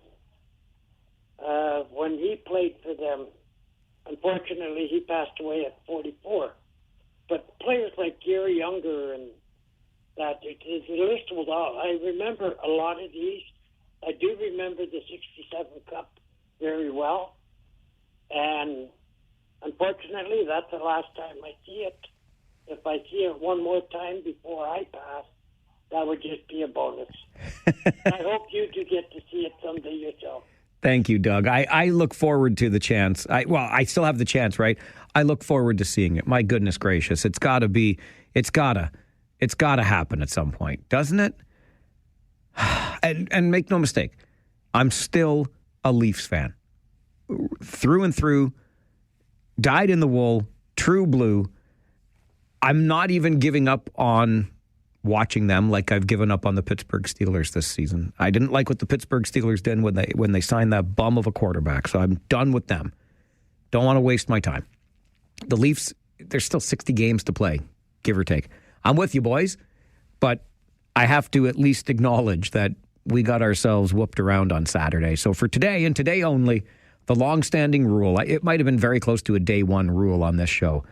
When he played for them, unfortunately, he passed away at 44. But players like Gary Younger and that, the list was all. I remember a lot of these. I do remember the 67 Cup very well. And unfortunately, that's the last time I see it. If I see it one more time before I pass, that would just be a bonus. I hope you do get to see it someday yourself. Thank you, Doug. I look forward to the chance. I still have the chance, right? I look forward to seeing it. My goodness gracious. It's gotta happen at some point, doesn't it? And make no mistake, I'm still a Leafs fan. Through and through, dyed in the wool, true blue. I'm not even giving up on watching them like I've given up on the Pittsburgh Steelers this season. I didn't like what the Pittsburgh Steelers did when they signed that bum of a quarterback, so I'm done with them. Don't want to waste my time. The Leafs, there's still 60 games to play, give or take. I'm with you, boys, but I have to at least acknowledge that we got ourselves whooped around on Saturday. So for today, and today only, the long-standing rule, it might have been very close to a day one rule on this show,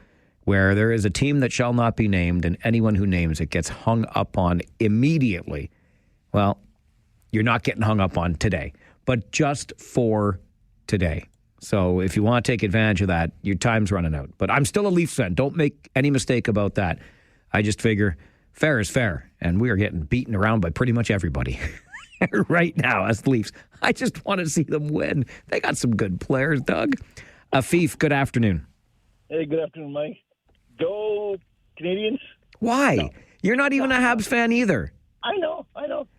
where there is a team that shall not be named, and anyone who names it gets hung up on immediately. Well, you're not getting hung up on today, but just for today. So if you want to take advantage of that, your time's running out. But I'm still a Leafs fan. Don't make any mistake about that. I just figure fair is fair, and we are getting beaten around by pretty much everybody right now as Leafs. I just want to see them win. They got some good players, Doug. Afif, good afternoon. Hey, good afternoon, Mike. Go Canadians. Why? No. You're not even a Habs fan either. I know.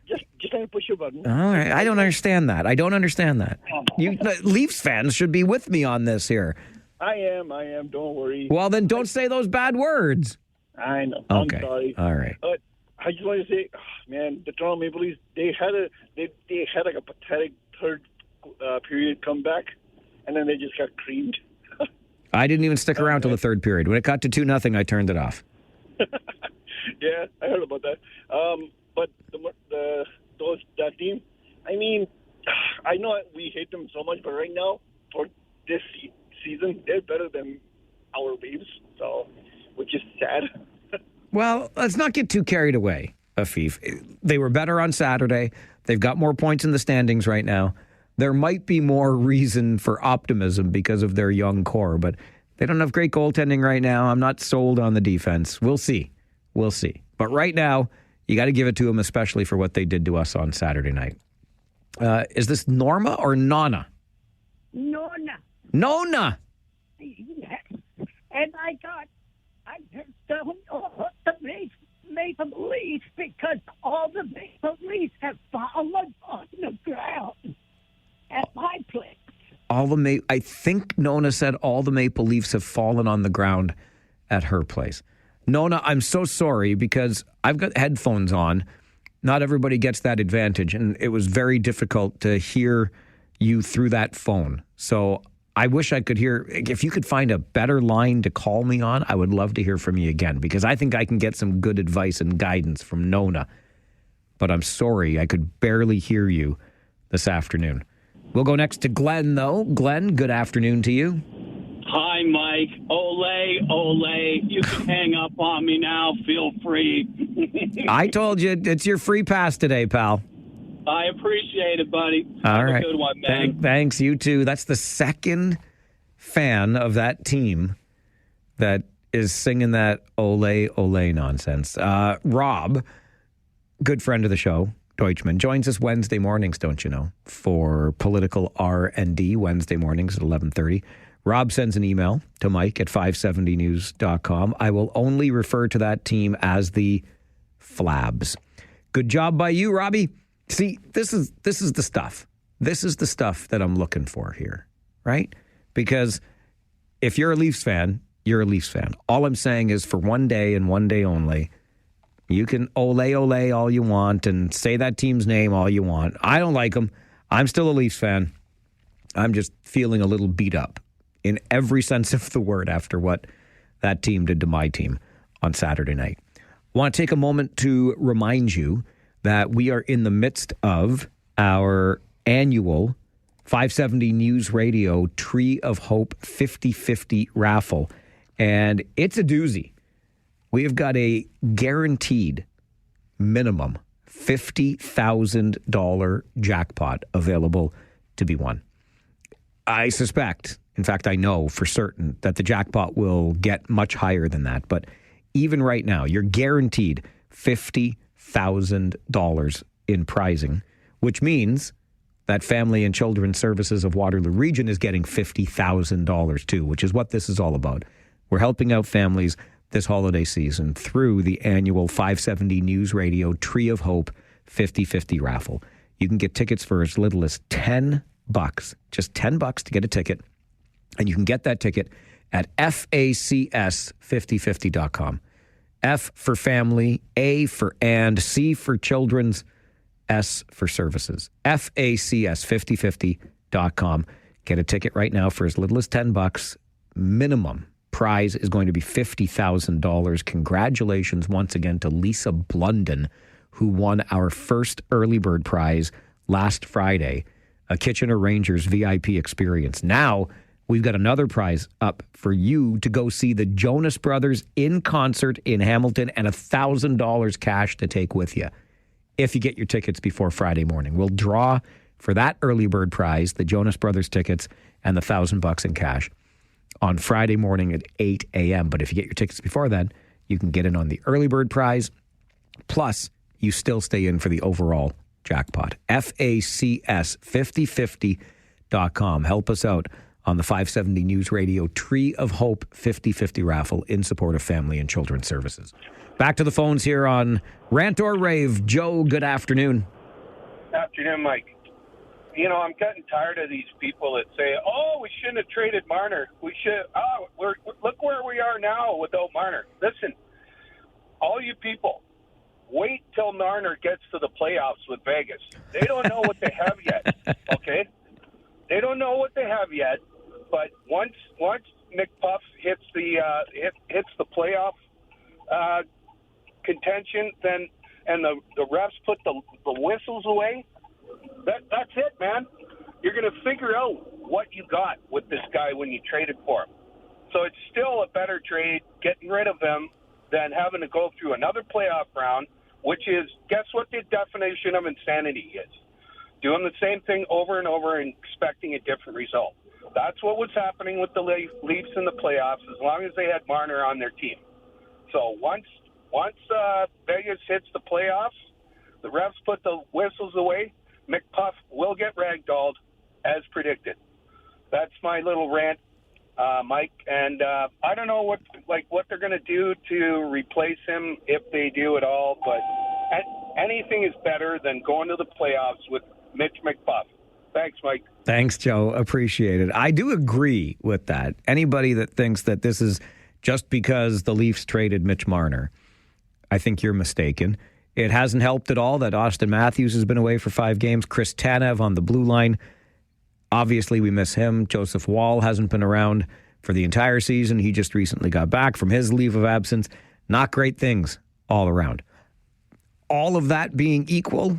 Just let me push your button. All right. I don't understand that. You Leafs fans should be with me on this here. I am. Don't worry. Well, then don't say those bad words. I know. Okay. I'm sorry. All right. But I just want to say, man, the Toronto Maple Leafs, they had like a pathetic third period comeback, and then they just got creamed. I didn't even stick around till the third period. When it got to 2-0, I turned it off. Yeah, I heard about that. But that team, I mean, I know we hate them so much, but right now, for this season, they're better than our Waves, so, which is sad. Well, let's not get too carried away, Afif. They were better on Saturday. They've got more points in the standings right now. There might be more reason for optimism because of their young core, but they don't have great goaltending right now. I'm not sold on the defense. We'll see. We'll see. But right now, you got to give it to them, especially for what they did to us on Saturday night. Is this Norma or Nona? Nona. Nona! Yes. And I just don't know what the Maple Leafs, because all the Maple Leafs have fallen on the ground at my place. I think Nona said all the Maple Leafs have fallen on the ground at her place. Nona, I'm so sorry because I've got headphones on. Not everybody gets that advantage, and it was very difficult to hear you through that phone. So I wish I could hear. If you could find a better line to call me on, I would love to hear from you again, because I think I can get some good advice and guidance from Nona. But I'm sorry, I could barely hear you this afternoon. We'll go next to Glenn, though. Glenn, good afternoon to you. Hi, Mike. Ole. You can hang up on me now. Feel free. I told you, it's your free pass today, pal. I appreciate it, buddy. All Have right. a good one, man. Thanks, you too. That's the second fan of that team that is singing that ole nonsense. Rob, good friend of the show, Deutschman, joins us Wednesday mornings, don't you know, for political R&D Wednesday mornings at 11:30. Rob sends an email to Mike at 570news.com. I will only refer to that team as the Flabs. Good job by you, Robbie. See, this is the stuff. This is the stuff that I'm looking for here, right? Because if you're a Leafs fan, you're a Leafs fan. All I'm saying is for one day and one day only, you can ole all you want and say that team's name all you want. I don't like them. I'm still a Leafs fan. I'm just feeling a little beat up in every sense of the word after what that team did to my team on Saturday night. I want to take a moment to remind you that we are in the midst of our annual 570 News Radio Tree of Hope 50/50 raffle. And it's a doozy. We have got a guaranteed minimum $50,000 jackpot available to be won. I suspect, in fact, I know for certain that the jackpot will get much higher than that. But even right now, you're guaranteed $50,000 in prizing, which means that Family and Children's Services of Waterloo Region is getting $50,000 too, which is what this is all about. We're helping out families this holiday season through the annual 570 News Radio Tree of Hope 50/50 raffle. You can get tickets for as little as $10, just $10 to get a ticket. And you can get that ticket at FACS5050.com. F for family, A for and, C for children's, S for services. FACS5050.com. Get a ticket right now for as little as $10. Minimum prize is going to be $50,000. Congratulations once again to Lisa Blunden, who won our first early bird prize last Friday, a Kitchener Rangers VIP experience. Now we've got another prize up for you to go see the Jonas Brothers in concert in Hamilton and $1,000 cash to take with you if you get your tickets before Friday morning. We'll draw for that early bird prize, the Jonas Brothers tickets and the $1,000 in cash on Friday morning at 8 a.m. But if you get your tickets before then, you can get in on the early bird prize. Plus, you still stay in for the overall jackpot. FACS5050.com. Help us out on the 570 News Radio Tree of Hope 50/50 raffle in support of Family and Children's Services. Back to the phones here on Rant or Rave. Joe, good afternoon. Afternoon, Mike. You know, I'm getting tired of these people that say, "Oh, we shouldn't have traded Marner. We should. Oh, look where we are now without Marner." Listen, all you people, wait till Marner gets to the playoffs with Vegas. They don't know what they have yet. Okay, they don't know what they have yet. But once McPuff hits the playoff contention, then and the refs put the whistles away, that's it, man. You're going to figure out what you got with this guy when you traded for him. So it's still a better trade getting rid of him than having to go through another playoff round, which is, guess what the definition of insanity is? Doing the same thing over and over and expecting a different result. That's what was happening with the Leafs in the playoffs as long as they had Marner on their team. So once Vegas hits the playoffs, the refs put the whistles away, McPuff will get ragdolled as predicted. That's my little rant, Mike. And I don't know what they're going to do to replace him if they do at all, but anything is better than going to the playoffs with Mitch McPuff. Thanks, Mike. Thanks, Joe. Appreciate it. I do agree with that. Anybody that thinks that this is just because the Leafs traded Mitch Marner, I think you're mistaken. It hasn't helped at all that Austin Matthews has been away for 5 games. Chris Tanev on the blue line. Obviously, we miss him. Joseph Wall hasn't been around for the entire season. He just recently got back from his leave of absence. Not great things all around. All of that being equal,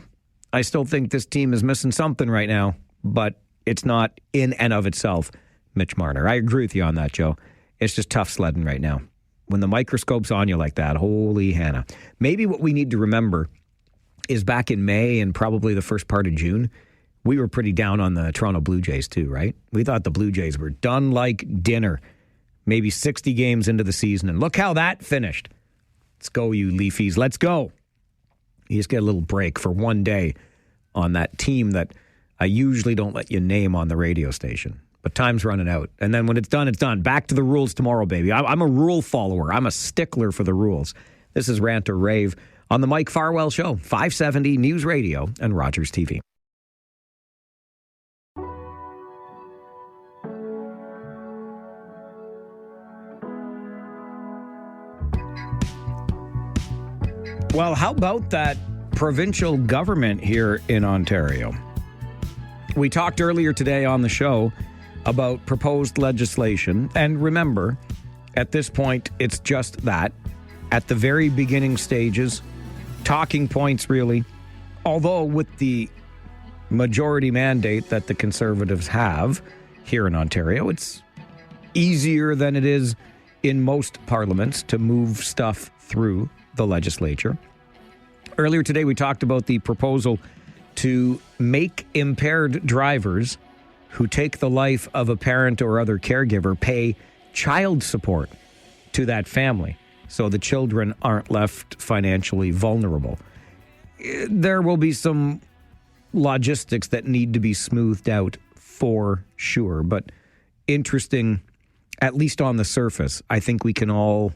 I still think this team is missing something right now, but it's not in and of itself Mitch Marner. I agree with you on that, Joe. It's just tough sledding right now. When the microscope's on you like that, holy Hannah. Maybe what we need to remember is back in May and probably the first part of June, we were pretty down on the Toronto Blue Jays too, right? We thought the Blue Jays were done like dinner, maybe 60 games into the season. And look how that finished. Let's go, you Leafies. Let's go. You just get a little break for one day on that team that I usually don't let you name on the radio station. But time's running out. And then when it's done, it's done. Back to the rules tomorrow, baby. I'm a rule follower. I'm a stickler for the rules. This is Rant or Rave on the Mike Farwell Show, 570 News Radio and Rogers TV. Well, how about that provincial government here in Ontario? We talked earlier today on the show about proposed legislation. And remember, at this point, it's just that. At the very beginning stages, talking points really. Although with the majority mandate that the Conservatives have here in Ontario, it's easier than it is in most parliaments to move stuff through the legislature. Earlier today, we talked about the proposal to make impaired drivers who take the life of a parent or other caregiver pay child support to that family so the children aren't left financially vulnerable. There will be some logistics that need to be smoothed out for sure, but interesting, at least on the surface. I think we can all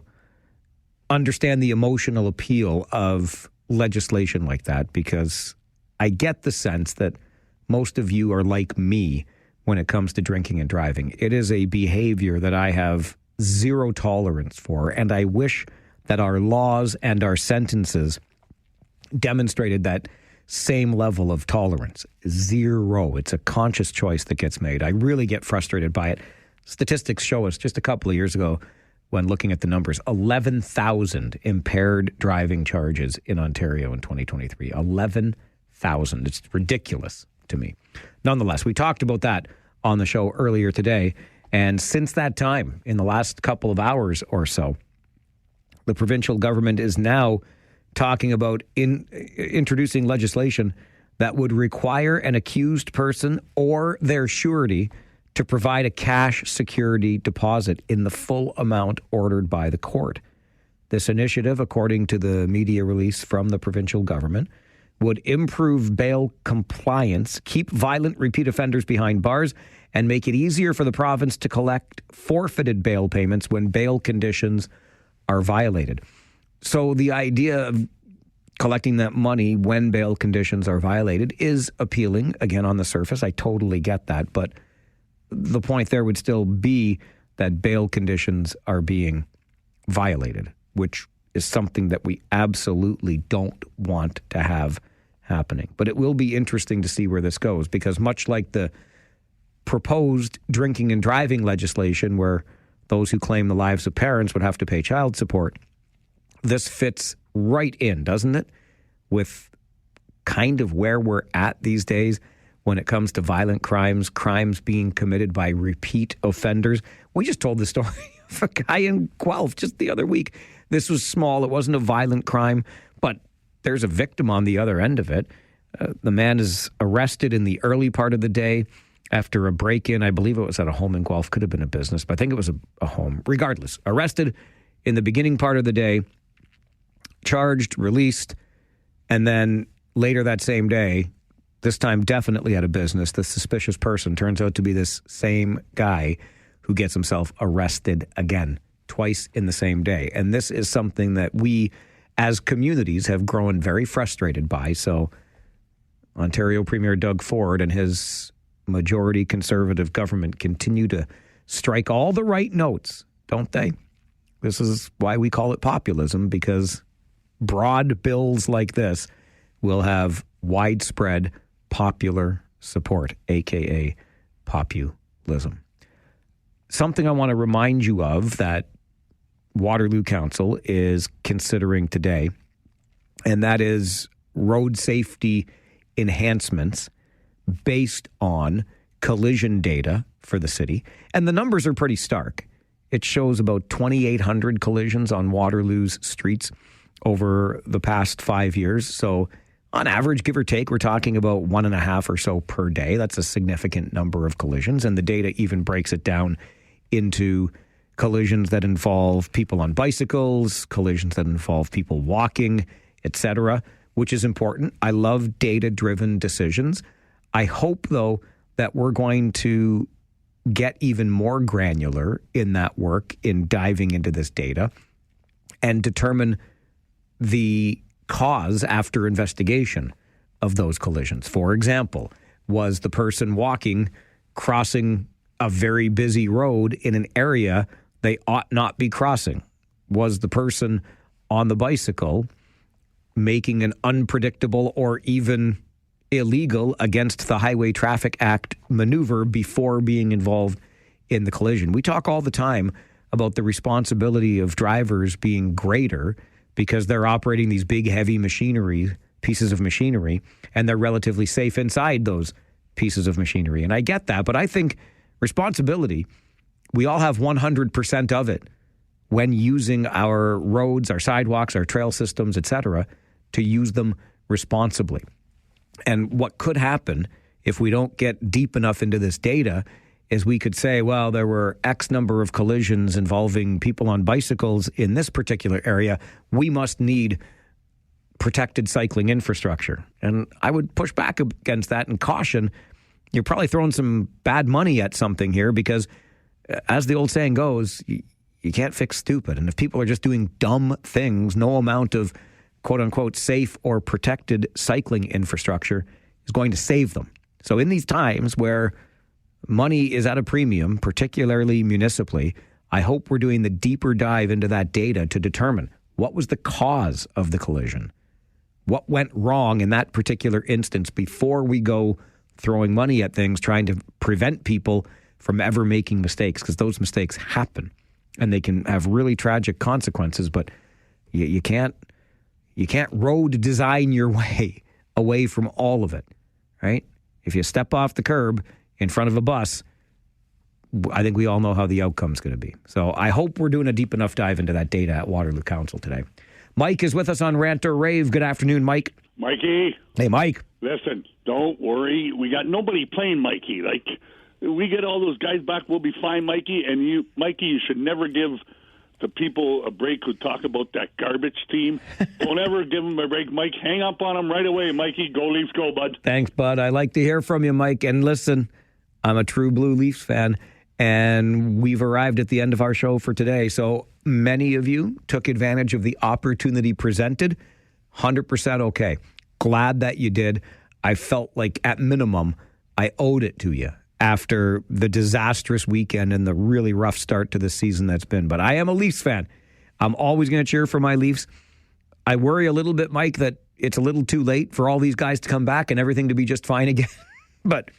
understand the emotional appeal of legislation like that, because I get the sense that most of you are like me when it comes to drinking and driving. It is a behavior that I have zero tolerance for, and I wish that our laws and our sentences demonstrated that same level of tolerance. Zero. It's a conscious choice that gets made. I really get frustrated by it. Statistics show us just a couple of years ago, when looking at the numbers, 11,000 impaired driving charges in Ontario in 2023. 11,000. It's ridiculous to me. Nonetheless, we talked about that on the show earlier today. And since that time, in the last couple of hours or so, the provincial government is now talking about introducing legislation that would require an accused person or their surety to provide a cash security deposit in the full amount ordered by the court. This initiative, according to the media release from the provincial government, would improve bail compliance, keep violent repeat offenders behind bars, and make it easier for the province to collect forfeited bail payments when bail conditions are violated. So the idea of collecting that money when bail conditions are violated is appealing. Again, on the surface, I totally get that. But the point there would still be that bail conditions are being violated, which is something that we absolutely don't want to have happening. But it will be interesting to see where this goes, because much like the proposed drinking and driving legislation where those who claim the lives of parents would have to pay child support, this fits right in, doesn't it, with kind of where we're at these days when it comes to violent crimes being committed by repeat offenders. We just told the story of a guy in Guelph just the other week. This was small. It wasn't a violent crime, but there's a victim on the other end of it. The man is arrested in the early part of the day after a break-in. I believe it was at a home in Guelph. Could have been a business, but I think it was a home. Regardless, arrested in the beginning part of the day, charged, released, and then later that same day, this time definitely at a business, the suspicious person turns out to be this same guy who gets himself arrested again, twice in the same day. And this is something that we, as communities, have grown very frustrated by. So Ontario Premier Doug Ford and his majority Conservative government continue to strike all the right notes, don't they? This is why we call it populism, because broad bills like this will have widespread popular support, a.k.a. populism. Something I want to remind you of that Waterloo Council is considering today, and that is road safety enhancements based on collision data for the city. And the numbers are pretty stark. It shows about 2,800 collisions on Waterloo's streets over the past 5 years. So on average, give or take, we're talking about 1.5 or so per day. That's a significant number of collisions. And the data even breaks it down into collisions that involve people on bicycles, collisions that involve people walking, etc., which is important. I love data-driven decisions. I hope, though, that we're going to get even more granular in that work, in diving into this data, and determine the cause after investigation of those collisions. For example, was the person walking crossing a very busy road in an area they ought not be crossing? Was the person on the bicycle making an unpredictable or even illegal against the Highway Traffic Act maneuver before being involved in the collision? We talk all the time about the responsibility of drivers being greater because they're operating these big, heavy pieces of machinery, and they're relatively safe inside those pieces of machinery. And I get that, but I think responsibility, we all have 100% of it when using our roads, our sidewalks, our trail systems, etc., to use them responsibly. And what could happen if we don't get deep enough into this data is we could say, well, there were X number of collisions involving people on bicycles in this particular area. We must need protected cycling infrastructure. And I would push back against that and caution, you're probably throwing some bad money at something here, because as the old saying goes, you can't fix stupid. And if people are just doing dumb things, no amount of quote unquote safe or protected cycling infrastructure is going to save them. So in these times where money is at a premium, particularly municipally, I hope we're doing the deeper dive into that data to determine what was the cause of the collision, what went wrong in that particular instance before we go throwing money at things, trying to prevent people from ever making mistakes, because those mistakes happen and they can have really tragic consequences. But you can't road design your way away from all of it, right? If you step off the curb in front of a bus, I think we all know how the outcome's going to be. So I hope we're doing a deep enough dive into that data at Waterloo Council today. Mike is with us on Rant or Rave. Good afternoon, Mike. Mikey. Hey, Mike. Listen, don't worry. We got nobody playing Mikey. Like, we get all those guys back, we'll be fine, Mikey. And you, Mikey, you should never give the people a break who talk about that garbage team. Don't ever give them a break, Mike. Hang up on them right away, Mikey. Go Leafs, go, bud. Thanks, bud. I like to hear from you, Mike. And listen, I'm a true Blue Leafs fan, and we've arrived at the end of our show for today. So many of you took advantage of the opportunity presented. 100% okay. Glad that you did. I felt like, at minimum, I owed it to you after the disastrous weekend and the really rough start to the season that's been. But I am a Leafs fan. I'm always going to cheer for my Leafs. I worry a little bit, Mike, that it's a little too late for all these guys to come back and everything to be just fine again. But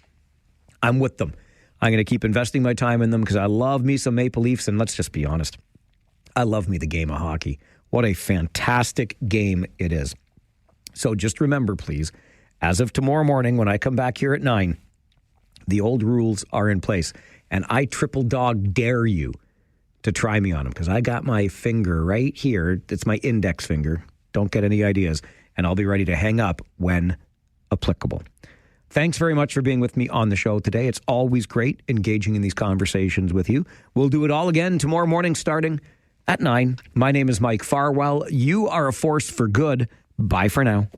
I'm with them. I'm going to keep investing my time in them because I love me some Maple Leafs. And let's just be honest, I love me the game of hockey. What a fantastic game it is. So just remember, please, as of tomorrow morning when I come back here at 9, the old rules are in place. And I triple dog dare you to try me on them because I got my finger right here. It's my index finger. Don't get any ideas. And I'll be ready to hang up when applicable. Thanks very much for being with me on the show today. It's always great engaging in these conversations with you. We'll do it all again tomorrow morning starting at 9. My name is Mike Farwell. You are a force for good. Bye for now.